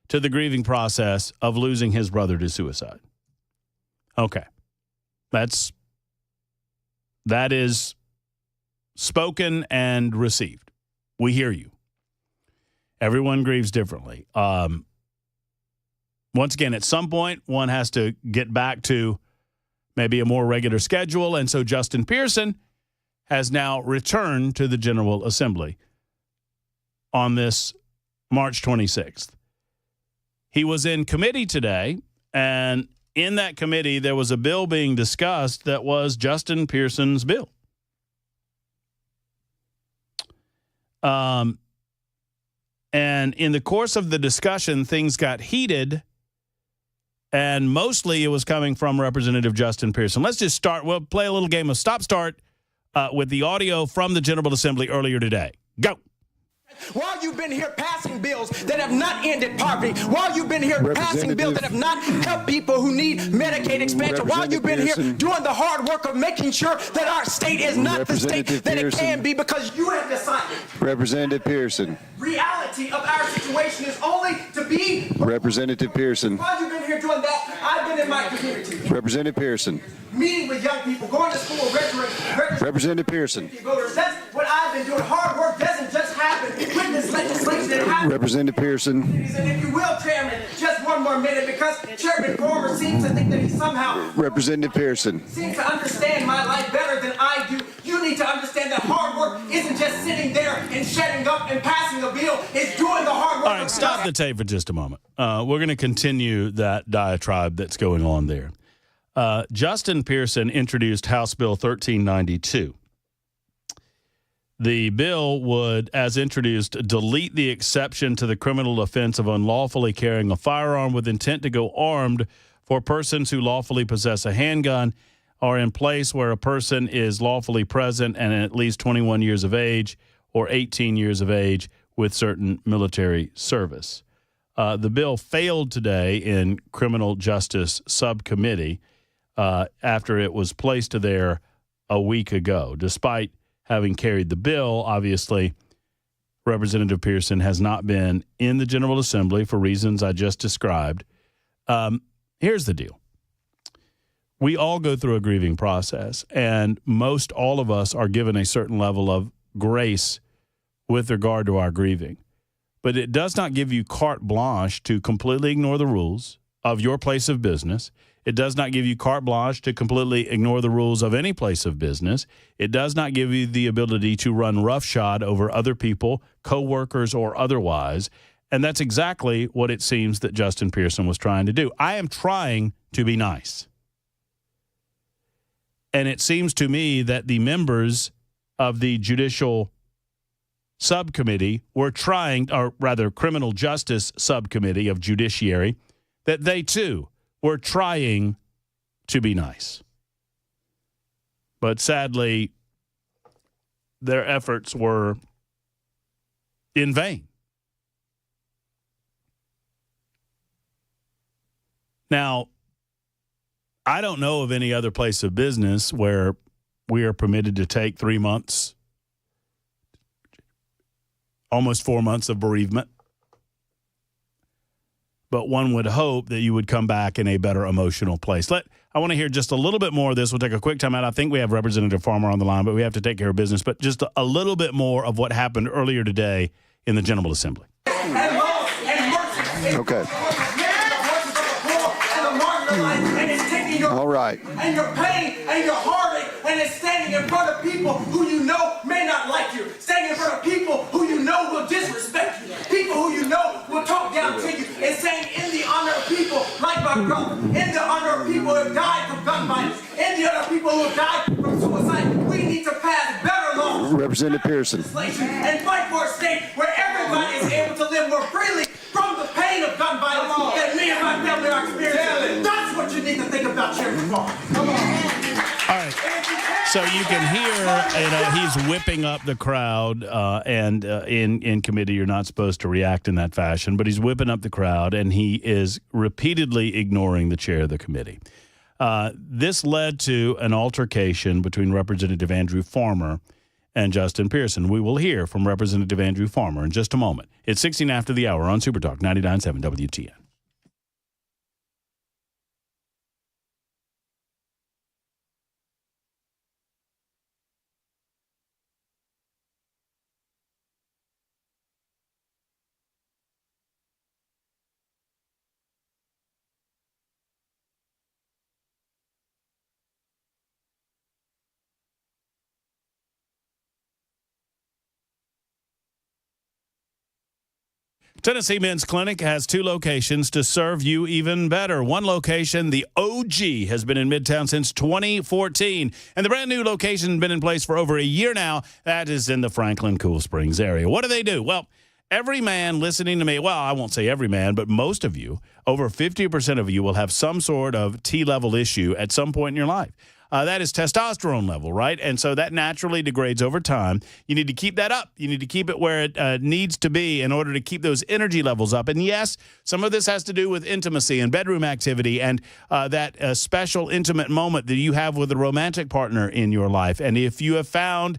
[SPEAKER 15] to the grieving process of losing his brother to suicide. Okay. That is spoken and received. We hear you. Everyone grieves differently. Once again, at some point, one has to get back to maybe a more regular schedule, and so Justin Pearson has now returned to the General Assembly on this March 26th. He was in committee today, and in that committee, there was a bill being discussed that was Justin Pearson's bill. And in the course of the discussion, things got heated, and mostly it was coming from Representative Justin Pearson. Let's just start. We'll play a little game of stop-start with the audio from the General Assembly earlier today. Go.
[SPEAKER 4] While you've been here passing bills that have not ended poverty, while you've been here passing bills that have not helped people who need Medicaid expansion, while you've been here doing the hard work of making sure that our state is not the state that it can be because you have decided.
[SPEAKER 5] Representative Pearson.
[SPEAKER 4] Reality of our situation is only to be.
[SPEAKER 5] Representative Pearson.
[SPEAKER 4] While you've been here doing that, I've been in my community.
[SPEAKER 5] Representative Pearson.
[SPEAKER 4] Meeting with young people, going to school, registering
[SPEAKER 5] Representative Pearson.
[SPEAKER 4] Voters. That's what I've been doing. Hard work doesn't just happen with this legislation. It happens.
[SPEAKER 5] Representative Pearson.
[SPEAKER 4] And if you will, Chairman, just one more minute because Chairman Farmer seems to think that he somehow
[SPEAKER 5] Representative Pearson.
[SPEAKER 4] seems to understand my life better than I do. You need to understand that hard work isn't just sitting there and shutting up and passing a bill. It's doing the hard work.
[SPEAKER 15] All right, stop the tape for just a moment. We're going to continue that diatribe that's going on there. Justin Pearson introduced House Bill 1392. The bill would, as introduced, delete the exception to the criminal offense of unlawfully carrying a firearm with intent to go armed for persons who lawfully possess a handgun or in place where a person is lawfully present and at least 21 years of age or 18 years of age with certain military service. The bill failed today in Criminal Justice Subcommittee after it was placed there a week ago. Despite having carried the bill, obviously, Representative Pearson has not been in the General Assembly for reasons I just described. Here's the deal. We all go through a grieving process, and most all of us are given a certain level of grace with regard to our grieving. But it does not give you carte blanche to completely ignore the rules of your place of business. It does not give you carte blanche to completely ignore the rules of any place of business. It does not give you the ability to run roughshod over other people, coworkers or otherwise. And that's exactly what it seems that Justin Pearson was trying to do. I am trying to be nice. And it seems to me that the members of the Judicial Subcommittee were trying, or rather Criminal Justice Subcommittee of Judiciary, that they too were trying to be nice. But sadly, their efforts were in vain. Now, I don't know of any other place of business where we are permitted to take 3 months, almost 4 months of bereavement. But one would hope that you would come back in a better emotional place. I want to hear just a little bit more of this. We'll take a quick time out. I think we have Representative Farmer on the line, but we have to take care of business. But just a little bit more of what happened earlier today in the General Assembly.
[SPEAKER 5] Okay.
[SPEAKER 4] All
[SPEAKER 5] right.
[SPEAKER 4] And your pain and your heartache, and it's standing in front of people who you know may not like you, standing in front of people who you know will disrespect you, people who you know will talk down to you, and saying in the honor of people like my brother, in the honor of people who have died from gun violence, in the honor of people who have died from suicide, we need to pass better laws,
[SPEAKER 5] Representative Pearson,
[SPEAKER 4] and fight for a state where everybody is able to live more freely from the pain of gun violence that me and my family are experiencing. That's what you need to think about, Chairman Farmer. Come on.
[SPEAKER 15] All right. So you can hear, he's whipping up the crowd, and in committee you're not supposed to react in that fashion, but he's whipping up the crowd, and he is repeatedly ignoring the chair of the committee. This led to an altercation between Representative Andrew Farmer and Justin Pearson. We will hear from Representative Andrew Farmer in just a moment. It's 16 after the hour on Super Talk 99.7 WTN. Tennessee Men's Clinic has 2 locations to serve you even better. One location, the OG, has been in Midtown since 2014, and the brand new location has been in place for over a year now. That is in the Franklin Cool Springs area. What do? Well, every man listening to me, well, I won't say every man, but most of you, over 50% of you will have some sort of T-level issue at some point in your life. That is testosterone level, right? And so that naturally degrades over time. You need to keep that up. You need to keep it where it needs to be in order to keep those energy levels up. And yes, some of this has to do with intimacy and bedroom activity and that special intimate moment that you have with a romantic partner in your life. And if you have found,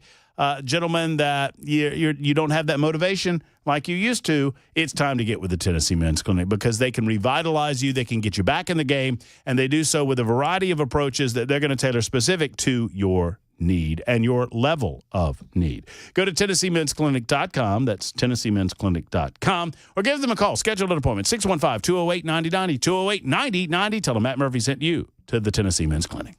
[SPEAKER 15] gentlemen, that you don't have that motivation like you used to, it's time to get with the Tennessee Men's Clinic because they can revitalize you, they can get you back in the game, and they do so with a variety of approaches that they're going to tailor specific to your need and your level of need. Go to TennesseeMen'sClinic.com. That's TennesseeMen'sClinic.com. Or give them a call. Schedule an appointment. 615-208-9090. 208-9090. Tell them Matt Murphy sent you to the Tennessee Men's Clinic.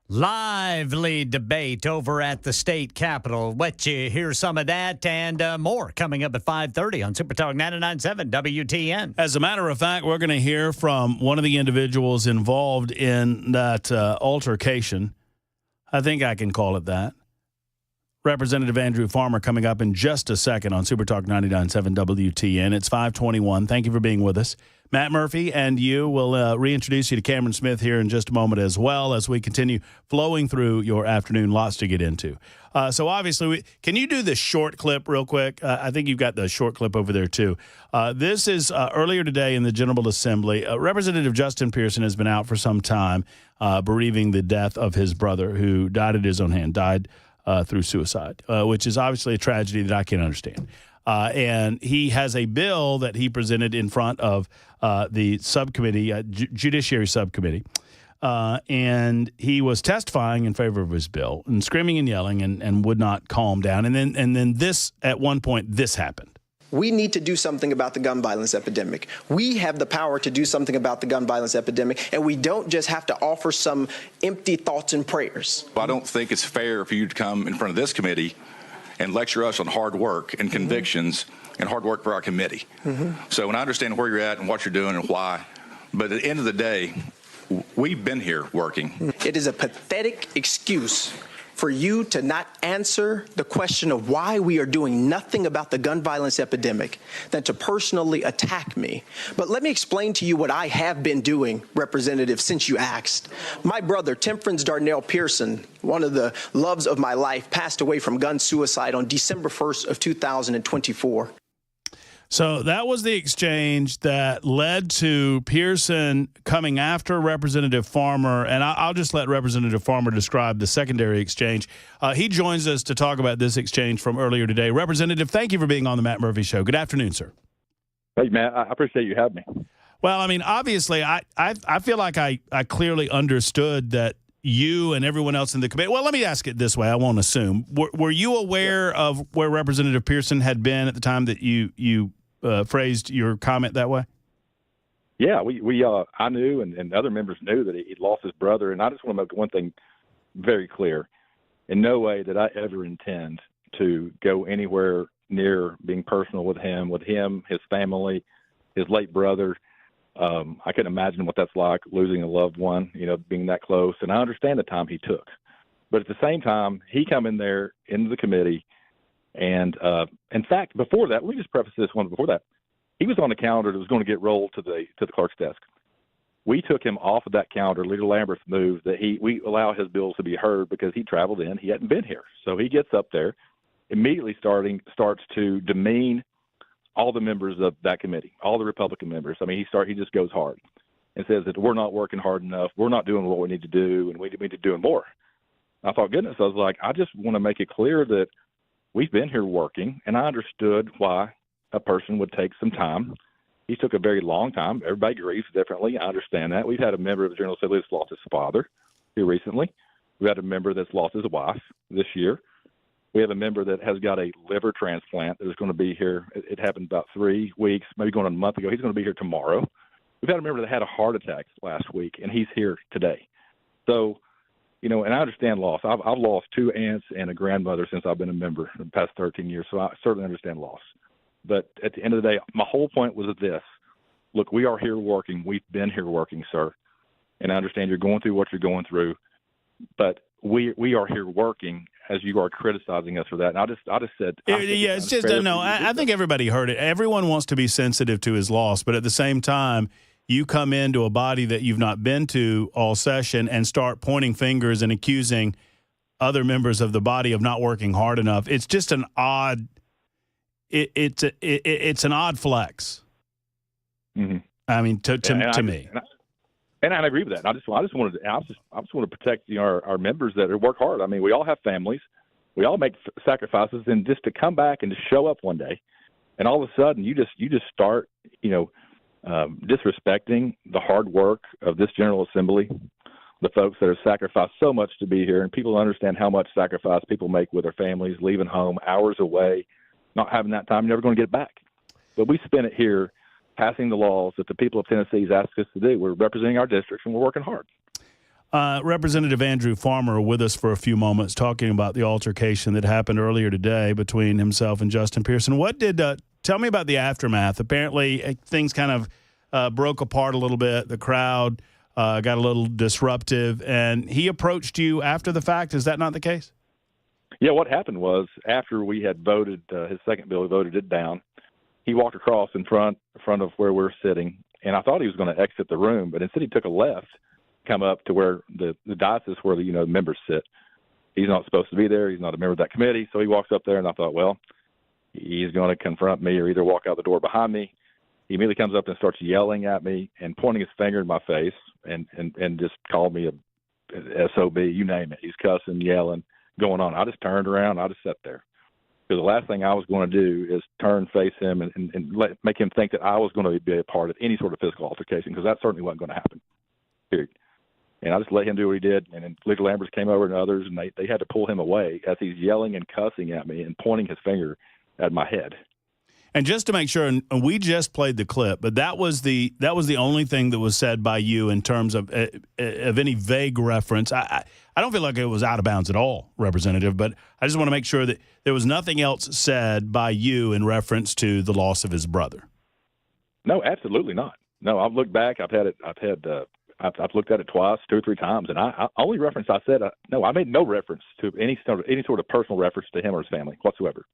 [SPEAKER 1] Lively debate over at the state capitol. Let you hear some of that and more coming up at 5:30 on Super Talk 99.7 WTN.
[SPEAKER 15] As a matter of fact, we're going to hear from one of the individuals involved in that altercation. I think I can call it that. Representative Andrew Farmer coming up in just a second on Super Talk 99.7 WTN. It's 5:21. Thank you for being with us. Matt Murphy and you will reintroduce you to Cameron Smith here in just a moment as well as we continue flowing through your afternoon. Lots to get into. So obviously, can you do the short clip real quick? I think you've got the short clip over there too. This is earlier today in the General Assembly. Representative Justin Pearson has been out for some time, bereaving the death of his brother who died at his own hand, died through suicide, which is obviously a tragedy that I can't understand. And he has a bill that he presented in front of the subcommittee, Judiciary Subcommittee, and he was testifying in favor of his bill and screaming and yelling and would not calm down. And then this, at one point, this happened.
[SPEAKER 18] We need to do something about the gun violence epidemic. We have the power to do something about the gun violence epidemic, and we don't just have to offer some empty thoughts and prayers.
[SPEAKER 19] I don't think it's fair for you to come in front of this committee and lecture us on hard work and convictions and hard work for our committee. So when I understand where you're at and what you're doing and why, but at the end of the day, we've been here working.
[SPEAKER 18] It is a pathetic excuse for you to not answer the question of why we are doing nothing about the gun violence epidemic than to personally attack me. But let me explain to you what I have been doing, Representative, since you asked. My brother, Temperance Darnell Pearson, one of the loves of my life, passed away from gun suicide on December 1st of 2024.
[SPEAKER 15] So that was the exchange that led to Pearson coming after Representative Farmer, and I'll just let Representative Farmer describe the secondary exchange. He joins us to talk about this exchange from earlier today. Representative, thank you for being on the Matt Murphy Show. Good afternoon, sir.
[SPEAKER 20] Hey, Matt, I appreciate you having me.
[SPEAKER 15] Well, I mean, obviously, I feel like I clearly understood that you and everyone else in the committee. Well, let me ask it this way. I won't assume. Were you aware of where Representative Pearson had been at the time that you phrased your comment that way?
[SPEAKER 20] Yeah, I knew, and other members knew that he'd lost his brother. And I just want to make one thing very clear: in no way did I ever intend to go anywhere near being personal with him, his family, his late brother. I can imagine what that's like, losing a loved one, being that close. And I understand the time he took. But at the same time, he come in there into the committee. And in fact, before that, let me just preface this one. Before that, he was on a calendar that was going to get rolled to the clerk's desk. We took him off of that calendar. Leader Lamberth moved that we allow his bills to be heard because he traveled in. He hadn't been here. So he gets up there, immediately starts to demean all the members of that committee, all the Republican members. I mean, he just goes hard and says that we're not working hard enough. We're not doing what we need to do, and we need to be doing more. I thought, goodness, I was like, I just want to make it clear that we've been here working, and I understood why a person would take some time. He took a very long time. Everybody grieves differently. I understand that. We've had a member of the General Assembly that's lost his father here recently. We've had a member that's lost his wife this year. We have a member that has got a liver transplant that is going to be here. It happened about 3 weeks, maybe going on a month ago. He's going to be here tomorrow. We've had a member that had a heart attack last week, and he's here today. So, and I understand loss. I've lost 2 aunts and a grandmother since I've been a member in the past 13 years, so I certainly understand loss. But at the end of the day, my whole point was this. Look, we are here working. We've been here working, sir. And I understand you're going through what you're going through. But we are here working as you are criticizing us for that. And I just said.
[SPEAKER 15] Yeah, it's just, no, I think everybody heard it. Everyone wants to be sensitive to his loss. But at the same time, you come into a body that you've not been to all session and start pointing fingers and accusing other members of the body of not working hard enough. It's just an odd. It's an odd flex.
[SPEAKER 20] Mm-hmm.
[SPEAKER 15] I mean, to me.
[SPEAKER 20] And I agree with that. I just want to protect our members that work hard. I mean, we all have families, we all make sacrifices, and just to come back and to show up one day, and all of a sudden you just start disrespecting the hard work of this General Assembly, the folks that have sacrificed so much to be here, and people understand how much sacrifice people make with their families, leaving home hours away, not having that time, never going to get it back. But we spend it here passing the laws that the people of Tennessee asked us to do. We're representing our districts, and we're working hard.
[SPEAKER 15] Representative Andrew Farmer with us for a few moments talking about the altercation that happened earlier today between himself and Justin Pearson. Tell me about the aftermath. Apparently, things kind of broke apart a little bit. The crowd got a little disruptive, and he approached you after the fact. Is that not the case?
[SPEAKER 20] Yeah, what happened was after we had voted his second bill, we voted it down. He walked across in front of where we're sitting, and I thought he was going to exit the room, but instead he took a left, come up to where the dais is where the members sit. He's not supposed to be there. He's not a member of that committee, so he walks up there, and I thought, well, he's going to confront me or either walk out the door behind me. He immediately comes up and starts yelling at me and pointing his finger in my face and just called me a SOB, you name it. He's cussing, yelling, going on. I just turned around. I just sat there. Because the last thing I was going to do is face him and make him think that I was going to be a part of any sort of physical altercation, because that certainly wasn't going to happen, period. And I just let him do what he did, and then Leader Lamberth came over and others, and they had to pull him away as he's yelling and cussing at me and pointing his finger at my head.
[SPEAKER 15] And just to make sure, and we just played the clip, but that was the only thing that was said by you in terms of any vague reference. I don't feel like it was out of bounds at all, Representative, but I just want to make sure that there was nothing else said by you in reference to the loss of his brother.
[SPEAKER 20] No, absolutely not. No, I've looked back. I I've looked at it twice, 2 or 3 times, and I only reference I said no. I made no reference to any sort of personal reference to him or his family whatsoever.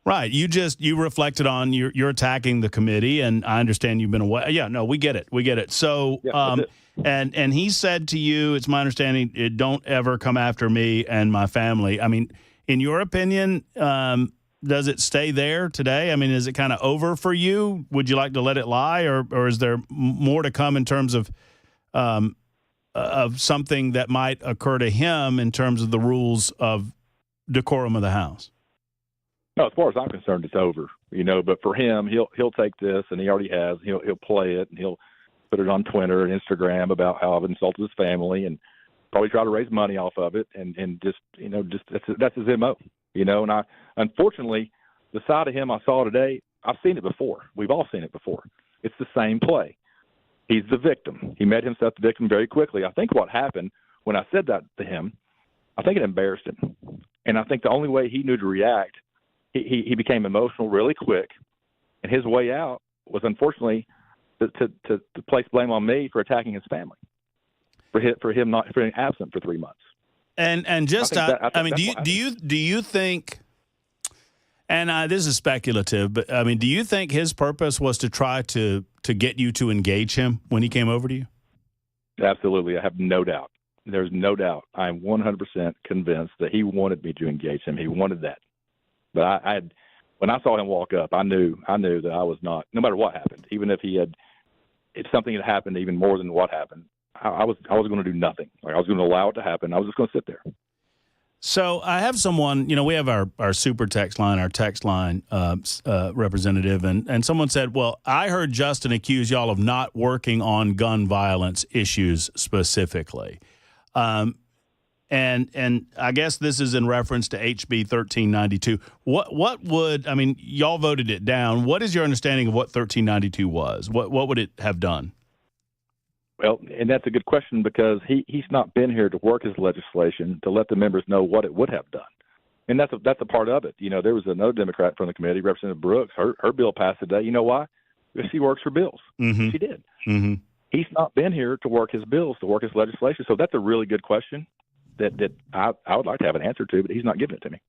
[SPEAKER 15] Right. You reflected on you're attacking the committee, and I understand you've been away. Yeah, no, we get it. We get it. So, and he said to you, it's my understanding, don't ever come after me and my family. I mean, in your opinion, does it stay there today? I mean, is it kind of over for you? Would you like to let it lie, or is there more to come in terms of something that might occur to him in terms of the rules of decorum of the House?
[SPEAKER 20] No, as far as I'm concerned, it's over. But for him, he'll take this, and he already has. He'll play it, and he'll put it on Twitter and Instagram about how I've insulted his family, and probably try to raise money off of it, and just that's his MO. And unfortunately, the side of him I saw today, I've seen it before. We've all seen it before. It's the same play. He's the victim. He made himself the victim very quickly. I think what happened when I said that to him, I think it embarrassed him, and I think the only way he knew to react. He became emotional really quick, and his way out was unfortunately to place blame on me for attacking his family, for him being absent for 3 months.
[SPEAKER 15] And just do you think? And this is speculative, but I mean, do you think his purpose was to try to get you to engage him when he came over to you?
[SPEAKER 20] Absolutely, I have no doubt. There's no doubt. I'm 100% convinced that he wanted me to engage him. He wanted that. But when I saw him walk up, I knew that I was not. No matter what happened, even if something had happened, even more than what happened, I was going to do nothing. Like I was going to allow it to happen. I was just going to sit there.
[SPEAKER 15] So I have someone. We have our super text line, our text line representative, and someone said, "Well, I heard Justin accuse y'all of not working on gun violence issues specifically." And I guess this is in reference to HB 1392. What would, I mean, y'all voted it down. What is your understanding of what 1392 was? What would it have done?
[SPEAKER 20] Well, and that's a good question because he's not been here to work his legislation to let the members know what it would have done. And that's a part of it. There was another Democrat from the committee, Representative Brooks. Her bill passed today. You know why? Because she works for bills.
[SPEAKER 15] Mm-hmm.
[SPEAKER 20] She did.
[SPEAKER 15] Mm-hmm.
[SPEAKER 20] He's not been here to work his bills, to work his legislation. So that's a really good question that I would like to have an answer to, but he's not giving it to me.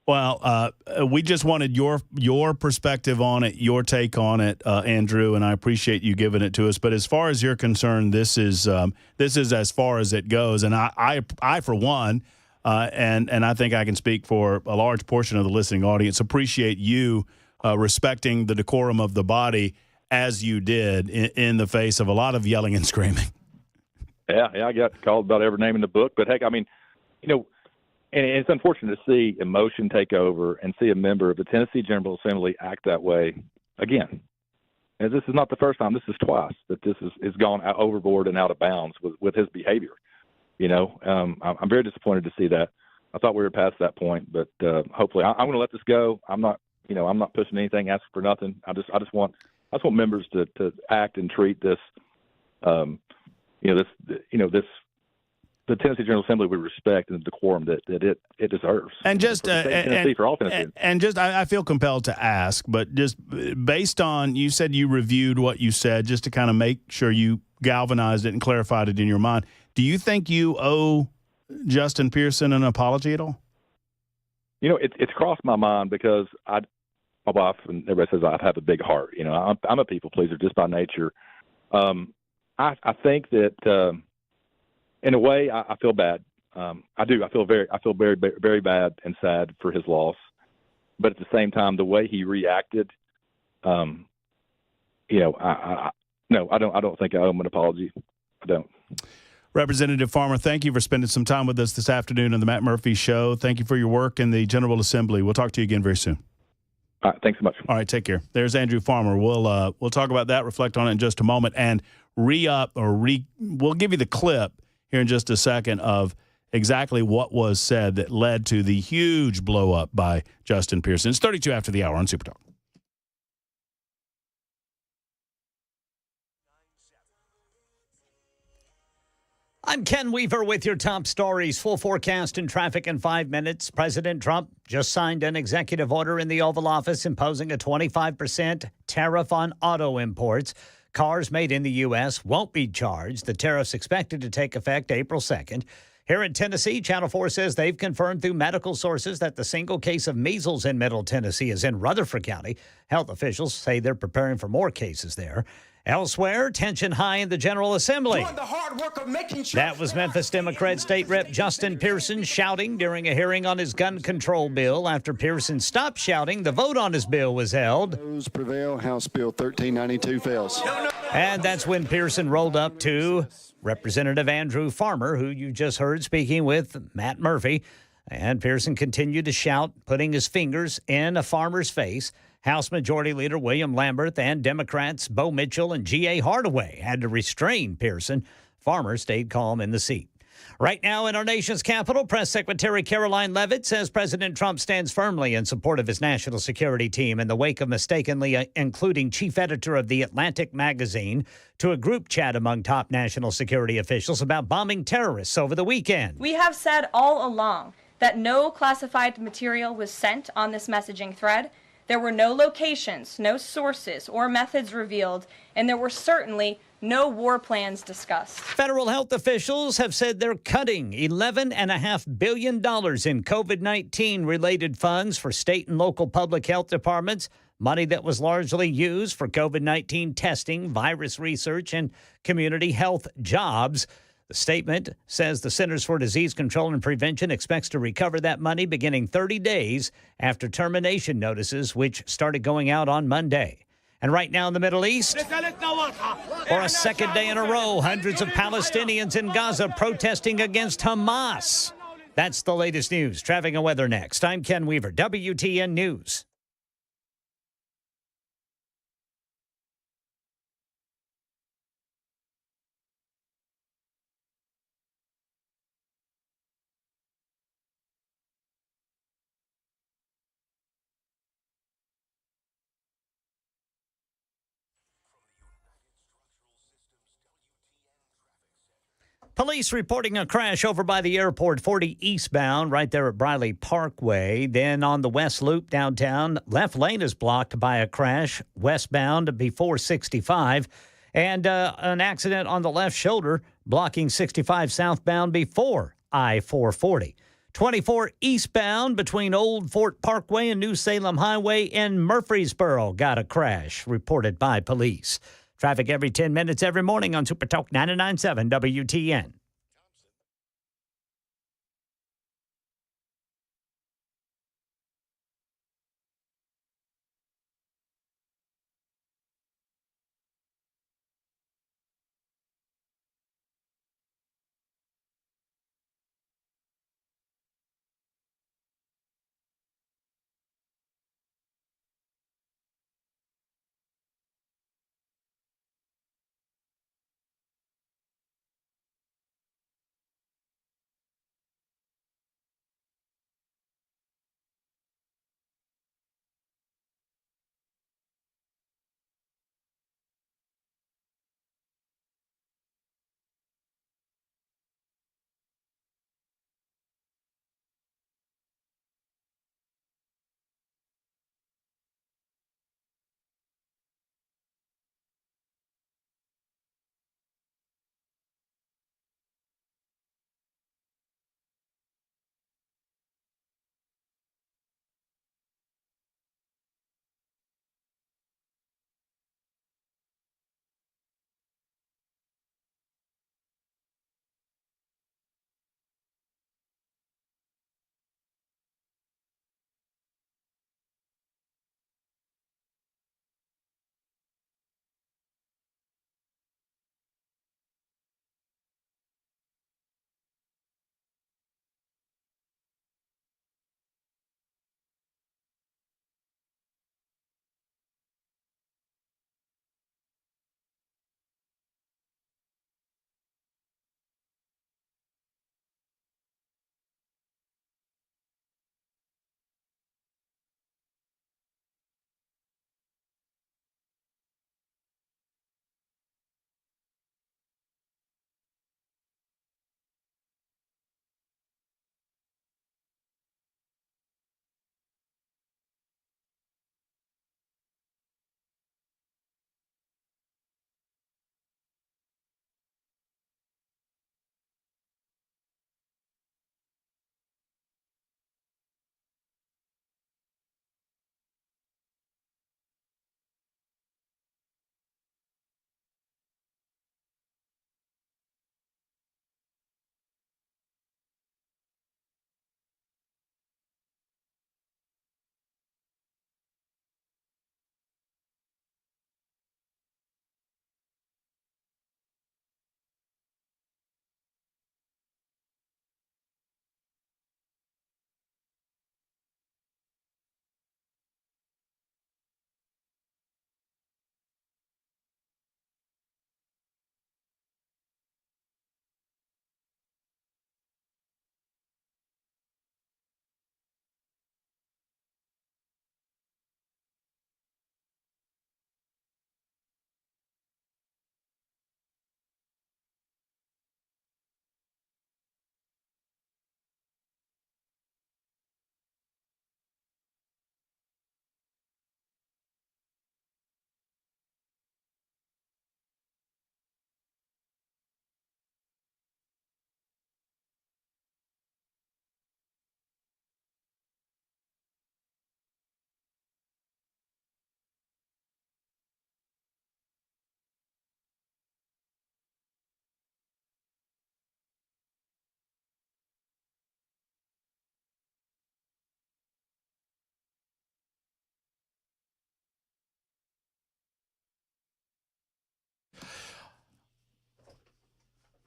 [SPEAKER 15] Well, we just wanted your perspective on it, your take on it, Andrew, and I appreciate you giving it to us. But as far as you're concerned, this is as far as it goes. And I for one, and I think I can speak for a large portion of the listening audience, appreciate you respecting the decorum of the body as you did in the face of a lot of yelling and screaming.
[SPEAKER 20] Yeah, I got called about every name in the book. But, heck, I mean, and it's unfortunate to see emotion take over and see a member of the Tennessee General Assembly act that way again. And this is not the first time. This is twice that this is gone overboard and out of bounds with his behavior. I'm very disappointed to see that. I thought we were past that point, but hopefully I'm going to let this go. I'm not pushing anything, asking for nothing. I just want members to act and treat this, the Tennessee General Assembly with respect and the decorum that it deserves.
[SPEAKER 15] And just
[SPEAKER 20] for all Tennesseans.
[SPEAKER 15] And just I feel compelled to ask, but just based on, you said you reviewed what you said just to kind of make sure you galvanized it and clarified it in your mind. Do you think you owe Justin Pearson an apology at all?
[SPEAKER 20] It's crossed my mind because my wife and everybody says I have a big heart. I'm a people pleaser just by nature. I think that in a way I feel bad. I do. I feel very, very bad and sad for his loss. But at the same time, the way he reacted, I don't think I owe him an apology. I don't.
[SPEAKER 15] Representative Farmer, thank you for spending some time with us this afternoon on the Matt Murphy Show. Thank you for your work in the General Assembly. We'll talk to you again very soon.
[SPEAKER 20] All right, thanks so much.
[SPEAKER 15] All right, take care. There's Andrew Farmer. We'll talk about that, reflect on it in just a moment, and we'll give you the clip here in just a second of exactly what was said that led to the huge blow up by Justin Pearson. It's 32 after the hour on Super Talk.
[SPEAKER 1] I'm Ken Weaver with your top stories. Full forecast and traffic in 5 minutes. President Trump just signed an executive order in the Oval Office imposing a 25% tariff on auto imports. Cars made in the U.S. won't be charged. The tariff's expected to take effect April 2nd. Here in Tennessee, Channel 4 says they've confirmed through medical sources that the single case of measles in Middle Tennessee is in Rutherford County. Health officials say they're preparing for more cases there. Elsewhere, tension high in the General Assembly.
[SPEAKER 4] Doing the hard work of making sure
[SPEAKER 1] That was Memphis Democrat State Rep Justin Pearson shouting during a hearing on his gun control bill. After Pearson stopped shouting, the vote on his bill was held.
[SPEAKER 5] Those prevail. House Bill 1392 fails.
[SPEAKER 1] And that's when Pearson rolled up to Representative Andrew Farmer, who you just heard speaking with Matt Murphy. And Pearson continued to shout, putting his fingers in a Farmer's face. House Majority Leader William Lamberth and Democrats Bo Mitchell and G.A. Hardaway had to restrain Pearson. Farmer stayed calm in the seat. Right now in our nation's capital, Press Secretary Caroline Leavitt says President Trump stands firmly in support of his national security team in the wake of mistakenly including chief editor of The Atlantic magazine to a group chat among top national security officials about bombing terrorists over the weekend.
[SPEAKER 6] We have said all along that no classified material was sent on this messaging thread. There were no locations, no sources, or methods revealed, and there were certainly no war plans discussed.
[SPEAKER 1] Federal health officials have said they're cutting $11.5 billion in COVID-19 related funds for state and local public health departments, money that was largely used for COVID-19 testing, virus research, and community health jobs. The statement says the Centers for Disease Control and Prevention expects to recover that money beginning 30 days after termination notices, which started going out on Monday. And right now in the Middle East, for a second day in a row, hundreds of Palestinians in Gaza protesting against Hamas. That's the latest news. Traffic and weather next. I'm Ken Weaver, WTN News. Police reporting a crash over by the airport, 40 eastbound, right there at Briley Parkway. Then on the West Loop downtown, left lane is blocked by a crash westbound before 65. And an accident on the left shoulder blocking 65 southbound before I-440. 24 eastbound between Old Fort Parkway and New Salem Highway in Murfreesboro got a crash reported by police. Traffic every 10 minutes every morning on Super Talk 99.7 WTN.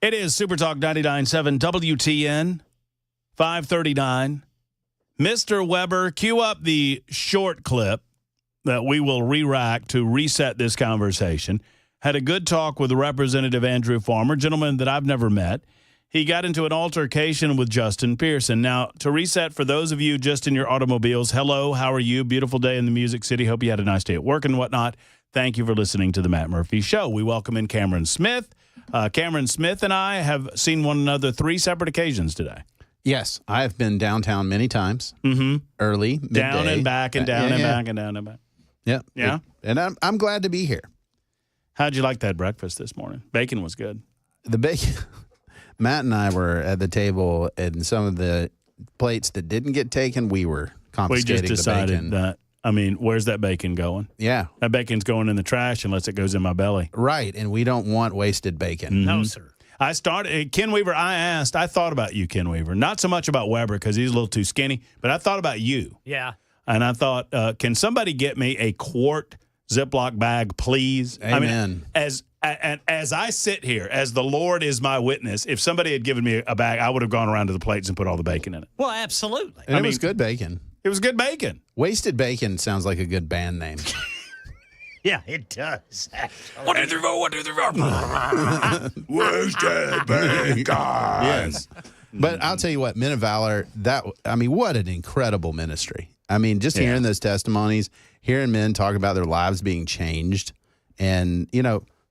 [SPEAKER 15] It is Super Talk 99.7 WTN, 539. Mr. Weber, cue up the short clip that we will re-rack to reset this conversation. Had a good talk with Representative Andrew Farmer, gentleman that I've never met. He got into an altercation with Justin Pearson. Now, to reset, for those of you just in your automobiles, hello, how are you? Beautiful day in the Music City. Hope you had a nice day at work and whatnot. Thank you for listening to the Matt Murphy Show. We welcome in Cameron Smith. Cameron Smith and I have seen one another 3 separate occasions today.
[SPEAKER 21] Yes, I have been downtown many times. Early, midday.
[SPEAKER 15] Down and back and down and back and down and back.
[SPEAKER 21] Yeah.
[SPEAKER 15] Yeah?
[SPEAKER 21] And I'm glad to be here.
[SPEAKER 15] How'd you like that breakfast this morning? Bacon was good.
[SPEAKER 21] The bacon. Matt and I were at the table, and some of the plates that didn't get taken, we were confiscating
[SPEAKER 15] We just decided
[SPEAKER 21] the bacon.
[SPEAKER 15] that, where's that bacon going?
[SPEAKER 21] Yeah.
[SPEAKER 15] That bacon's going in the trash unless it goes in my belly.
[SPEAKER 21] Right, and we don't want wasted bacon.
[SPEAKER 1] No, sir.
[SPEAKER 15] I started, Ken Weaver, I thought about you, Ken Weaver. Not so much about Weber because he's a little too skinny, but I thought about you.
[SPEAKER 1] Yeah.
[SPEAKER 15] And I thought, can somebody get me a quart Ziploc bag, please?
[SPEAKER 21] Amen.
[SPEAKER 15] As I sit here, as the Lord is my witness, if somebody had given me a bag, I would have gone around to the plates and put all the bacon in it.
[SPEAKER 1] Well, absolutely.
[SPEAKER 21] And it was good bacon.
[SPEAKER 15] It was good bacon.
[SPEAKER 21] Wasted Bacon sounds like a good band name.
[SPEAKER 1] Yeah, it does.
[SPEAKER 3] 1, 2, 3, 4, 1, 2, 3, 4.
[SPEAKER 21] Wasted Bacon. Yes. But I'll tell you what, Men of Valor, what an incredible ministry. Just hearing those testimonies, hearing men talk about their lives being changed and,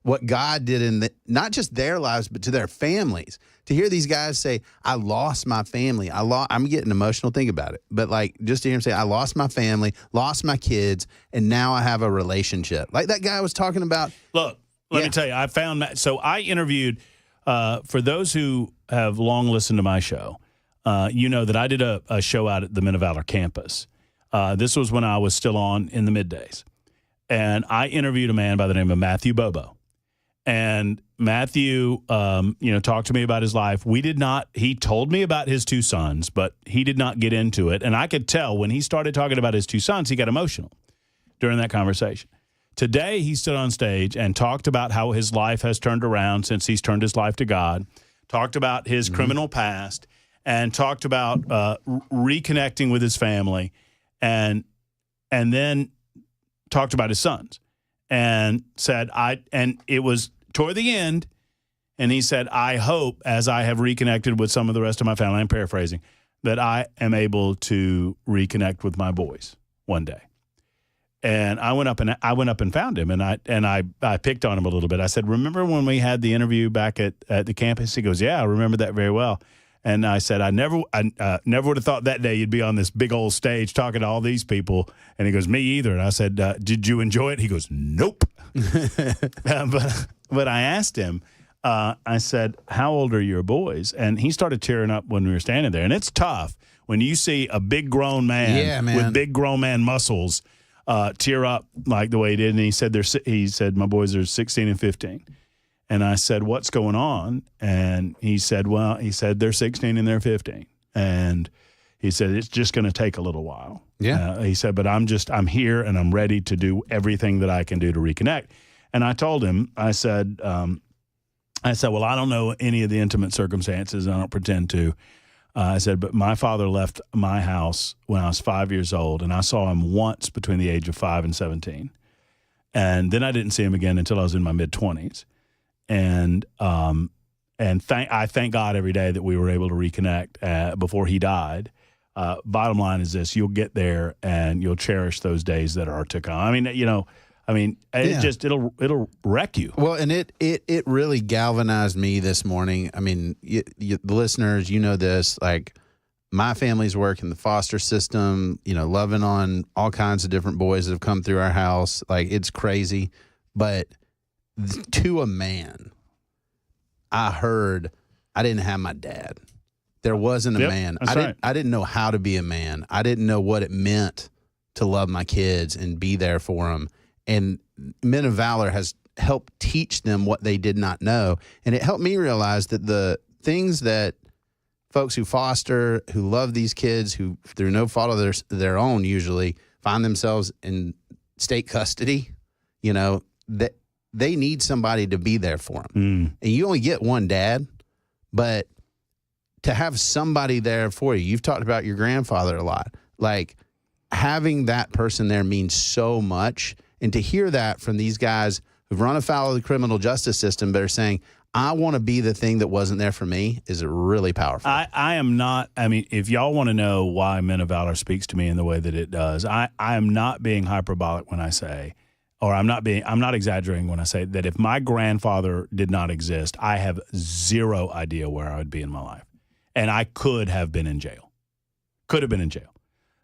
[SPEAKER 21] what God did in not just their lives, but to their families. To hear these guys say, I lost my family. I'm getting emotional. Think about it. But just to hear him say, I lost my family, lost my kids, and now I have a relationship. Like that guy was talking about.
[SPEAKER 15] Look, let me tell you, I found Matt. So I interviewed, for those who have long listened to my show, that I did a show out at the Men of Valor campus. This was when I was still on in the middays. And I interviewed a man by the name of Matthew Bobo. And Matthew, talked to me about his life. He told me about his 2 sons, but he did not get into it. And I could tell when he started talking about his 2 sons, he got emotional during that conversation. Today, he stood on stage and talked about how his life has turned around since he's turned his life to God, talked about his criminal past, and talked about reconnecting with his family, and then talked about his sons and said, and it was toward the end, and he said, I hope, as I have reconnected with some of the rest of my family, I'm paraphrasing, that I am able to reconnect with my boys one day. And I went up and found him, and I picked on him a little bit. I said, remember when we had the interview back at the campus? He goes, yeah, I remember that very well. And I said, I never would have thought that day you'd be on this big old stage talking to all these people. And he goes, me either. And I said, did you enjoy it? He goes, nope. But I asked him, I said, how old are your boys? And he started tearing up when we were standing there. And it's tough when you see a big grown man with big grown man muscles tear up like the way he did. And he said, my boys are 16 and 15. And I said, what's going on? And he said, they're 16 and they're 15. And he said, it's just going to take a little while.
[SPEAKER 21] Yeah.
[SPEAKER 15] He said, but I'm here and I'm ready to do everything that I can do to reconnect. And I told him, I said, well, I don't know any of the intimate circumstances. I don't pretend to. I said, but my father left my house when I was 5 years old, and I saw him once between the age of 5 and 17. And then I didn't see him again until I was in my mid-20s. And I thank God every day that we were able to reconnect before he died. Bottom line is this: you'll get there and you'll cherish those days that are to come. It'll wreck you.
[SPEAKER 21] Well, and it really galvanized me this morning. The listeners, this, my family's work in the foster system, loving on all kinds of different boys that have come through our house. It's crazy. But to a man, I heard I didn't have my dad. There wasn't a man. I didn't know how to be a man. I didn't know what it meant to love my kids and be there for them. And Men of Valor has helped teach them what they did not know. And it helped me realize that the things that folks who foster, who love these kids, who through no fault of their own usually find themselves in state custody, that they need somebody to be there for them. And you only get one dad. But to have somebody there for you, you've talked about your grandfather a lot. Like, having that person there means so much. And to hear that from these guys who've run afoul of the criminal justice system but are saying, I want to be the thing that wasn't there for me, is really powerful.
[SPEAKER 15] I am not, I mean, if y'all want to know why Men of Valor speaks to me in the way that it does, I am not being hyperbolic when I say, or I'm not exaggerating when I say that if my grandfather did not exist, I have zero idea where I would be in my life. And I could have been in jail. Could have been in jail.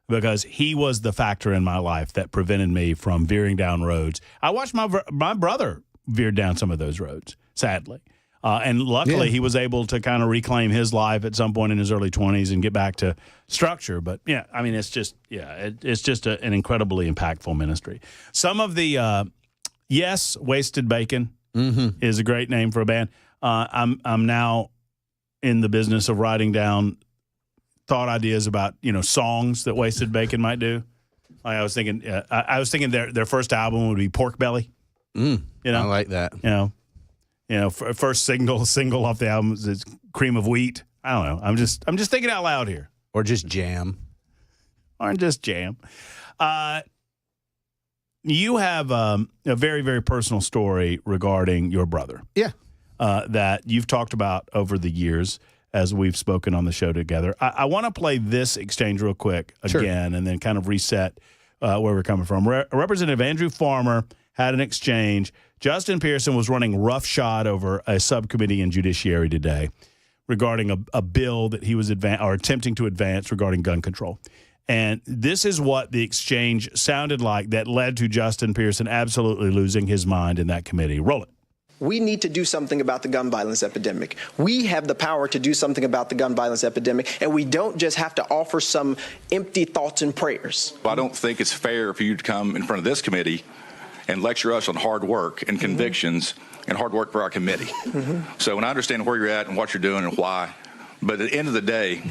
[SPEAKER 15] Because he was the factor in my life that prevented me from veering down roads. I watched my brother veer down some of those roads, sadly. And luckily, he was able to kind of reclaim his life at some point in his early 20s and get back to structure. But, yeah, I mean, it's just an incredibly impactful ministry. Some of the, Wasted Bacon is a great name for a band. I'm now in the business of writing down thought ideas about, songs that Wasted Bacon might do. Like I was thinking their first album would be Pork Belly.
[SPEAKER 21] I like that.
[SPEAKER 15] First single off the album is Cream of Wheat. I don't know. I'm just thinking out loud here.
[SPEAKER 21] Or just Jam.
[SPEAKER 15] You have a very, very personal story regarding your brother.
[SPEAKER 21] Yeah.
[SPEAKER 15] That you've talked about over the years as we've spoken on the show together. I want to play this exchange real quick again and then kind of reset where we're coming from. Representative Andrew Farmer had an exchange. Justin Pearson was running roughshod over a subcommittee in Judiciary today regarding a bill that he was attempting to advance regarding gun control. And this is what the exchange sounded like that led to Justin Pearson absolutely losing his mind in that committee. Roll it.
[SPEAKER 18] We need to do something about the gun violence epidemic. We have the power to do something about the gun violence epidemic, and we don't just have to offer some empty thoughts and prayers.
[SPEAKER 19] I don't think it's fair for you to come in front of this committee and lecture us on hard work and convictions and hard work for our committee. So when I understand where you're at and what you're doing and why, but at the end of the day,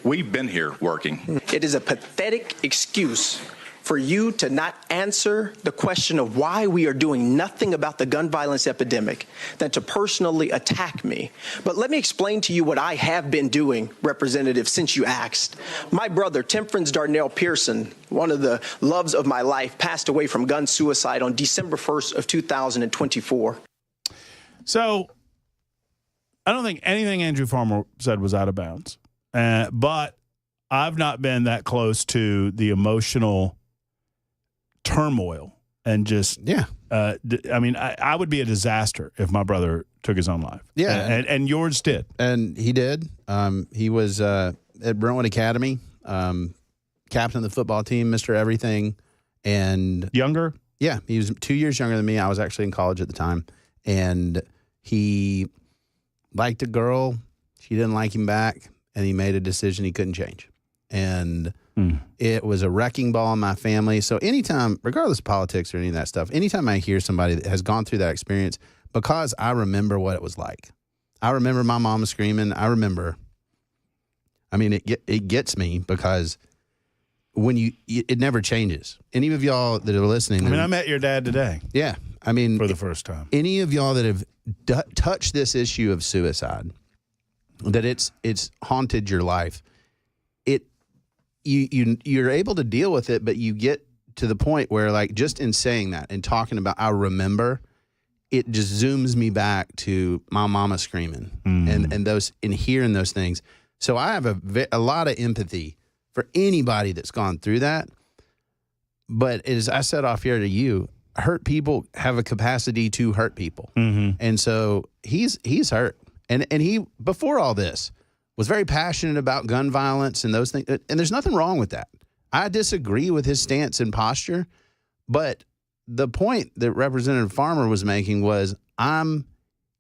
[SPEAKER 19] we've been here working.
[SPEAKER 18] It is a pathetic excuse for you to not answer the question of why we are doing nothing about the gun violence epidemic than to personally attack me. But let me explain to you what I have been doing, Representative, since you asked. My brother, Temperance Darnell Pearson, one of the loves of my life, passed away from gun suicide on December 1st of 2024.
[SPEAKER 15] So I don't think anything Andrew Farmer said was out of bounds. But I've not been that close to the emotional turmoil and just I would be a disaster if my brother took his own life. And yours did.
[SPEAKER 21] And he did. He was at Brentwood Academy, captain of the football team, Mr. Everything. And
[SPEAKER 15] younger?
[SPEAKER 21] Yeah, he was 2 years younger than me. I was actually in college at the time. And he liked a girl. She didn't like him back. And he made a decision he couldn't change. And it was a wrecking ball in my family. So anytime, regardless of politics or any of that stuff, anytime I hear somebody that has gone through that experience, because I remember what it was like. I remember my mama screaming. It gets me because when it never changes. Any of y'all that are listening.
[SPEAKER 15] I met your dad today.
[SPEAKER 21] Yeah.
[SPEAKER 15] For the first time.
[SPEAKER 21] Any of y'all that have touched this issue of suicide, that it's haunted your life, you're able to deal with it, but you get to the point where, like, just in saying that and talking about I remember, it just zooms me back to my mama screaming and hearing those things. So I have a lot of empathy for anybody that's gone through that. But as I said off here to you, hurt people have a capacity to hurt people. And so he's hurt. And he, before all this, was very passionate about gun violence and those things. And there's nothing wrong with that. I disagree with his stance and posture. But the point that Representative Farmer was making was, I'm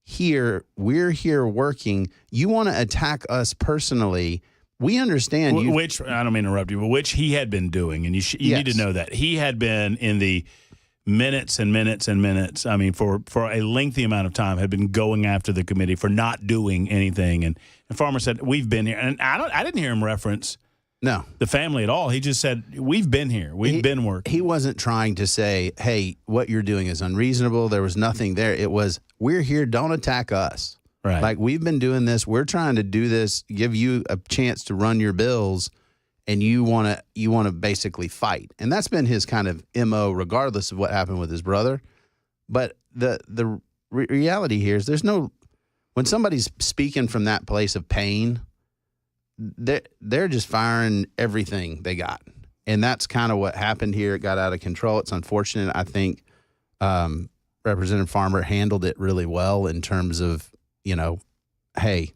[SPEAKER 21] here, we're here working. You want to attack us personally. We understand.
[SPEAKER 15] Which, I don't mean to interrupt you, but which he had been doing. And you need to know that. He had been in the minutes and minutes and minutes. I mean, for a lengthy amount of time, had been going after the committee for not doing anything. And Farmer said, we've been here. And I didn't hear him reference the family at all. He just said, we've been here. We've been working.
[SPEAKER 21] He wasn't trying to say, hey, what you're doing is unreasonable. There was nothing there. It was, we're here. Don't attack us. Right. Like, we've been doing this. We're trying to do this, give you a chance to run your bills, and you want to basically fight. And that's been his kind of MO, regardless of what happened with his brother. But the reality here is when somebody's speaking from that place of pain, they're just firing everything they got. And that's kind of what happened here. It got out of control. It's unfortunate. I think Representative Farmer handled it really well in terms of, hey,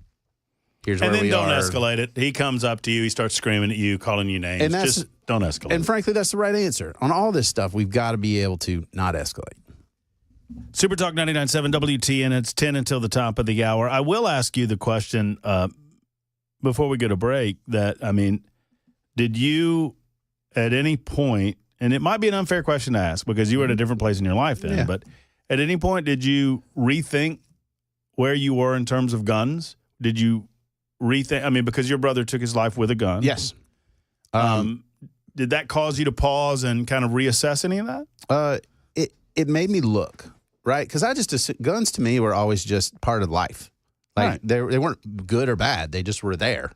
[SPEAKER 21] here's where we are.
[SPEAKER 15] And then don't escalate it. He comes up to you. He starts screaming at you, calling you names. Just don't escalate.
[SPEAKER 21] And frankly, that's the right answer. On all this stuff, we've got to be able to not escalate.
[SPEAKER 15] Super Talk 99.7 WTN. It's 10 until the top of the hour. I will ask you the question before we go to break did you at any point, and it might be an unfair question to ask because you were at a different place in your life then, but at any point did you rethink where you were in terms of guns? Did you rethink? Because your brother took his life with a gun.
[SPEAKER 21] Yes.
[SPEAKER 15] Did that cause you to pause and kind of reassess any of that?
[SPEAKER 21] It made me look, right? Because guns to me were always just part of life. Like, they weren't good or bad. They just were there.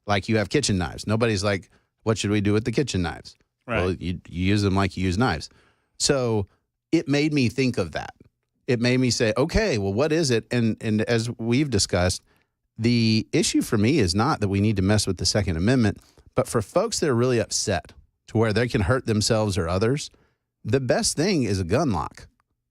[SPEAKER 21] Like, you have kitchen knives. Nobody's like, what should we do with the kitchen knives?
[SPEAKER 15] Right.
[SPEAKER 21] Well, you use them like you use knives. So it made me think of that. It made me say, okay, well, what is it? And as we've discussed, the issue for me is not that we need to mess with the Second Amendment, but for folks that are really upset to where they can hurt themselves or others, the best thing is a gun lock.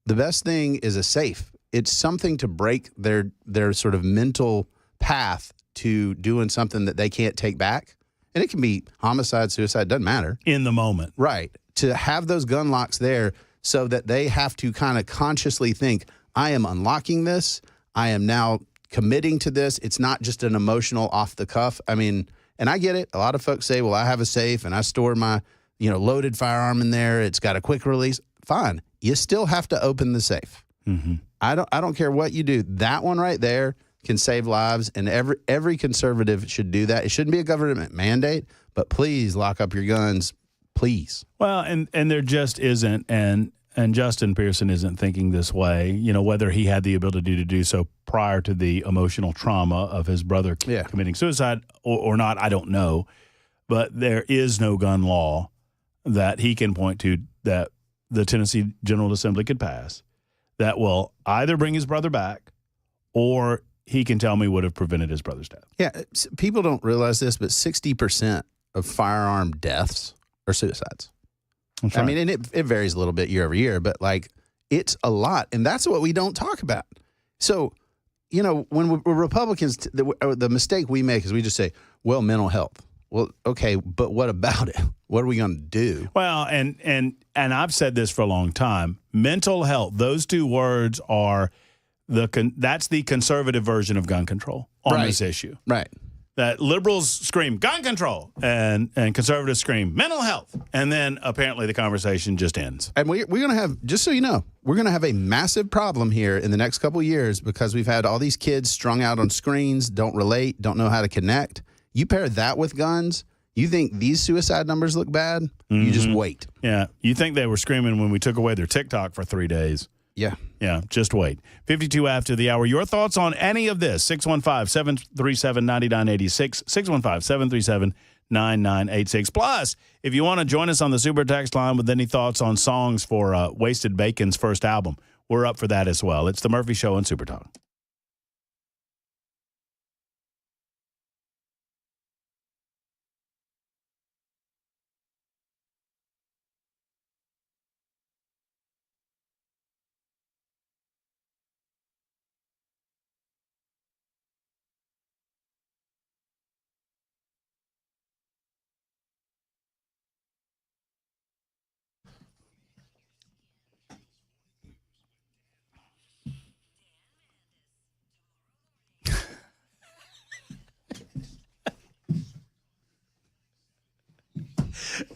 [SPEAKER 21] The best thing is a safe. It's something to break their sort of mental path to doing something that they can't take back. And it can be homicide, suicide, doesn't matter.
[SPEAKER 15] In the moment.
[SPEAKER 21] Right. To have those gun locks there so that they have to kind of consciously think, I am unlocking this. I am now committing to this. It's not just an emotional off the cuff. And I get it. A lot of folks say, well, I have a safe and I store my loaded firearm in there. It's got a quick release. Fine. You still have to open the safe.
[SPEAKER 15] Mm-hmm.
[SPEAKER 21] I don't care what you do. That one right there can save lives, and every conservative should do that. It shouldn't be a government mandate, but please lock up your guns, please.
[SPEAKER 15] Well, and there just isn't, and Justin Pearson isn't thinking this way. Whether he had the ability to do so prior to the emotional trauma of his brother committing suicide or not, I don't know. But there is no gun law that he can point to that the Tennessee General Assembly could pass that will either bring his brother back or he can tell me would have prevented his brother's death.
[SPEAKER 21] Yeah, people don't realize this, but 60% of firearm deaths are suicides.
[SPEAKER 15] That's right.
[SPEAKER 21] And it varies a little bit year over year, but it's a lot. And that's what we don't talk about. So, when we're Republicans, the mistake we make is we just say, well, mental health. Well, okay, but what about it? What are we going to do?
[SPEAKER 15] Well, and I've said this for a long time. Mental health, those two words are that's the conservative version of gun control on this issue.
[SPEAKER 21] Right.
[SPEAKER 15] That liberals scream gun control and conservatives scream mental health. And then apparently the conversation just ends.
[SPEAKER 21] And we're going to have, just so you know, we're going to have a massive problem here in the next couple of years because we've had all these kids strung out on screens, don't relate, don't know how to connect. You pair that with guns, you think these suicide numbers look bad? Mm-hmm. You just wait.
[SPEAKER 15] Yeah. You think they were screaming when we took away their TikTok for 3 days.
[SPEAKER 21] Yeah.
[SPEAKER 15] Yeah, just wait. 52 after the hour. Your thoughts on any of this? 615-737-9986. 615-737-9986. Plus, if you want to join us on the Super Text line with any thoughts on songs for Wasted Bacon's first album, we're up for that as well. It's The Murphy Show on Super Talk.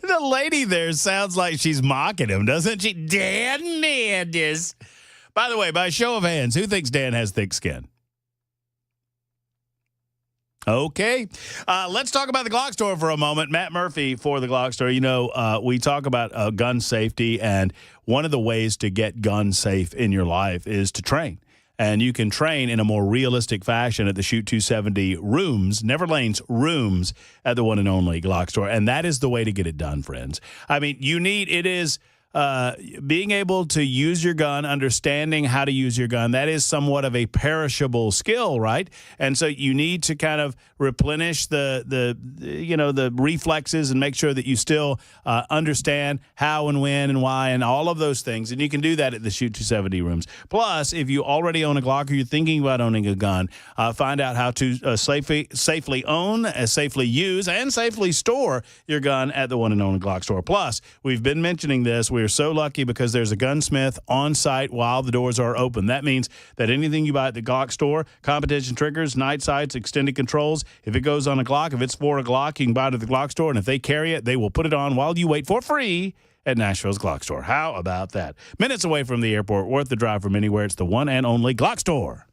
[SPEAKER 15] The lady there sounds like she's mocking him, doesn't she? Dan Mandis. By the way, by show of hands, who thinks Dan has thick skin? Okay. Let's talk about the Glock store for a moment. Matt Murphy for the Glock store. We talk about gun safety, and one of the ways to get gun safe in your life is to train. and you can train in a more realistic fashion at the Shoot 270 rooms, never lanes, rooms at the one and only Glock store. And that is the way to get it done, friends. I mean, being able to use your gun, understanding how to use your gun, that is somewhat of a perishable skill, right? And so you need to kind of replenish the reflexes and make sure that you still understand how and when and why and all of those things. And you can do that at the Shoot 270 rooms. Plus, if you already own a Glock or you're thinking about owning a gun, find out how to safely own, safely use, and safely store your gun at the one and only Glock store. Plus, we've been mentioning this. We are so lucky because there's a gunsmith on site while the doors are open. That means that anything you buy at the Glock store, competition triggers, night sights, extended controls, if it goes on a Glock, if it's for a Glock, you can buy it at the Glock store, and if they carry it, they will put it on while you wait for free at Nashville's Glock store. How about that? Minutes away from the airport, worth the drive from anywhere. It's the one and only Glock store.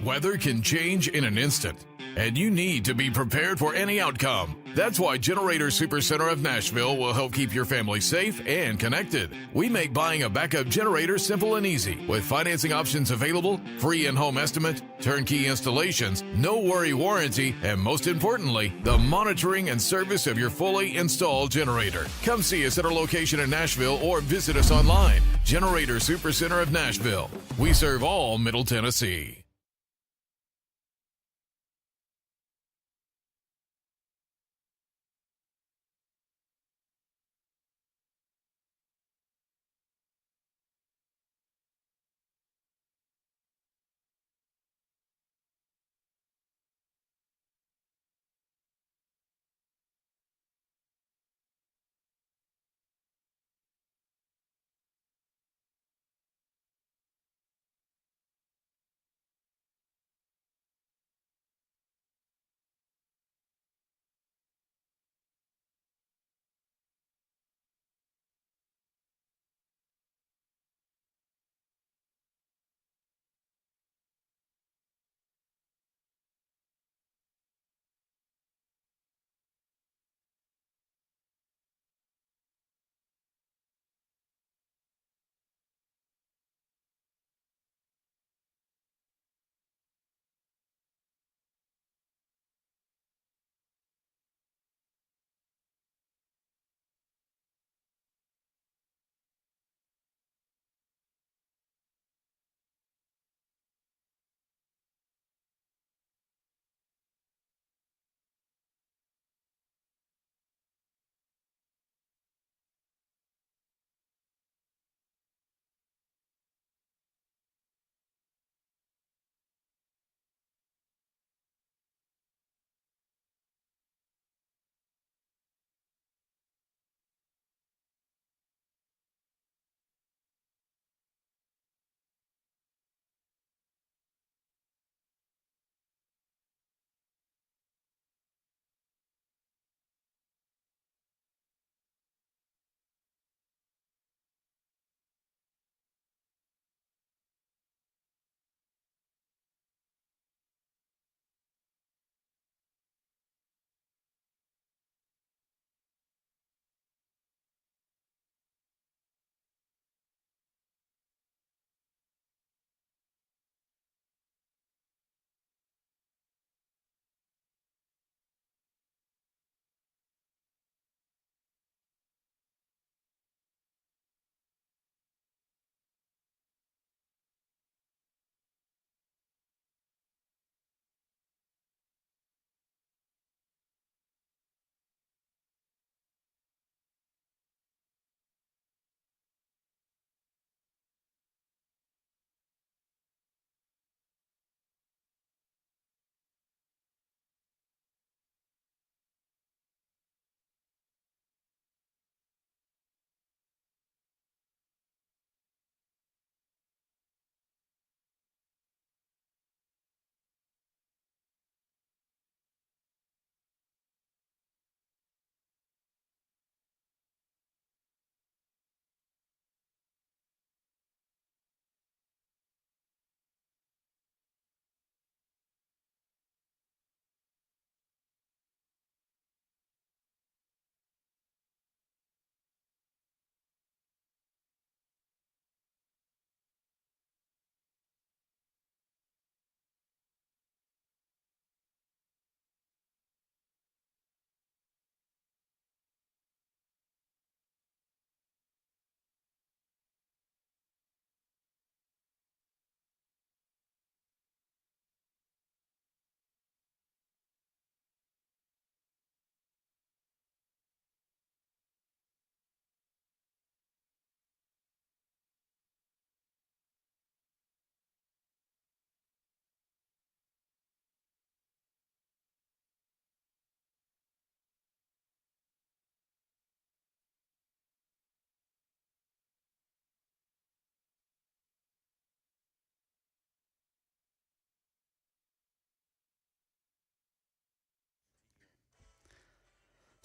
[SPEAKER 7] Weather can change in an instant, and you need to be prepared for any outcome. That's why Generator Supercenter of Nashville will help keep your family safe and connected. We make buying a backup generator simple and easy, with financing options available, free in-home estimate, turnkey installations, no worry warranty, and most importantly, the monitoring and service of your fully installed generator. Come see us at our location in Nashville or visit us online. Generator Supercenter of Nashville. We serve all Middle Tennessee.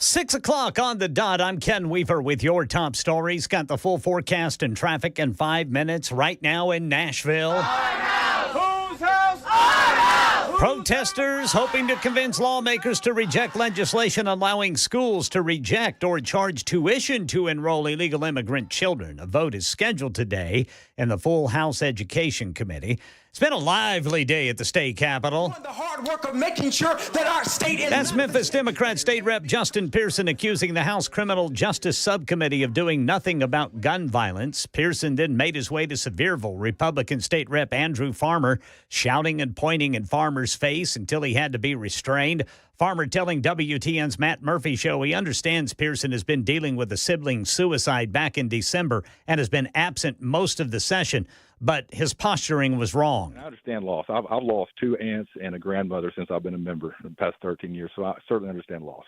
[SPEAKER 1] 6 o'clock on the dot. I'm Ken Weaver with your top stories. Got the full forecast and traffic in 5 minutes right now in Nashville.
[SPEAKER 4] Whose house? Our house!
[SPEAKER 1] Protesters hoping to convince lawmakers to reject legislation allowing schools to reject or charge tuition to enroll illegal immigrant children. A vote is scheduled today in the full House Education Committee. It's been a lively day at the state capitol.
[SPEAKER 4] The hard work of making sure that our state is.
[SPEAKER 1] That's Memphis Democrat State Rep Justin Pearson accusing the House Criminal Justice Subcommittee of doing nothing about gun violence. Pearson then made his way to Sevierville. Republican State Rep Andrew Farmer shouting and pointing in Farmer's face until he had to be restrained. Farmer telling WTN's Matt Murphy show he understands Pearson has been dealing with a sibling suicide back in December and has been absent most of the session, but his posturing was wrong.
[SPEAKER 20] I understand loss. I've lost 2 aunts and a grandmother since I've been a member in the past 13 years, so I certainly understand loss.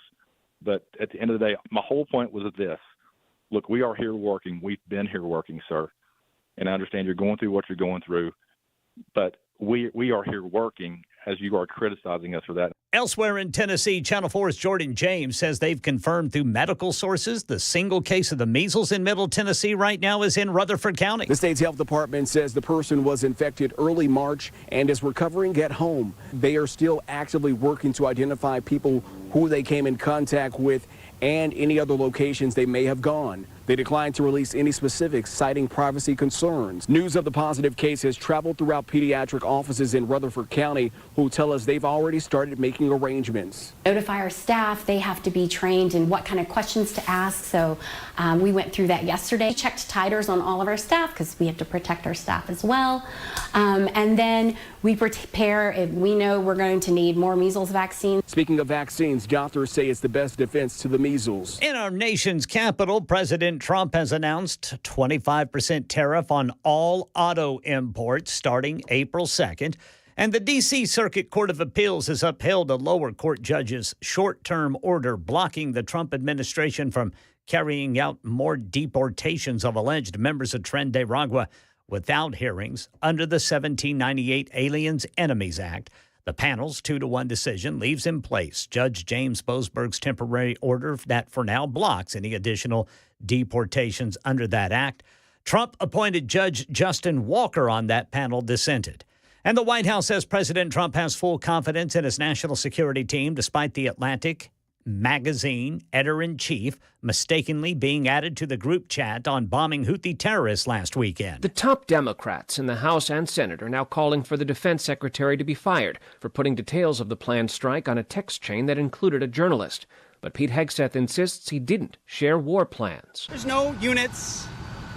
[SPEAKER 20] But at the end of the day, my whole point was this. Look, we are here working. We've been here working, sir. And I understand you're going through what you're going through, but we are here working as you are criticizing us for that.
[SPEAKER 1] Elsewhere in Tennessee, Channel 4's Jordan James says they've confirmed through medical sources the single case of the measles in Middle Tennessee right now is in Rutherford County.
[SPEAKER 16] The state's health department says the person was infected early March and is recovering at home. They are still actively working to identify people who they came in contact with and any other locations they may have gone. They declined to release any specifics, citing privacy concerns. News of the positive case has traveled throughout pediatric offices in Rutherford County, who tell us they've already started making arrangements.
[SPEAKER 17] Notify our staff, they have to be trained in what kind of questions to ask. So we went through that yesterday. Checked titers on all of our staff because we have to protect our staff as well. And then we prepare if we know we're going to need more measles vaccine.
[SPEAKER 16] Speaking of vaccines, doctors say it's the best defense to the measles.
[SPEAKER 1] In our nation's capital, President Trump has announced 25% tariff on all auto imports starting April 2nd. And the D.C. Circuit Court of Appeals has upheld a lower court judge's short-term order blocking the Trump administration from carrying out more deportations of alleged members of Tren de Aragua without hearings under the 1798 Aliens Enemies Act. The panel's 2-1 decision leaves in place Judge James Boasberg's temporary order that for now blocks any additional deportations under that act. Trump appointed Judge Justin Walker on that panel dissented. And the White House says President Trump has full confidence in his national security team, despite the Atlantic magazine editor-in-chief mistakenly being added to the group chat on bombing Houthi terrorists last weekend.
[SPEAKER 10] The top Democrats in the House and Senate are now calling for the defense secretary to be fired for putting details of the planned strike on a text chain that included a journalist. But Pete Hegseth insists he didn't share war plans.
[SPEAKER 9] There's no units,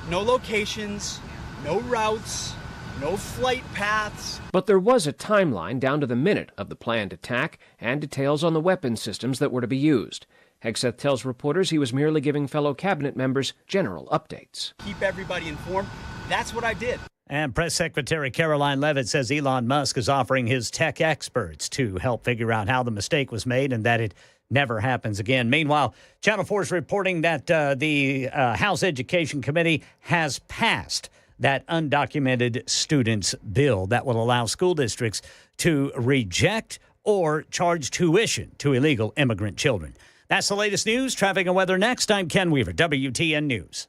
[SPEAKER 9] no locations, no routes, no flight paths.
[SPEAKER 10] But there was a timeline down to the minute of the planned attack and details on the weapon systems that were to be used. Hegseth tells reporters he was merely giving fellow cabinet members general updates.
[SPEAKER 9] Keep everybody informed. That's what I did.
[SPEAKER 1] And Press Secretary Caroline Leavitt says Elon Musk is offering his tech experts to help figure out how the mistake was made and that it never happens again. Meanwhile, Channel 4 is reporting that the House Education Committee has passed that undocumented students bill that will allow school districts to reject or charge tuition to illegal immigrant children. That's the latest news. Traffic and weather next. I'm Ken Weaver, WTN News.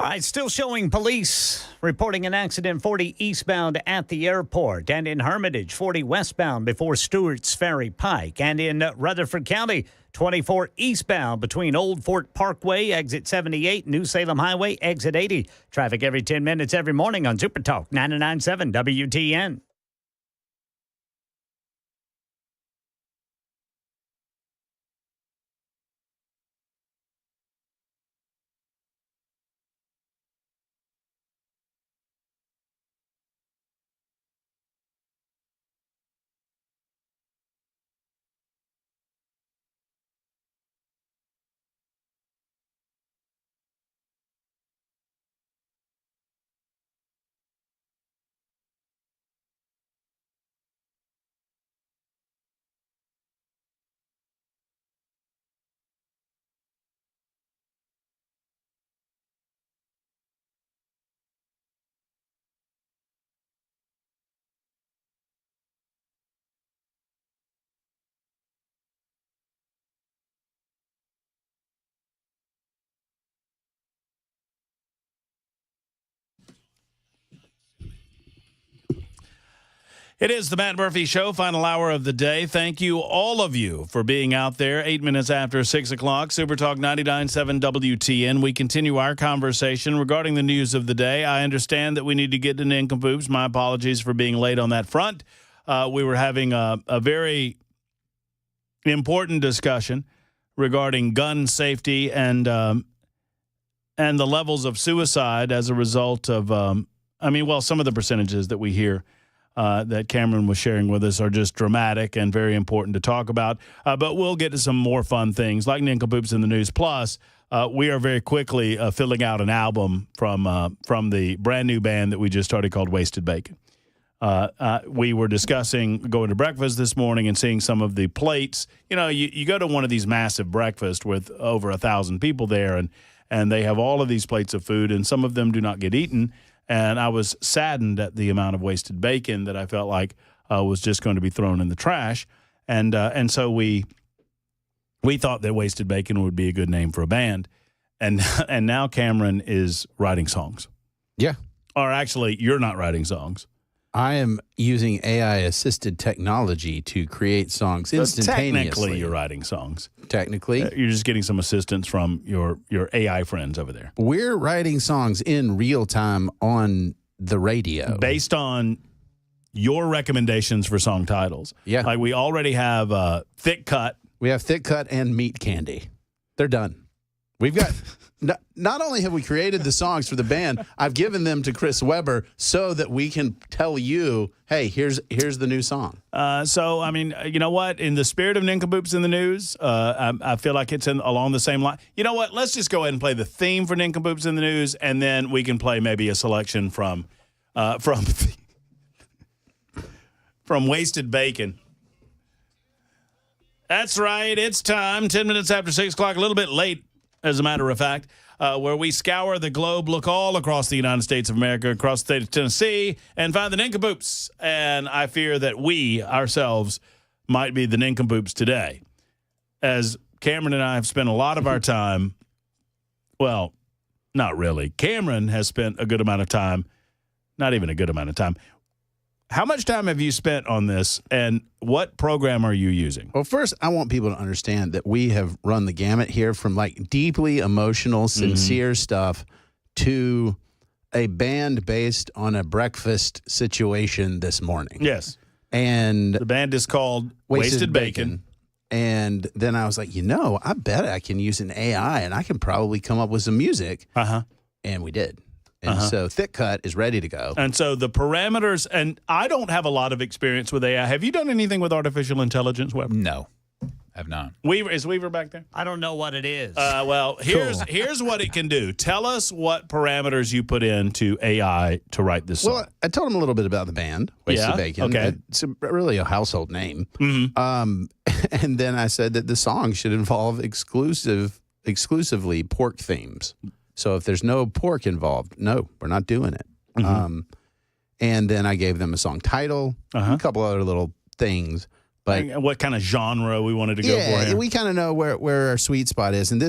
[SPEAKER 1] All right, still showing police reporting an accident 40 eastbound at the airport, and in Hermitage 40 westbound before Stewart's Ferry Pike, and in Rutherford County 24 eastbound between Old Fort Parkway, exit 78, New Salem Highway, exit 80. Traffic every 10 minutes every morning on Super Talk 99.7 WTN.
[SPEAKER 15] It is the Matt Murphy Show, final hour of the day. Thank you, all of you, for being out there. 8 minutes after 6 o'clock, Super Talk 99.7 WTN. We continue our conversation regarding the news of the day. I understand that we need to get to nincompoops. My apologies for being late on that front. We were having a very important discussion regarding gun safety and the levels of suicide as a result of, some of the percentages that we hear that Cameron was sharing with us are just dramatic and very important to talk about. But we'll get to some more fun things like nincompoops in the news. Plus, we are very quickly filling out an album from the brand new band that we just started called Wasted Bacon. We were discussing going to breakfast this morning and seeing some of the plates. You know, you go to one of these massive breakfasts with over 1,000 people there, and they have all of these plates of food, and some of them do not get eaten. And I was saddened at the amount of wasted bacon that I felt like was just going to be thrown in the trash. And so we thought that Wasted Bacon would be a good name for a band. And now Cameron is writing songs.
[SPEAKER 21] Yeah.
[SPEAKER 15] Or actually, you're not writing songs.
[SPEAKER 21] I am using AI-assisted technology to create songs instantaneously.
[SPEAKER 15] Technically, you're writing songs.
[SPEAKER 21] Technically.
[SPEAKER 15] You're just getting some assistance from your AI friends over there.
[SPEAKER 21] We're writing songs in real time on the radio.
[SPEAKER 15] Based on your recommendations for song titles.
[SPEAKER 21] Yeah.
[SPEAKER 15] Like we already have Thick Cut.
[SPEAKER 21] We have Thick Cut and Meat Candy. They're done. We've got... Not only have we created the songs for the band, I've given them to Chris Webber so that we can tell you, hey, here's the new song.
[SPEAKER 15] So, I mean, you know what? In the spirit of Nincompoops in the news, I feel like it's along the same line. You know what? Let's just go ahead and play the theme for Nincompoops in the news, and then we can play maybe a selection from Wasted Bacon. That's right. It's time. 10 minutes after 6 o'clock, a little bit late, as a matter of fact, where we scour the globe, look all across the United States of America, across the state of Tennessee, and find the nincompoops. And I fear that we ourselves might be the nincompoops today. As Cameron and I have spent a lot of our time, well, not really. Cameron has spent a good amount of time, not even a good amount of time. How much time have you spent on this, and what program are you using?
[SPEAKER 21] Well, first, I want people to understand that we have run the gamut here from like deeply emotional, sincere stuff to a band based on a breakfast situation this morning.
[SPEAKER 15] Yes.
[SPEAKER 21] And
[SPEAKER 15] the band is called Wasted Bacon.
[SPEAKER 21] And then I was like, I bet I can use an AI and I can probably come up with some music.
[SPEAKER 15] Uh-huh.
[SPEAKER 21] And we did. And so Thick Cut is ready to go.
[SPEAKER 15] And so the parameters, and I don't have a lot of experience with AI. Have you done anything with artificial intelligence, Weber?
[SPEAKER 3] No, I have not.
[SPEAKER 15] Weaver, is Weaver back there?
[SPEAKER 1] I don't know what it is.
[SPEAKER 15] Here's what it can do. Tell us what parameters you put into AI to write this song.
[SPEAKER 21] Well, I told him a little bit about the band, Wasted Bacon.
[SPEAKER 15] Okay.
[SPEAKER 21] It's really a household name.
[SPEAKER 15] Mm-hmm.
[SPEAKER 21] And then I said that the song should involve exclusively pork themes. So if there's no pork involved, no, we're not doing it.
[SPEAKER 15] Mm-hmm.
[SPEAKER 21] And then I gave them a song title, a couple other little things. But
[SPEAKER 15] what kind of genre we wanted to go for
[SPEAKER 21] yeah,
[SPEAKER 15] here.
[SPEAKER 21] we kind of know where our sweet spot is. And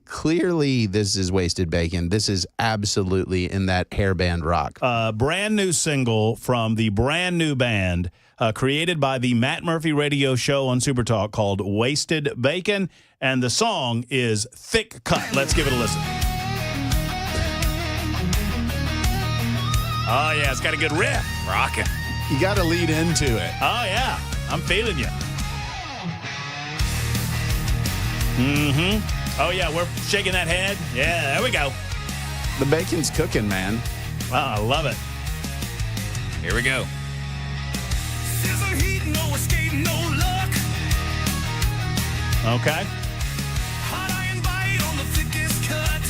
[SPEAKER 21] clearly this is Wasted Bacon. This is absolutely in that hairband rock.
[SPEAKER 15] Brand new single from the brand new band created by the Matt Murphy radio show on Super Talk called Wasted Bacon. And the song is Thick Cut. Let's give it a listen. Oh, yeah, it's got a good riff. Rockin'.
[SPEAKER 21] You got to lead into it.
[SPEAKER 15] Oh, yeah. I'm feeling you. Oh, yeah, we're shaking that head. Yeah, there we go.
[SPEAKER 21] The bacon's cooking, man.
[SPEAKER 15] Oh, I love it. Here we go.
[SPEAKER 8] Scissor heat, no escape, no luck.
[SPEAKER 15] Okay.
[SPEAKER 8] Hot iron bite on the thickest cut.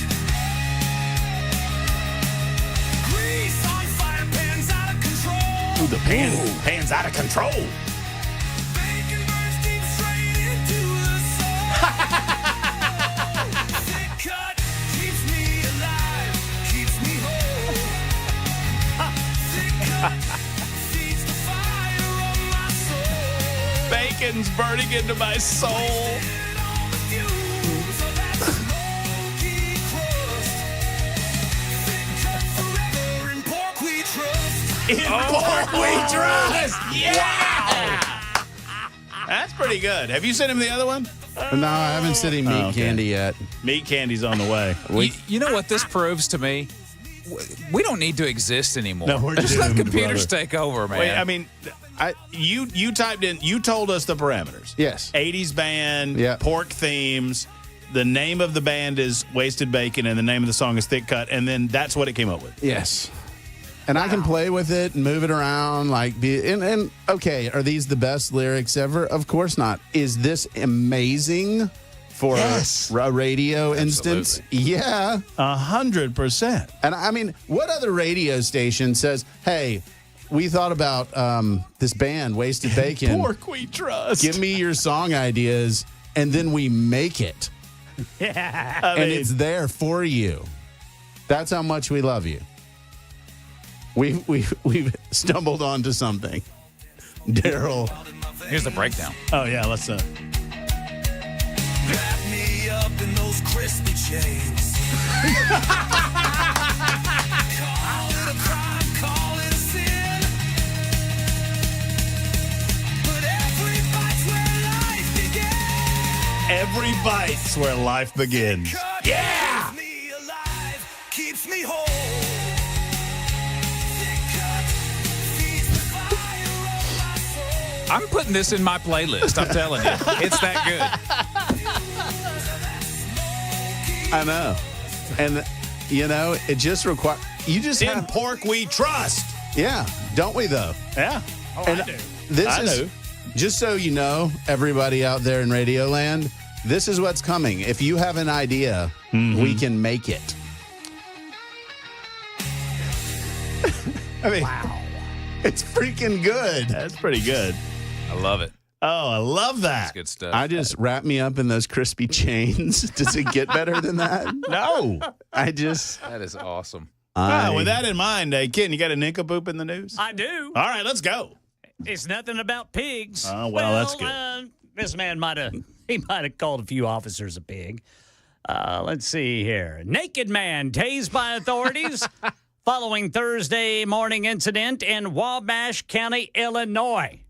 [SPEAKER 8] Grease on fire, pans out of control.
[SPEAKER 15] Ooh, the pan's out of control.
[SPEAKER 8] Bacon burns deep straight into the soul. Thick cut keeps me alive, keeps me whole. Thick cut feeds the fire on my soul.
[SPEAKER 15] Bacon's burning into my soul. In pork we trust. Yeah. Wow. That's pretty good. Have you sent him the other one?
[SPEAKER 21] No, I haven't sent him meat candy yet.
[SPEAKER 15] Meat candy's on the way.
[SPEAKER 3] You know what this proves to me? We don't need to exist anymore.
[SPEAKER 15] No, we're
[SPEAKER 3] just let
[SPEAKER 15] doomed,
[SPEAKER 3] computers
[SPEAKER 15] brother.
[SPEAKER 3] take over, man.
[SPEAKER 15] Wait, I mean, you typed in, you told us the parameters.
[SPEAKER 21] Yes.
[SPEAKER 15] 80s band, pork themes. The name of the band is Wasted Bacon, and the name of the song is Thick Cut, and then that's what it came up with.
[SPEAKER 21] Yes. And I can play with it and move it around. And okay, are these the best lyrics ever? Of course not. Is this amazing for a radio instance? Yeah.
[SPEAKER 15] 100%.
[SPEAKER 21] And I mean, what other radio station says, hey, we thought about this band, Wasted Bacon.
[SPEAKER 15] Pork we trust.
[SPEAKER 21] Give me your song ideas, and then we make it.
[SPEAKER 15] Yeah.
[SPEAKER 21] And it's there for you. That's how much we love you. We've stumbled onto something. Daryl.
[SPEAKER 3] Here's the breakdown.
[SPEAKER 15] Oh, yeah, let's
[SPEAKER 8] Wrap me up in those crispy chains. Call it a crime, call it a sin. But every bite's where life begins.
[SPEAKER 15] Every bite's where life begins.
[SPEAKER 8] Yeah! Keeps me alive, keeps me whole.
[SPEAKER 3] I'm putting this in my playlist. I'm telling you. It's that good.
[SPEAKER 21] I know. And, you know, it just requires... You just
[SPEAKER 15] In pork we trust.
[SPEAKER 21] Yeah. Don't we, though?
[SPEAKER 15] Yeah. Oh,
[SPEAKER 21] and
[SPEAKER 15] I do.
[SPEAKER 21] I do. Just so you know, everybody out there in Radio Land, this is what's coming. If you have an idea, we can make it. I mean, wow. It's freaking good.
[SPEAKER 15] That's pretty good.
[SPEAKER 3] I love it.
[SPEAKER 15] Oh, I love that.
[SPEAKER 3] That's good stuff.
[SPEAKER 21] I just wrap me up in those crispy chains. Does it get better than that?
[SPEAKER 15] No.
[SPEAKER 3] That is awesome.
[SPEAKER 15] With that in mind, Ken, you got a nincompoop in the news?
[SPEAKER 1] I do.
[SPEAKER 15] All right, let's go.
[SPEAKER 1] It's nothing about pigs.
[SPEAKER 15] Oh, well, that's good.
[SPEAKER 1] This man might have called a few officers a pig. Let's see here. Naked man tased by authorities following Thursday morning incident in Wabash County, Illinois.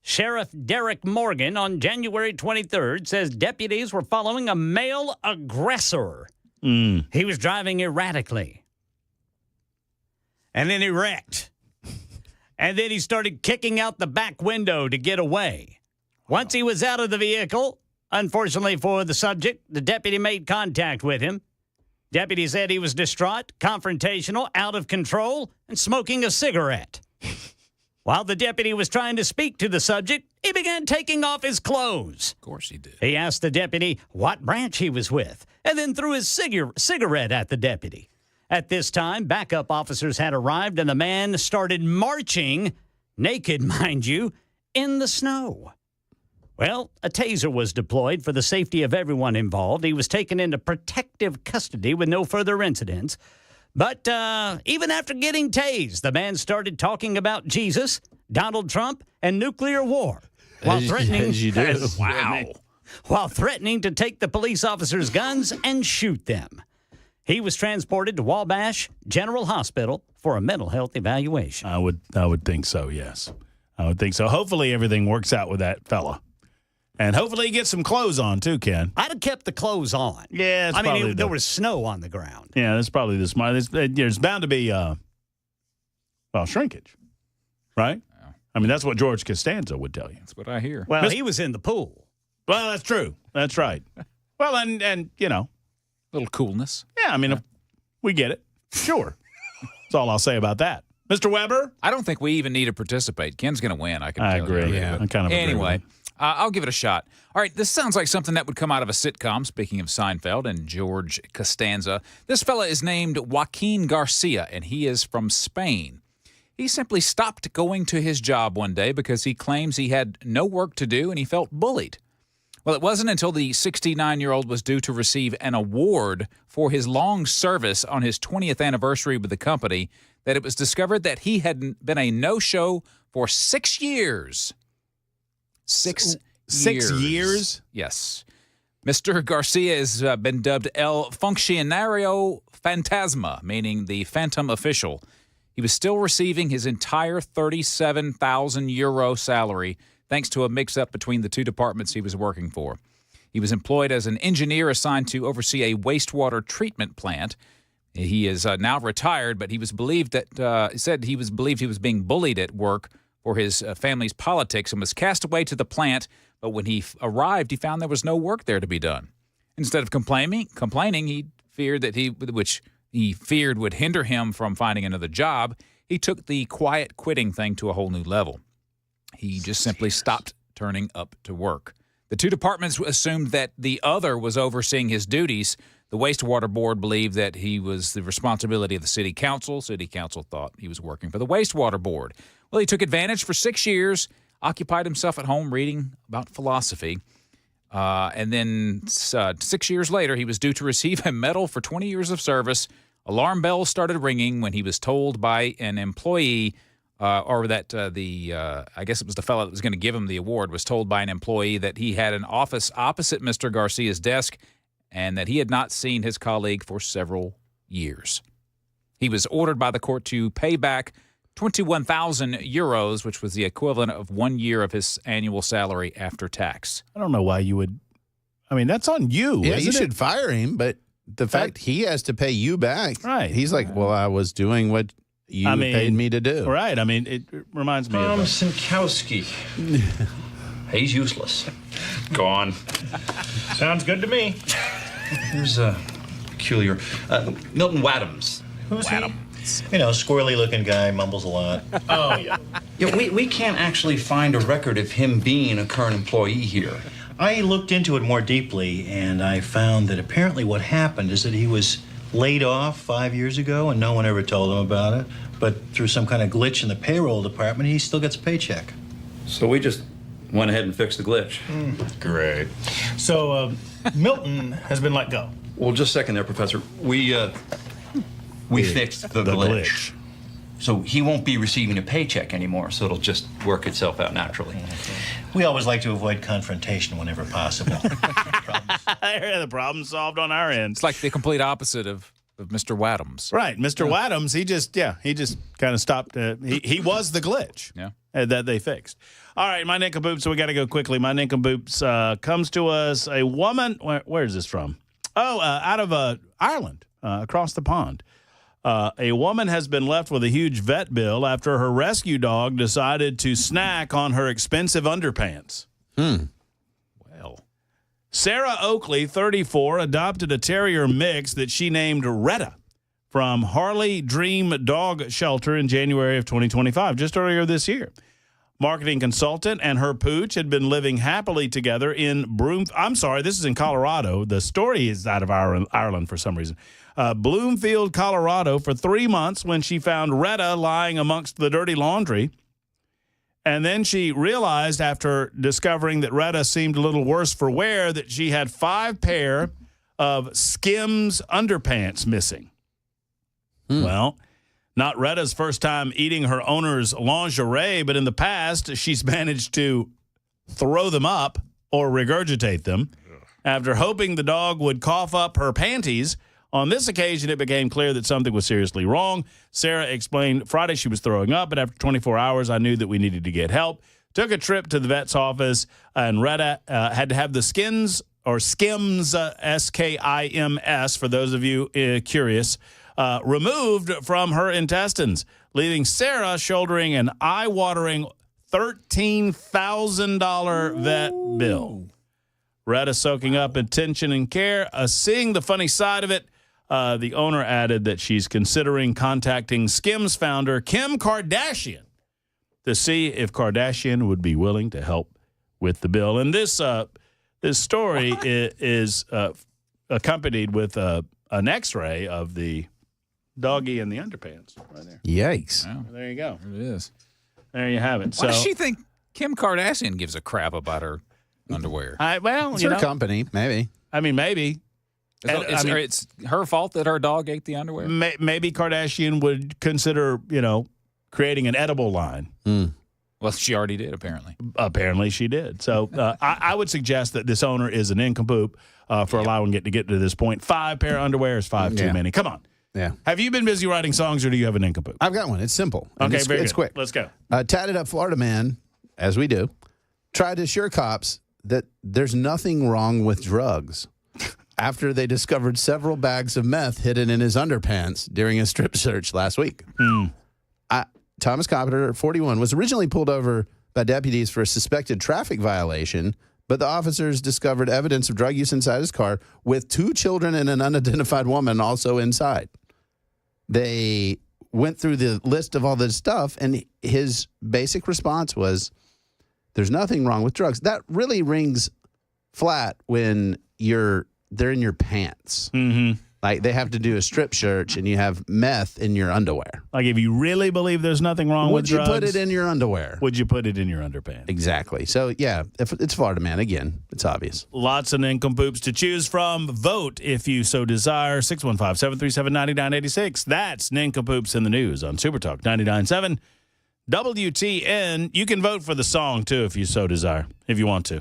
[SPEAKER 1] Sheriff Derek Morgan on January 23rd says deputies were following a male aggressor. He was driving erratically. And then he wrecked. And then he started kicking out the back window to get away. Once he was out of the vehicle, unfortunately for the subject, the deputy made contact with him. Deputy said he was distraught, confrontational, out of control, and smoking a cigarette. While the deputy was trying to speak to the subject, he began taking off his clothes.
[SPEAKER 3] Of course he did.
[SPEAKER 1] He asked the deputy what branch he was with, and then threw his cigarette at the deputy. At this time, backup officers had arrived, and the man started marching, naked, mind you, in the snow. Well, a taser was deployed for the safety of everyone involved. He was taken into protective custody with no further incidents. But even after getting tased, the man started talking about Jesus, Donald Trump, and nuclear war. while threatening
[SPEAKER 21] as you do.
[SPEAKER 1] Wow. While threatening to take the police officers' guns and shoot them. He was transported to Wabash General Hospital for a mental health evaluation.
[SPEAKER 15] I would think so, yes. I would think so. Hopefully everything works out with that fella. And hopefully he gets some clothes on, too, Ken.
[SPEAKER 1] I'd have kept the clothes on.
[SPEAKER 15] Yeah,
[SPEAKER 1] there was snow on the ground.
[SPEAKER 15] Yeah, that's probably the smart. There's bound to be, shrinkage, right? Yeah. I mean, that's what George Costanza would tell you.
[SPEAKER 3] That's what I hear.
[SPEAKER 1] Well, he was in the pool.
[SPEAKER 15] Well, that's true. That's right. Well, and you know.
[SPEAKER 3] A little coolness.
[SPEAKER 15] Yeah, I mean, we get it. Sure. That's all I'll say about that. Mr. Weber?
[SPEAKER 3] I don't think we even need to participate. Ken's going to win. I
[SPEAKER 15] agree.
[SPEAKER 3] Yeah.
[SPEAKER 15] I kind of
[SPEAKER 3] Anyway,
[SPEAKER 15] agree with
[SPEAKER 3] I'll give it a shot. All right, this sounds like something that would come out of a sitcom, speaking of Seinfeld and George Costanza. This fella is named Joaquin Garcia, and he is from Spain. He simply stopped going to his job one day because he claims he had no work to do and he felt bullied. Well, it wasn't until the 69-year-old was due to receive an award for his long service on his 20th anniversary with the company that it was discovered that he had been a no-show for 6 years. 6
[SPEAKER 15] years?
[SPEAKER 3] Yes. Mr. Garcia has been dubbed El Funcionario Fantasma, meaning the phantom official. He was still receiving his entire 37,000 euro salary thanks to a mix-up between the two departments he was working for. He was employed as an engineer assigned to oversee a wastewater treatment plant. He is now retired, but he was believed that he was being bullied at work for his family's politics and was cast away to the plant. But when he arrived, he found there was no work there to be done. Instead of complaining, he feared which he feared would hinder him from finding another job. He took the quiet quitting thing to a whole new level. He just simply stopped turning up to work. The two departments assumed that the other was overseeing his duties. The wastewater board believed that he was the responsibility of the city council. City council thought he was working for the wastewater board. Well, he took advantage for 6 years, occupied himself at home reading about philosophy. And then 6 years later, he was due to receive a medal for 20 years of service. Alarm bells started ringing when he was told by an employee I guess it was the fellow that was going to give him the award, was told by an employee that he had an office opposite Mr. Garcia's desk and that he had not seen his colleague for several years. He was ordered by the court to pay back 21,000 euros, which was the equivalent of 1 year of his annual salary after tax.
[SPEAKER 15] I don't know why you would. I mean, that's on you.
[SPEAKER 21] Yeah, you
[SPEAKER 15] isn't
[SPEAKER 21] should fire him, but the fact he has to pay you back.
[SPEAKER 15] Right.
[SPEAKER 21] He's like, well, I was doing what you paid me to do.
[SPEAKER 15] Right. I mean, it reminds me of
[SPEAKER 12] Sinkowski. He's useless. Gone. Sounds good to me. Here's a peculiar. Milton Waddams. Who's he? You know, squirrely-looking guy, mumbles a lot. Oh, yeah. Yeah, we can't actually find a record of him being a current employee here. I looked into it more deeply, and I found that apparently what happened is that he was laid off 5 years ago, and no one ever told him about it. But through some kind of glitch in the payroll department, he still gets a paycheck.
[SPEAKER 22] So we just went ahead and fixed the glitch.
[SPEAKER 12] Great. So, Milton has been let go.
[SPEAKER 22] Well, just a second there, Professor. We fixed the glitch.
[SPEAKER 12] So he won't be receiving a paycheck anymore, so it'll just work itself out naturally. We always like to avoid confrontation whenever possible.
[SPEAKER 15] the problem solved on our end.
[SPEAKER 3] It's like the complete opposite of Mr. Waddams.
[SPEAKER 15] Right. Mr. Waddams, he just kind of stopped. He was the glitch that they fixed. All right, my Nincompoops, so we got to go quickly. My Nincompoops comes to us, a woman. Where is this from? Out of Ireland, across the pond. A woman has been left with a huge vet bill after her rescue dog decided to snack on her expensive underpants. Well, Sarah Oakley, 34, adopted a terrier mix that she named Retta from Harley Dream Dog Shelter in January of 2025, just earlier this year. Marketing consultant and her pooch had been living happily together in this is in Colorado. The story is out of Ireland for some reason. Bloomfield, Colorado, for 3 months when she found Retta lying amongst the dirty laundry. And then she realized, after discovering that Retta seemed a little worse for wear, that she had 5 pair of Skims underpants missing. Well, not Retta's first time eating her owner's lingerie, but in the past, she's managed to throw them up or regurgitate them. After hoping the dog would cough up her panties, on this occasion, it became clear that something was seriously wrong. Sarah explained Friday she was throwing up, but after 24 hours, I knew that we needed to get help. Took a trip to the vet's office, and Retta had to have the skims, S-K-I-M-S, for those of you curious, removed from her intestines, leaving Sarah shouldering an eye-watering $13,000 vet bill. Retta soaking up attention and care. Seeing the funny side of it, the owner added that she's considering contacting Skims founder Kim Kardashian to see if Kardashian would be willing to help with the bill. And this story is accompanied with an X-ray of the doggy in the underpants right there.
[SPEAKER 21] Yikes.
[SPEAKER 15] Wow. There you go.
[SPEAKER 3] There it is.
[SPEAKER 15] There you have it.
[SPEAKER 3] Why does she think Kim Kardashian gives a crap about her underwear?
[SPEAKER 21] It's her company, maybe.
[SPEAKER 15] I mean, maybe.
[SPEAKER 3] It's her fault that her dog ate the underwear?
[SPEAKER 15] Maybe Kardashian would consider, creating an edible line.
[SPEAKER 3] Well, she already did, apparently.
[SPEAKER 15] Apparently she did. So I would suggest that this owner is an nincompoop for allowing it to get to this point. 5 pair of underwear is 5 too many. Come on.
[SPEAKER 21] Yeah.
[SPEAKER 15] Have you been busy writing songs, or do you have a nincompoop?
[SPEAKER 21] I've got one. It's simple.
[SPEAKER 15] Okay,
[SPEAKER 21] it's
[SPEAKER 15] very good.
[SPEAKER 21] quick.
[SPEAKER 15] Let's go.
[SPEAKER 21] Tatted up Florida man, as we do, tried to assure cops that there's nothing wrong with drugs after they discovered several bags of meth hidden in his underpants during a strip search last week. Thomas Copper, 41, was originally pulled over by deputies for a suspected traffic violation, but the officers discovered evidence of drug use inside his car with 2 children and an unidentified woman also inside. They went through the list of all this stuff, and his basic response was, there's nothing wrong with drugs. That really rings flat when they're in your pants.
[SPEAKER 15] Mm-hmm.
[SPEAKER 21] Like they have to do a strip search and you have meth in your underwear.
[SPEAKER 15] Like if you really believe there's nothing wrong with drugs.
[SPEAKER 21] Would you put it in your underwear?
[SPEAKER 15] Would you put it in your underpants?
[SPEAKER 21] Exactly. So, yeah, if it's Florida man. Again, it's obvious.
[SPEAKER 15] Lots of nincompoops to choose from. Vote if you so desire. 615-737-9986. That's Nincompoops in the News on Supertalk 99.7 WTN. You can vote for the song, too, if you so desire, if you want to.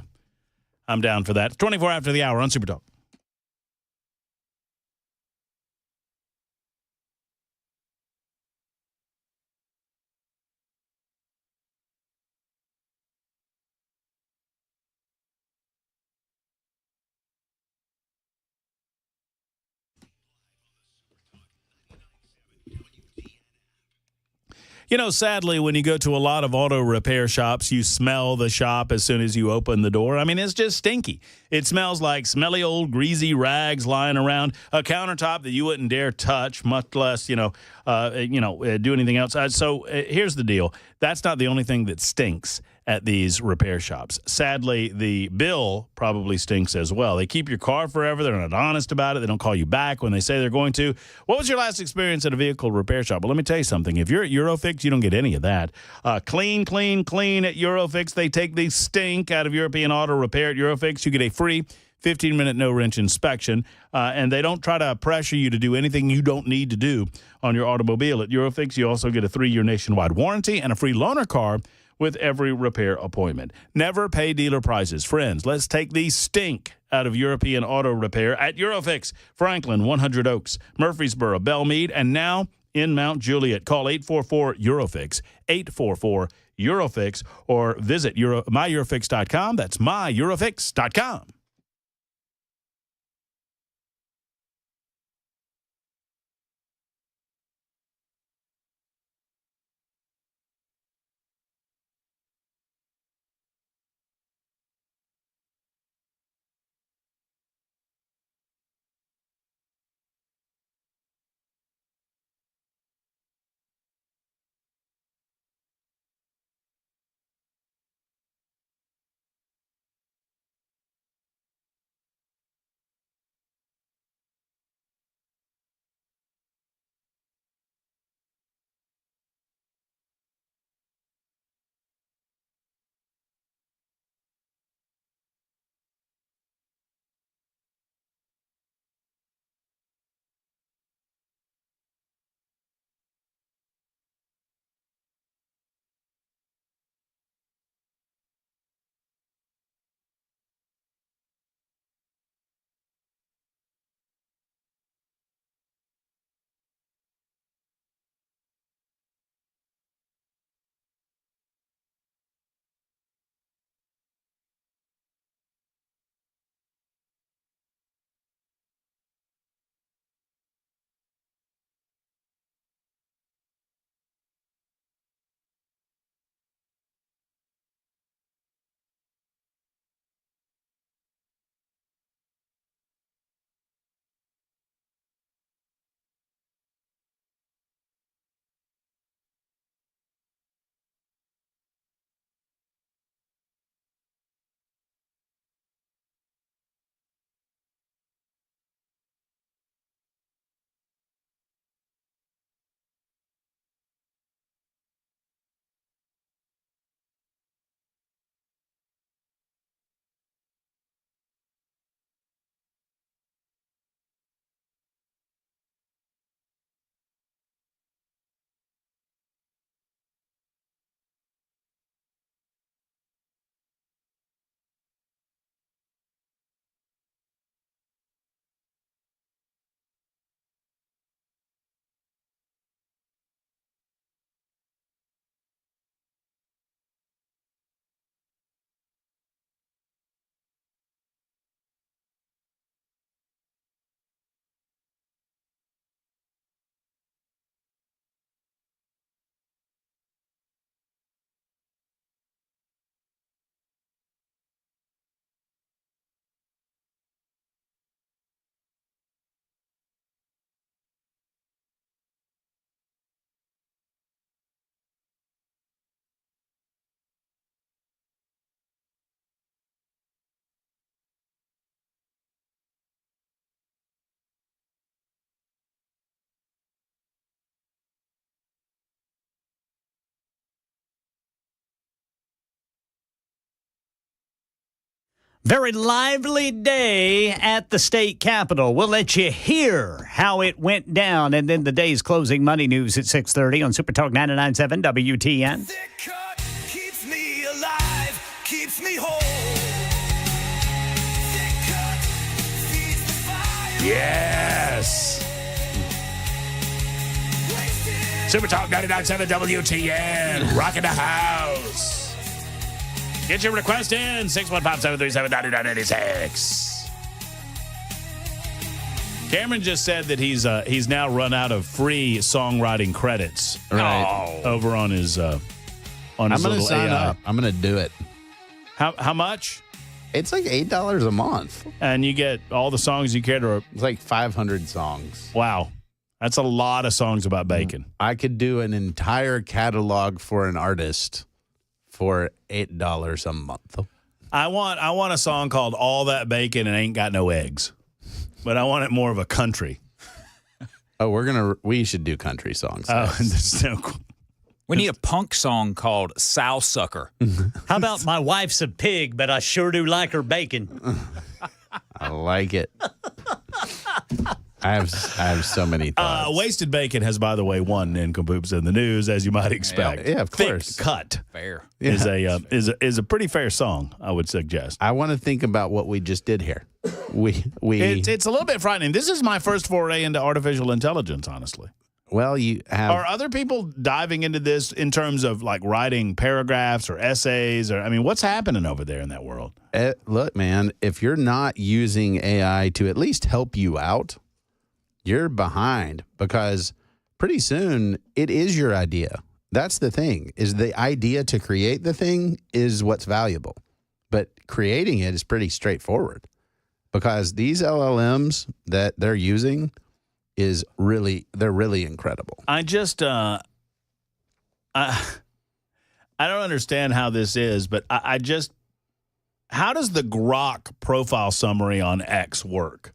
[SPEAKER 15] I'm down for that. It's 24 after the hour on Supertalk. Sadly, when you go to a lot of auto repair shops, you smell the shop as soon as you open the door. I mean, it's just stinky. It smells like smelly old greasy rags lying around, a countertop that you wouldn't dare touch, much less, do anything else. So here's the deal. That's not the only thing that stinks at these repair shops. Sadly, the bill probably stinks as well. They keep your car forever. They're not honest about it. They don't call you back when they say they're going to. What was your last experience at a vehicle repair shop? Well, let me tell you something. If you're at Eurofix, you don't get any of that. Clean at Eurofix. They take the stink out of European auto repair at Eurofix. You get a free 15-minute no-wrench inspection, and they don't try to pressure you to do anything you don't need to do on your automobile. At Eurofix, you also get a 3-year nationwide warranty and a free loaner car with every repair appointment. Never pay dealer prices. Friends, let's take the stink out of European auto repair at Eurofix, Franklin, 100 Oaks, Murfreesboro, Belmead, and now in Mount Juliet. Call 844-EUROFIX, 844-EUROFIX, or visit myyurofix.com. That's myyurofix.com.
[SPEAKER 1] Very lively day at the state capitol. We'll let you hear how it went down, and then the day's closing money news at 6:30 on Super Talk 99.7 WTN.
[SPEAKER 8] Keeps me alive, keeps me whole.
[SPEAKER 15] Yes. Super Talk 99.7 WTN. Rocking the house. Get your request in 615-737-9986. Cameron just said that he's now run out of free songwriting credits.
[SPEAKER 21] Right.
[SPEAKER 15] Over on his
[SPEAKER 21] I'm gonna sign
[SPEAKER 15] AI.
[SPEAKER 21] up. I'm gonna do it.
[SPEAKER 15] How much?
[SPEAKER 21] It's like $8 a month,
[SPEAKER 15] and you get all the songs you care to.
[SPEAKER 21] It's like 500 songs.
[SPEAKER 15] Wow, that's a lot of songs about bacon.
[SPEAKER 21] I could do an entire catalog for an artist for $8 a month.
[SPEAKER 15] I want a song called "All That Bacon and Ain't Got No Eggs," but I want it more of a country.
[SPEAKER 21] Oh, we should do country songs.
[SPEAKER 15] Oh, that's no.
[SPEAKER 3] We need a punk song called "Sow Sucker."
[SPEAKER 1] How about "My Wife's a Pig, but I sure do like her bacon"?
[SPEAKER 21] I like it. I have so many thoughts.
[SPEAKER 15] Wasted Bacon has, by the way, won nincompoops in the news, as you might expect.
[SPEAKER 21] Yeah, of course.
[SPEAKER 15] Thick Cut
[SPEAKER 3] Fair.
[SPEAKER 15] is a pretty fair song, I would suggest.
[SPEAKER 21] I want to think about what we just did here.
[SPEAKER 15] It's a little bit frightening. This is my first foray into artificial intelligence, honestly.
[SPEAKER 21] Well, you have.
[SPEAKER 15] Are other people diving into this in terms of like writing paragraphs or essays? Or I mean, what's happening over there in that world?
[SPEAKER 21] Look, man, if you're not using AI to at least help you out, you're behind, because pretty soon it is your idea. That's the thing, is the idea to create the thing is what's valuable. But creating it is pretty straightforward, because these LLMs that they're using they're really incredible.
[SPEAKER 15] I just I don't understand how this is, but how does the Grok profile summary on X work?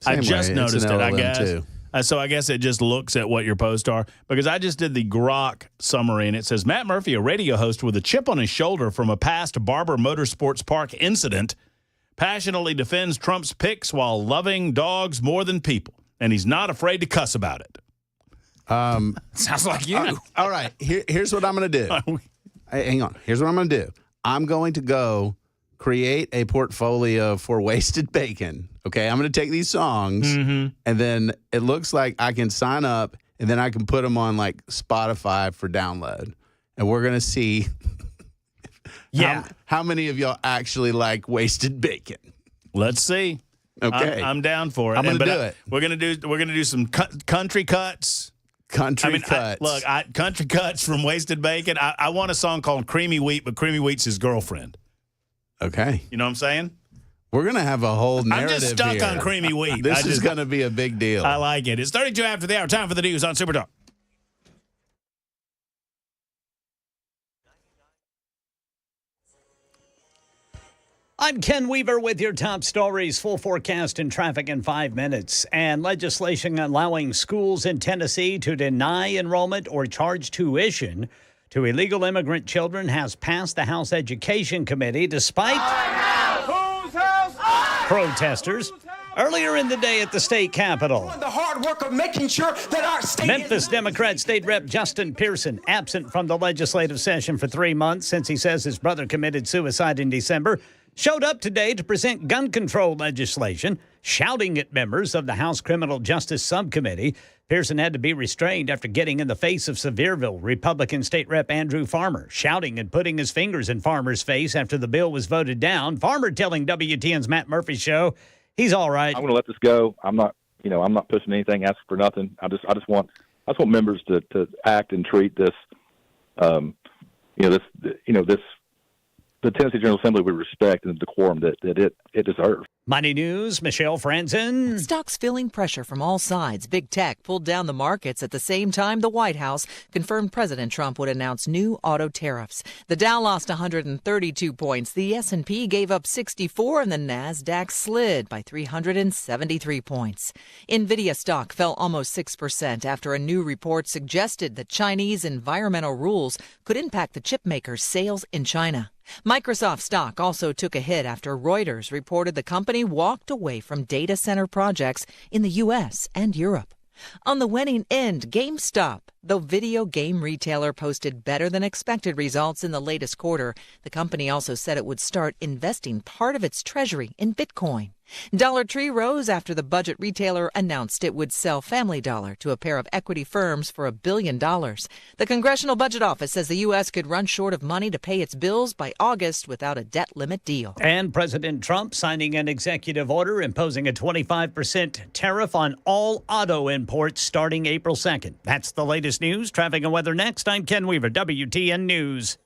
[SPEAKER 15] I just noticed it, I guess. Too. So I guess it just looks at what your posts are, because I just did the Grok summary, and it says, Matt Murphy, a radio host with a chip on his shoulder from a past Barber Motorsports Park incident, passionately defends Trump's picks while loving dogs more than people, and he's not afraid to cuss about it.
[SPEAKER 3] Sounds like you.
[SPEAKER 21] All right. Here's what I'm going to do. Hang on. Here's what I'm going to do. I'm going to go create a portfolio for Wasted Bacon. Okay, I'm going to take these songs, and then it looks like I can sign up, and then I can put them on like Spotify for download, and we're going to see how many of y'all actually like Wasted Bacon.
[SPEAKER 15] Let's see.
[SPEAKER 21] Okay,
[SPEAKER 15] I'm down for it.
[SPEAKER 21] I'm going to do it.
[SPEAKER 15] We're going to do some country cuts.
[SPEAKER 21] Country cuts.
[SPEAKER 15] Country cuts from Wasted Bacon. I want a song called Creamy Wheat, but Creamy Wheat's his girlfriend.
[SPEAKER 21] Okay.
[SPEAKER 15] You know what I'm saying?
[SPEAKER 21] We're going to have a whole narrative.
[SPEAKER 15] I'm just stuck
[SPEAKER 21] here.
[SPEAKER 15] on Creamy Wheat.
[SPEAKER 21] This is going to be a big deal.
[SPEAKER 15] I like it. It's 32 after the hour. Time for the news on Super Talk.
[SPEAKER 1] I'm Ken Weaver with your top stories. Full forecast and traffic in 5 minutes. And legislation allowing schools in Tennessee to deny enrollment or charge tuition to illegal immigrant children has passed the House Education Committee despite protesters earlier in the day at the state capitol.
[SPEAKER 4] The hard work of making sure that our state
[SPEAKER 1] Memphis Democrat State Rep Justin Pearson, absent from the legislative session for 3 months since he says his brother committed suicide in December, showed up today to present gun control legislation, shouting at members of the House Criminal Justice Subcommittee. Pearson had to be restrained after getting in the face of Sevierville Republican State Rep Andrew Farmer, shouting and putting his fingers in Farmer's face after the bill was voted down. Farmer telling WTN's Matt Murphy Show he's all right.
[SPEAKER 20] I'm going to let this go. I'm not pushing anything, asking for nothing. I just want members to act and treat this, the Tennessee General Assembly with respect and the decorum that it deserves.
[SPEAKER 1] Money News, Michelle Franzen.
[SPEAKER 13] Stocks feeling pressure from all sides. Big tech pulled down the markets at the same time the White House confirmed President Trump would announce new auto tariffs. The Dow lost 132 points. The S&P gave up 64 and the Nasdaq slid by 373 points. Nvidia stock fell almost 6% after a new report suggested that Chinese environmental rules could impact the chip maker's sales in China. Microsoft stock also took a hit after Reuters reported the company walked away from data center projects in the U.S. and Europe. On the winning end, GameStop. The video game retailer posted better than expected results in the latest quarter. The company also said it would start investing part of its treasury in Bitcoin. Dollar Tree rose after the budget retailer announced it would sell Family Dollar to a pair of equity firms for $1 billion. The Congressional Budget Office says the U.S. could run short of money to pay its bills by August without a debt limit deal.
[SPEAKER 1] And President Trump signing an executive order imposing a 25% tariff on all auto imports starting April 2nd. That's the latest news. Traffic and weather next. I'm Ken Weaver, WTN News.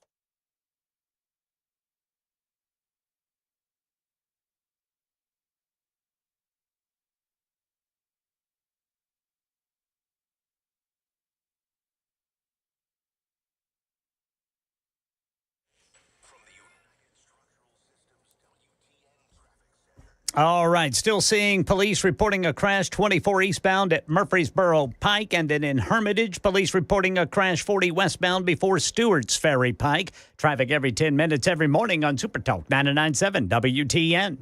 [SPEAKER 1] All right, still seeing police reporting a crash 24 eastbound at Murfreesboro Pike, and then in Hermitage, police reporting a crash 40 westbound before Stewart's Ferry Pike. Traffic every 10 minutes every morning on Super Talk 99.7 WTN.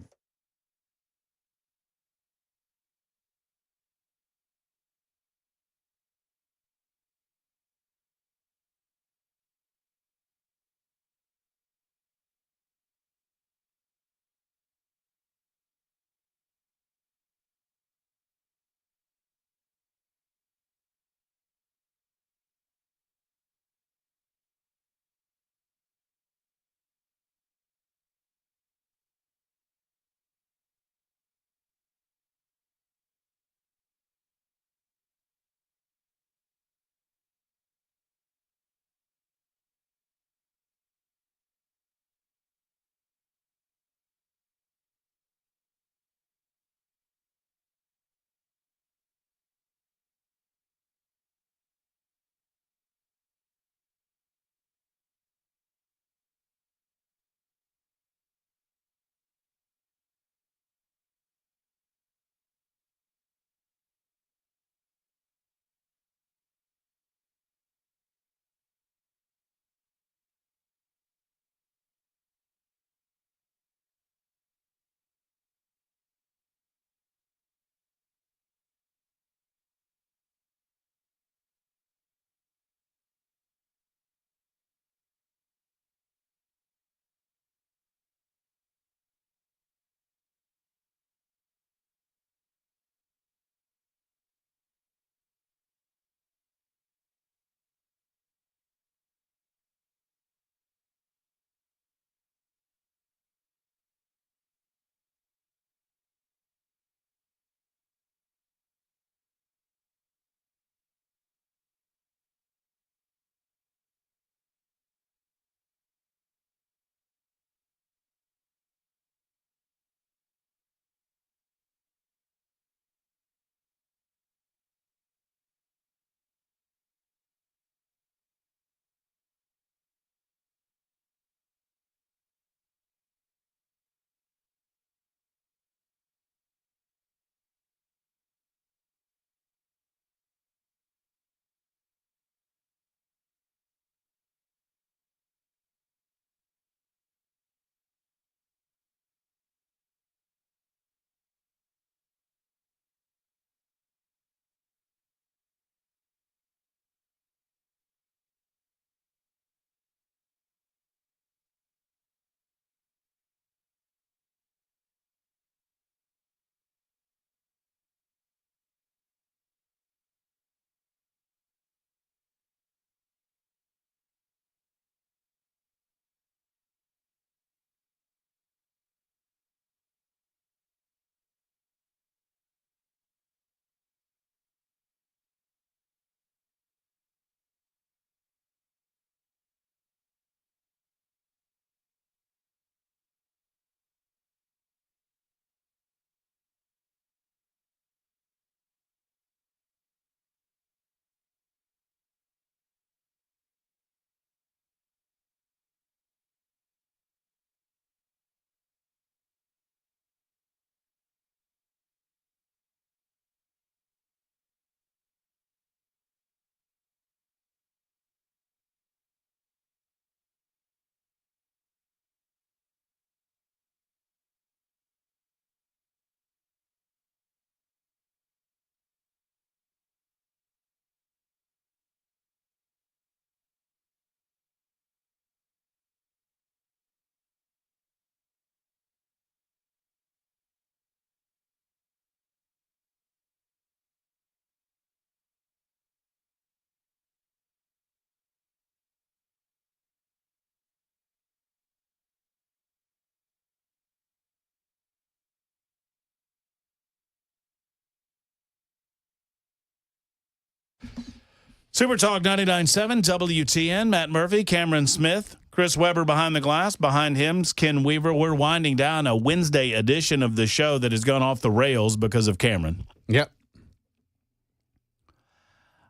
[SPEAKER 15] Super Talk 99.7 WTN. Matt Murphy, Cameron Smith, Chris Webber behind the glass. Behind him's Ken Weaver. We're winding down a Wednesday edition of the show that has gone off the rails because of Cameron.
[SPEAKER 21] Yep.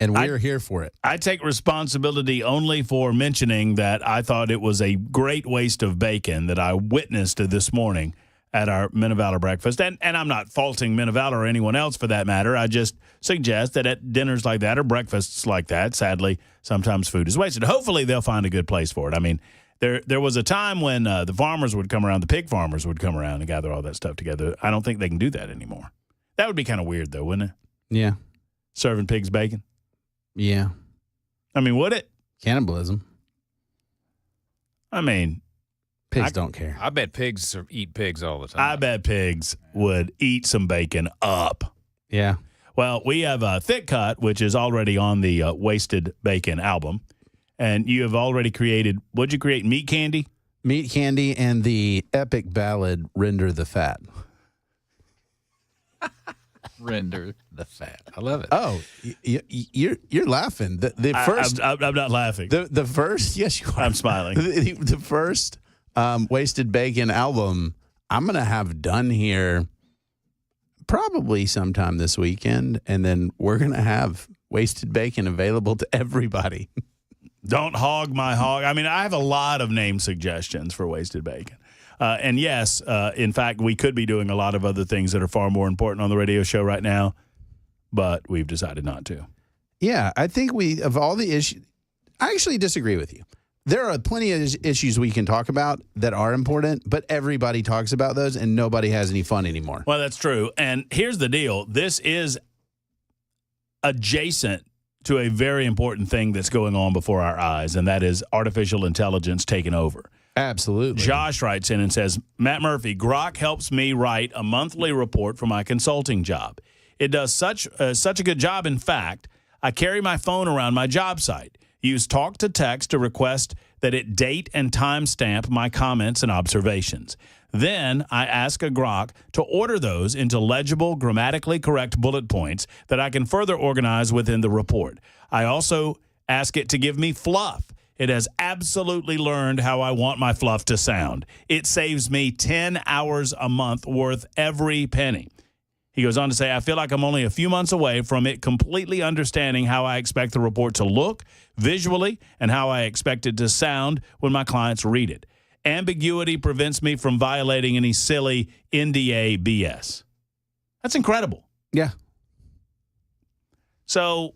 [SPEAKER 21] And we're here for it.
[SPEAKER 15] I take responsibility only for mentioning that I thought it was a great waste of bacon that I witnessed this morning at our Men of Valor breakfast. And I'm not faulting Men of Valor or anyone else for that matter. I just suggest that at dinners like that or breakfasts like that, sadly, sometimes food is wasted. Hopefully they'll find a good place for it. I mean, there was a time when the farmers would come around, the pig farmers would come around and gather all that stuff together. I don't think they can do that anymore. That would be kind of weird, though, wouldn't it?
[SPEAKER 21] Yeah.
[SPEAKER 15] Serving pigs bacon?
[SPEAKER 21] Yeah.
[SPEAKER 15] I mean, would it?
[SPEAKER 21] Cannibalism.
[SPEAKER 15] I mean,
[SPEAKER 21] pigs don't care.
[SPEAKER 3] I bet pigs eat pigs all the time.
[SPEAKER 15] I bet pigs would eat some bacon up.
[SPEAKER 21] Yeah.
[SPEAKER 15] Well, we have a Thick Cut, which is already on the Wasted Bacon album. And you have already created, what'd you create, meat candy?
[SPEAKER 21] Meat candy and the epic ballad, Render the Fat.
[SPEAKER 3] Render the fat. I love it.
[SPEAKER 21] Oh, you're laughing. The first,
[SPEAKER 15] I'm not laughing.
[SPEAKER 21] The first, yes, you are.
[SPEAKER 15] I'm smiling.
[SPEAKER 21] The first Wasted Bacon album, I'm gonna have done here probably sometime this weekend, and then we're gonna have Wasted Bacon available to everybody.
[SPEAKER 15] Don't hog my hog. I mean, I have a lot of name suggestions for Wasted Bacon. And yes, in fact, we could be doing a lot of other things that are far more important on the radio show right now, but we've decided not to.
[SPEAKER 21] Yeah, I think of all the issues, I actually disagree with you. There are plenty of issues we can talk about that are important, but everybody talks about those and nobody has any fun anymore.
[SPEAKER 15] Well, that's true. And here's the deal. This is adjacent to a very important thing that's going on before our eyes, and that is artificial intelligence taking over.
[SPEAKER 21] Absolutely.
[SPEAKER 15] Josh writes in and says, Matt Murphy, Grok helps me write a monthly report for my consulting job. It does such a good job. In fact, I carry my phone around my job site, use talk to text to request that it date and timestamp my comments and observations. Then I ask a Grok to order those into legible, grammatically correct bullet points that I can further organize within the report. I also ask it to give me fluff. It has absolutely learned how I want my fluff to sound. It saves me 10 hours a month worth every penny. He goes on to say, I feel like I'm only a few months away from it completely understanding how I expect the report to look visually and how I expect it to sound when my clients read it. Ambiguity prevents me from violating any silly NDA BS. That's incredible.
[SPEAKER 21] Yeah.
[SPEAKER 15] So,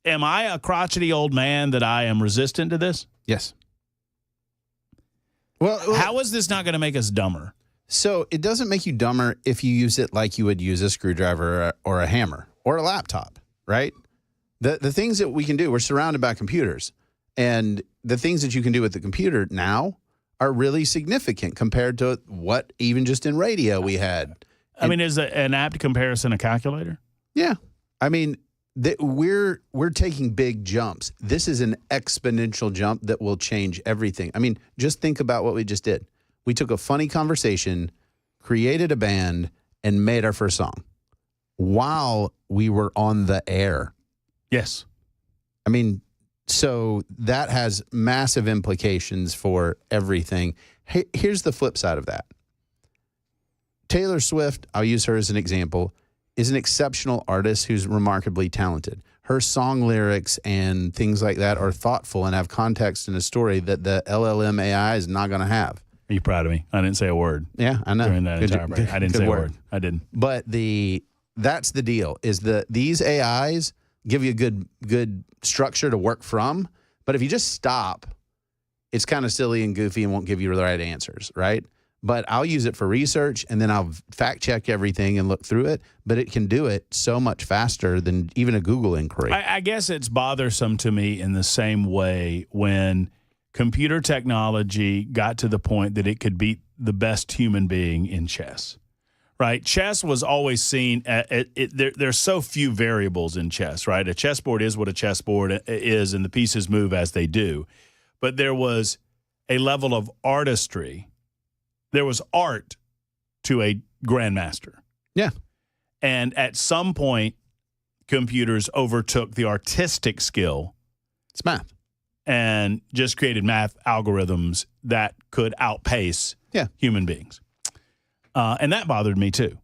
[SPEAKER 15] am I a crotchety old man that I am resistant to this?
[SPEAKER 21] Yes. Well,
[SPEAKER 15] how is this not going to make us dumber?
[SPEAKER 21] So it doesn't make you dumber if you use it like you would use a screwdriver or a hammer or a laptop, right? The things that we can do, we're surrounded by computers. And the things that you can do with the computer now are really significant compared to what even just in radio we had.
[SPEAKER 15] I mean, is an apt comparison a calculator?
[SPEAKER 21] Yeah. I mean, we're taking big jumps. This is an exponential jump that will change everything. I mean, just think about what we just did. We took a funny conversation, created a band, and made our first song while we were on the air.
[SPEAKER 15] Yes.
[SPEAKER 21] I mean, so that has massive implications for everything. Here's the flip side of that. Taylor Swift, I'll use her as an example, is an exceptional artist who's remarkably talented. Her song lyrics and things like that are thoughtful and have context and a story that the LLM AI is not going to have.
[SPEAKER 15] Are you proud of me? I didn't say a word.
[SPEAKER 21] Yeah, I know.
[SPEAKER 15] During that entire break. I didn't say a word. I didn't.
[SPEAKER 21] But that's the deal, is that these AIs give you a good structure to work from. But if you just stop, it's kind of silly and goofy and won't give you the right answers, right? But I'll use it for research, and then I'll fact check everything and look through it. But it can do it so much faster than even a Google inquiry.
[SPEAKER 15] I guess it's bothersome to me in the same way when computer technology got to the point that it could beat the best human being in chess, right? Chess was always seen, there's so few variables in chess, right? A chessboard is what a chessboard is, and the pieces move as they do. But there was a level of artistry. There was art to a grandmaster.
[SPEAKER 21] Yeah.
[SPEAKER 15] And at some point, computers overtook the artistic skill
[SPEAKER 21] It's math.
[SPEAKER 15] And just created math algorithms that could outpace human beings. And that bothered me too.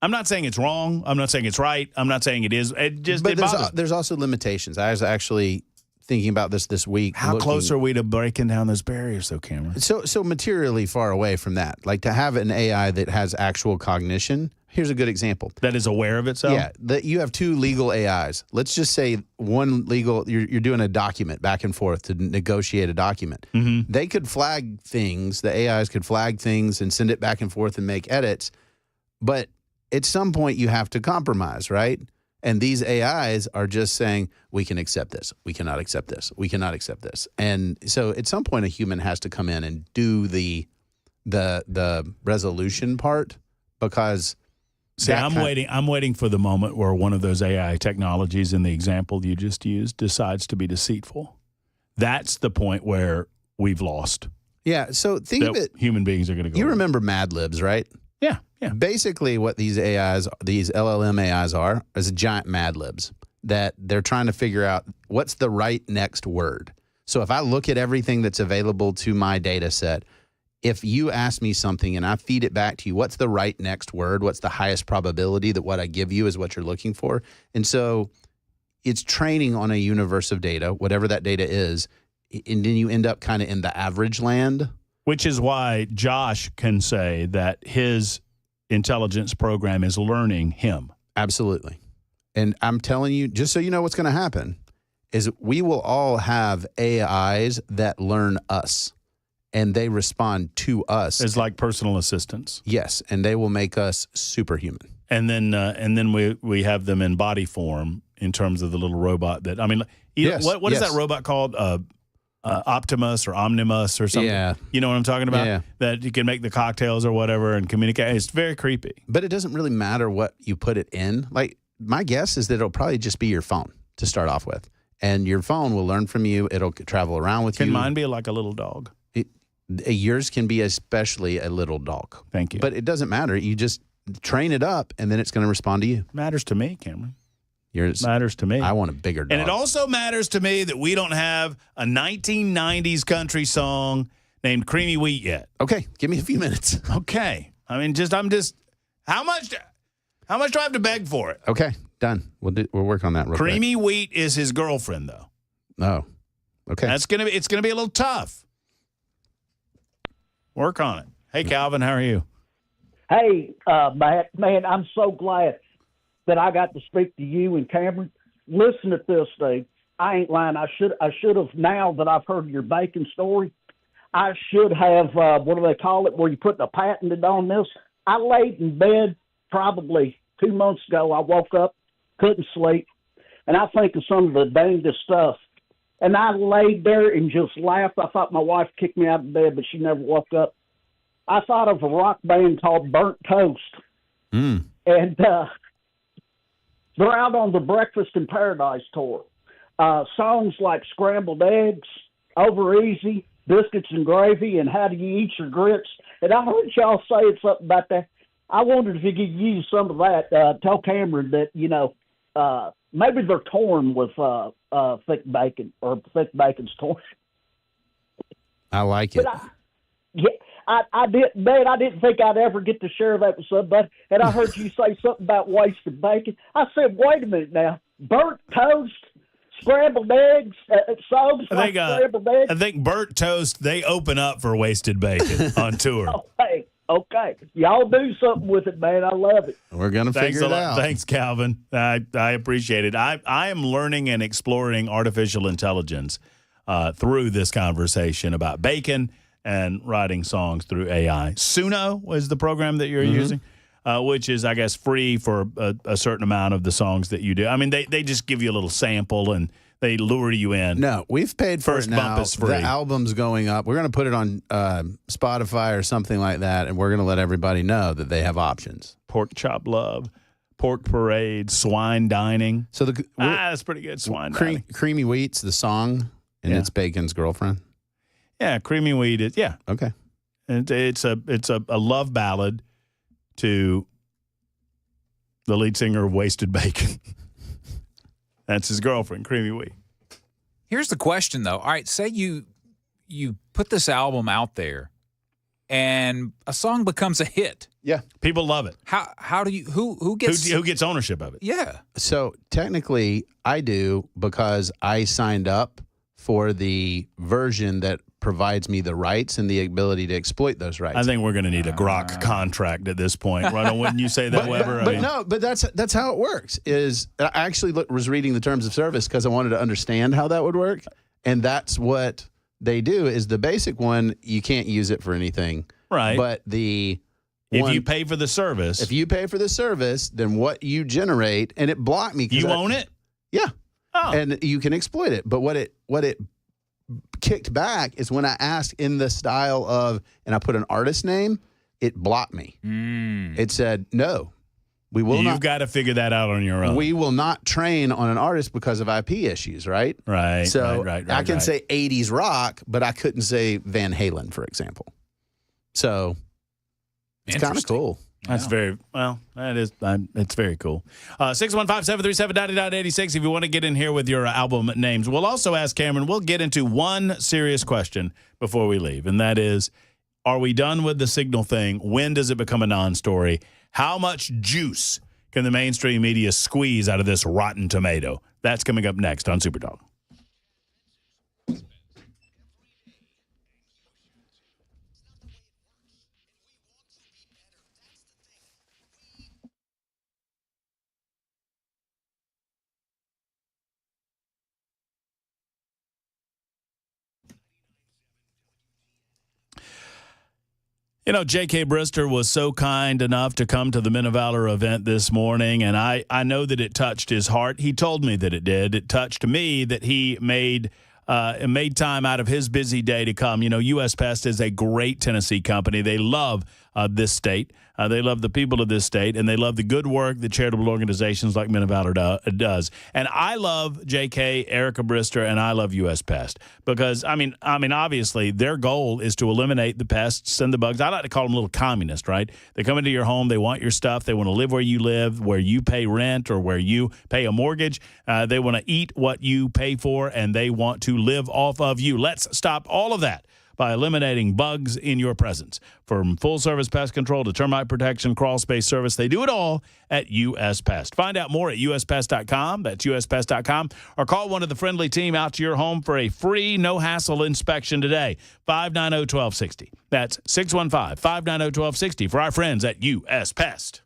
[SPEAKER 15] I'm not saying it's wrong. I'm not saying it's right. I'm not saying it is. It just
[SPEAKER 21] But
[SPEAKER 15] bothers me.
[SPEAKER 21] there's also limitations. I was actually thinking about this week.
[SPEAKER 15] How close are we to breaking down those barriers, though, Cameron?
[SPEAKER 21] So materially far away from that. Like to have an AI that has actual cognition. Here's a good example.
[SPEAKER 15] That is aware of itself?
[SPEAKER 21] Yeah. That you have two legal AIs. Let's just say one legal, you're doing a document back and forth to negotiate a document.
[SPEAKER 15] Mm-hmm.
[SPEAKER 21] They could flag things. The AIs could flag things and send it back and forth and make edits. But at some point you have to compromise, right? And these AIs are just saying, we can accept this. We cannot accept this. We cannot accept this. And so at some point a human has to come in and do the resolution part because
[SPEAKER 15] See, I'm waiting for the moment where one of those AI technologies in the example you just used decides to be deceitful. That's the point where we've lost.
[SPEAKER 21] Yeah, so think of it.
[SPEAKER 15] Human beings are going to go.
[SPEAKER 21] You remember Mad Libs, right?
[SPEAKER 15] Yeah.
[SPEAKER 21] Basically what these AIs, these LLM AIs are, is giant Mad Libs that they're trying to figure out what's the right next word. So if I look at everything that's available to my data set, if you ask me something and I feed it back to you, what's the right next word? What's the highest probability that what I give you is what you're looking for? And so it's training on a universe of data, whatever that data is, and then you end up kind of in the average land.
[SPEAKER 15] Which is why Josh can say that his intelligence program is learning him.
[SPEAKER 21] Absolutely. And I'm telling you, just so you know what's going to happen, is we will all have AIs that learn us. And they respond to us.
[SPEAKER 15] It's like personal assistants.
[SPEAKER 21] Yes, and they will make us superhuman.
[SPEAKER 15] And then we have them in body form in terms of the little robot that, I mean, what is that robot called? Optimus or Omnimus or something?
[SPEAKER 21] Yeah.
[SPEAKER 15] You know what I'm talking about?
[SPEAKER 21] Yeah.
[SPEAKER 15] That you can make the cocktails or whatever and communicate. It's very creepy.
[SPEAKER 21] But it doesn't really matter what you put it in. Like, my guess is that it'll probably just be your phone to start off with. And your phone will learn from you. It'll travel around with you.
[SPEAKER 15] Can mine be like a little dog?
[SPEAKER 21] Yours can be especially a little dog.
[SPEAKER 15] Thank you.
[SPEAKER 21] But it doesn't matter. You just train it up, and then it's going to respond to you.
[SPEAKER 15] Matters to me, Cameron.
[SPEAKER 21] Yours
[SPEAKER 15] matters to me.
[SPEAKER 21] I want a bigger dog.
[SPEAKER 15] And it also matters to me that we don't have a 1990s country song named Creamy Wheat yet.
[SPEAKER 21] Okay, give me a few minutes.
[SPEAKER 15] Okay. I mean, how much do I have to beg for it?
[SPEAKER 21] Okay, done. We'll work on that real quick.
[SPEAKER 15] Creamy Wheat is his girlfriend, though.
[SPEAKER 21] Oh, okay.
[SPEAKER 15] It's gonna be a little tough. Work on it. Hey, Calvin, how are you?
[SPEAKER 11] Hey, Matt, man, I'm so glad that I got to speak to you and Cameron. Listen to this, Steve. I ain't lying. I should have, now that I've heard your bacon story, I should have, what do they call it, where you put the patent on this. I laid in bed probably 2 months ago. I woke up, couldn't sleep, and I think of some of the dangest stuff. And I laid there and just laughed. I thought my wife kicked me out of bed, but she never woke up. I thought of a rock band called Burnt Toast. And they're out on the Breakfast in Paradise tour. Songs like Scrambled Eggs, Over Easy, Biscuits and Gravy, and How Do You Eat Your Grits. And I heard y'all saying something about that. I wondered if you could use some of that. Tell Cameron that, maybe they're torn with thick bacon, or thick bacon's torn.
[SPEAKER 21] I like it.
[SPEAKER 11] I didn't think I'd ever get to share that with somebody. And I heard you say something about wasted bacon. I said, wait a minute now. Burnt toast, scrambled eggs, songs like scrambled eggs.
[SPEAKER 15] I think Burnt Toast, they open up for wasted bacon on tour.
[SPEAKER 11] Okay. Y'all do something with it, man. I love it.
[SPEAKER 21] We're going to figure it out.
[SPEAKER 15] Thanks, Calvin. I appreciate it. I am learning and exploring artificial intelligence through this conversation about bacon and writing songs through AI. Suno was the program that you're using, which is, I guess, free for a certain amount of the songs that you do. I mean, they just give you a little sample and they lure you in.
[SPEAKER 21] No, we've paid for
[SPEAKER 15] First
[SPEAKER 21] it now.
[SPEAKER 15] bump is free.
[SPEAKER 21] The album's going up. We're going to put it on Spotify or something like that, and we're going to let everybody know that they have options.
[SPEAKER 15] Pork Chop Love, Pork Parade, Swine Dining.
[SPEAKER 21] So
[SPEAKER 15] that's pretty good. Swine Dining.
[SPEAKER 21] Creamy Wheat's the song, and it's Bacon's girlfriend.
[SPEAKER 15] Yeah, Creamy Wheat is
[SPEAKER 21] okay.
[SPEAKER 15] And it's a love ballad to the lead singer of Wasted Bacon. That's his girlfriend, Creamy Wheat.
[SPEAKER 3] Here's the question, though. All right, say you put this album out there, and a song becomes a hit.
[SPEAKER 21] Yeah,
[SPEAKER 15] people love it.
[SPEAKER 3] How do you who gets
[SPEAKER 15] ownership of it?
[SPEAKER 3] Yeah.
[SPEAKER 21] So technically, I do because I signed up for the version that provides me the rights and the ability to exploit those rights.
[SPEAKER 15] I think we're going to need a Grok contract at this point, right? Wouldn't you say that, Weber?
[SPEAKER 21] But that's how it works. Is I actually was reading the terms of service because I wanted to understand how that would work, and that's what they do. Is the basic one you can't use it for anything,
[SPEAKER 15] right?
[SPEAKER 21] But
[SPEAKER 15] if you pay for the service,
[SPEAKER 21] then what you generate, and it blocked me.
[SPEAKER 15] You own it?
[SPEAKER 21] Yeah.
[SPEAKER 15] Oh.
[SPEAKER 21] And you can exploit it. But what it kicked back is when I asked in the style of, and I put an artist name, it blocked me. It said, no, we will not.
[SPEAKER 15] You've got to figure that out on your own.
[SPEAKER 21] We will not train on an artist because of IP issues, right?
[SPEAKER 15] Right.
[SPEAKER 21] So
[SPEAKER 15] right,
[SPEAKER 21] I can say 80s rock, but I couldn't say Van Halen, for example. So it's kind of cool.
[SPEAKER 15] That's it's very cool. 615-737-9986 if you want to get in here with your album names. We'll also ask Cameron, we'll get into one serious question before we leave, and that is, are we done with the Signal thing? When does it become a non-story? How much juice can the mainstream media squeeze out of this rotten tomato? That's coming up next on Super Talk. You know, J.K. Brister was so kind enough to come to the Men of Valor event this morning, and I know that it touched his heart. He told me that it did. It touched me that he made time out of his busy day to come. You know, U.S. Pest is a great Tennessee company. They love this state. They love the people of this state, and they love the good work that charitable organizations like Men of Valor does. And I love J.K., Erica Brister, and I love U.S. Pest because, I mean, obviously, their goal is to eliminate the pests and the bugs. I like to call them little communists, right? They come into your home. They want your stuff. They want to live where you live, where you pay rent or where you pay a mortgage. They want to eat what you pay for, and they want to live off of you. Let's stop all of that by eliminating bugs in your presence. From full-service pest control to termite protection, crawl space service, they do it all at U.S. Pest. Find out more at uspest.com. That's uspest.com. Or call one of the friendly team out to your home for a free, no-hassle inspection today. 590-1260. That's 615-590-1260 for our friends at U.S. Pest.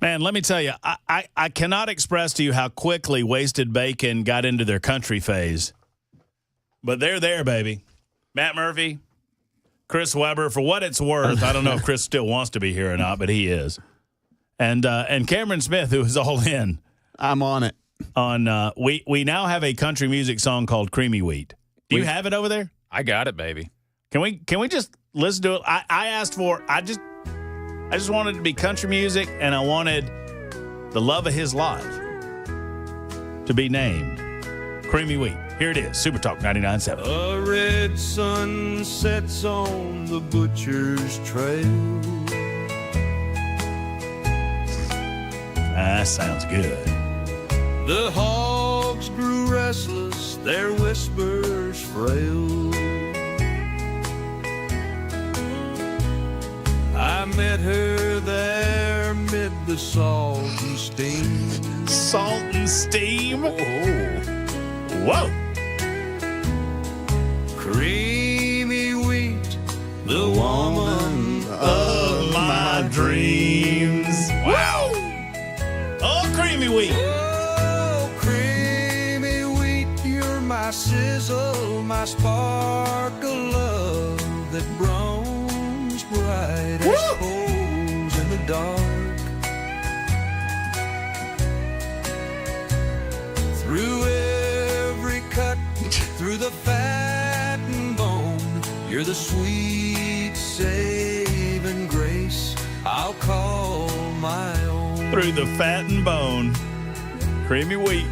[SPEAKER 15] Man, let me tell you, I cannot express to you how quickly Wasted Bacon got into their country phase. But they're there, baby. Matt Murphy, Chris Webber, for what it's worth. I don't know if Chris still wants to be here or not, but he is. And Cameron Smith, who is all in.
[SPEAKER 21] I'm on it.
[SPEAKER 15] We now have a country music song called Creamy Wheat. Do you have it over there?
[SPEAKER 3] I got it, baby.
[SPEAKER 15] Can we just listen to it? I asked for I just wanted it to be country music, and I wanted the love of his life to be named Creamy Wheat. Here it is, Super Talk 99.7.
[SPEAKER 8] A red sun sets on the butcher's trail.
[SPEAKER 15] That sounds good.
[SPEAKER 8] The hogs grew restless, their whispers frail. I met her there mid the salt and steam.
[SPEAKER 15] Salt and steam? Whoa.
[SPEAKER 8] Creamy wheat, the woman of my dreams.
[SPEAKER 15] Wow. Oh, Creamy Wheat.
[SPEAKER 8] Oh, creamy wheat, you're my sizzle, my spark of love that burns bright as coals in the dark. Through every cut, through the fat and bone, you're the sweet saving grace I'll call my own.
[SPEAKER 15] Through the fat and bone, Creamy Wheat.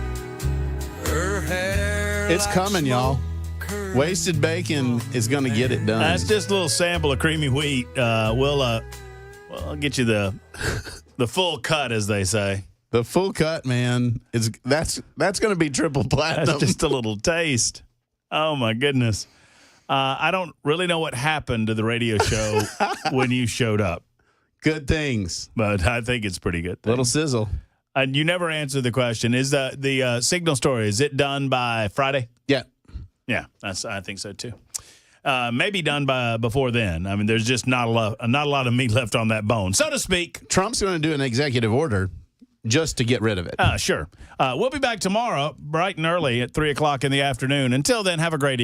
[SPEAKER 8] Her hair
[SPEAKER 21] It's coming, y'all. Wasted Bacon is going to get it done.
[SPEAKER 15] That's just a little sample of Creamy Wheat. We'll get you the full cut, as they say.
[SPEAKER 21] The full cut, man. That's going to be triple platinum.
[SPEAKER 15] That's just a little taste. Oh, my goodness. I don't really know what happened to the radio show when you showed up.
[SPEAKER 21] Good things.
[SPEAKER 15] But I think it's pretty good.
[SPEAKER 21] Little sizzle.
[SPEAKER 15] And you never answered the question. Is the Signal story, is it done by Friday?
[SPEAKER 21] Yeah.
[SPEAKER 15] Yeah, I think so, too. Maybe done by before then. I mean, there's just not a lot of meat left on that bone, so to speak.
[SPEAKER 21] Trump's going to do an executive order just to get rid of it.
[SPEAKER 15] Sure. We'll be back tomorrow, bright and early at 3 o'clock in the afternoon. Until then, have a great evening.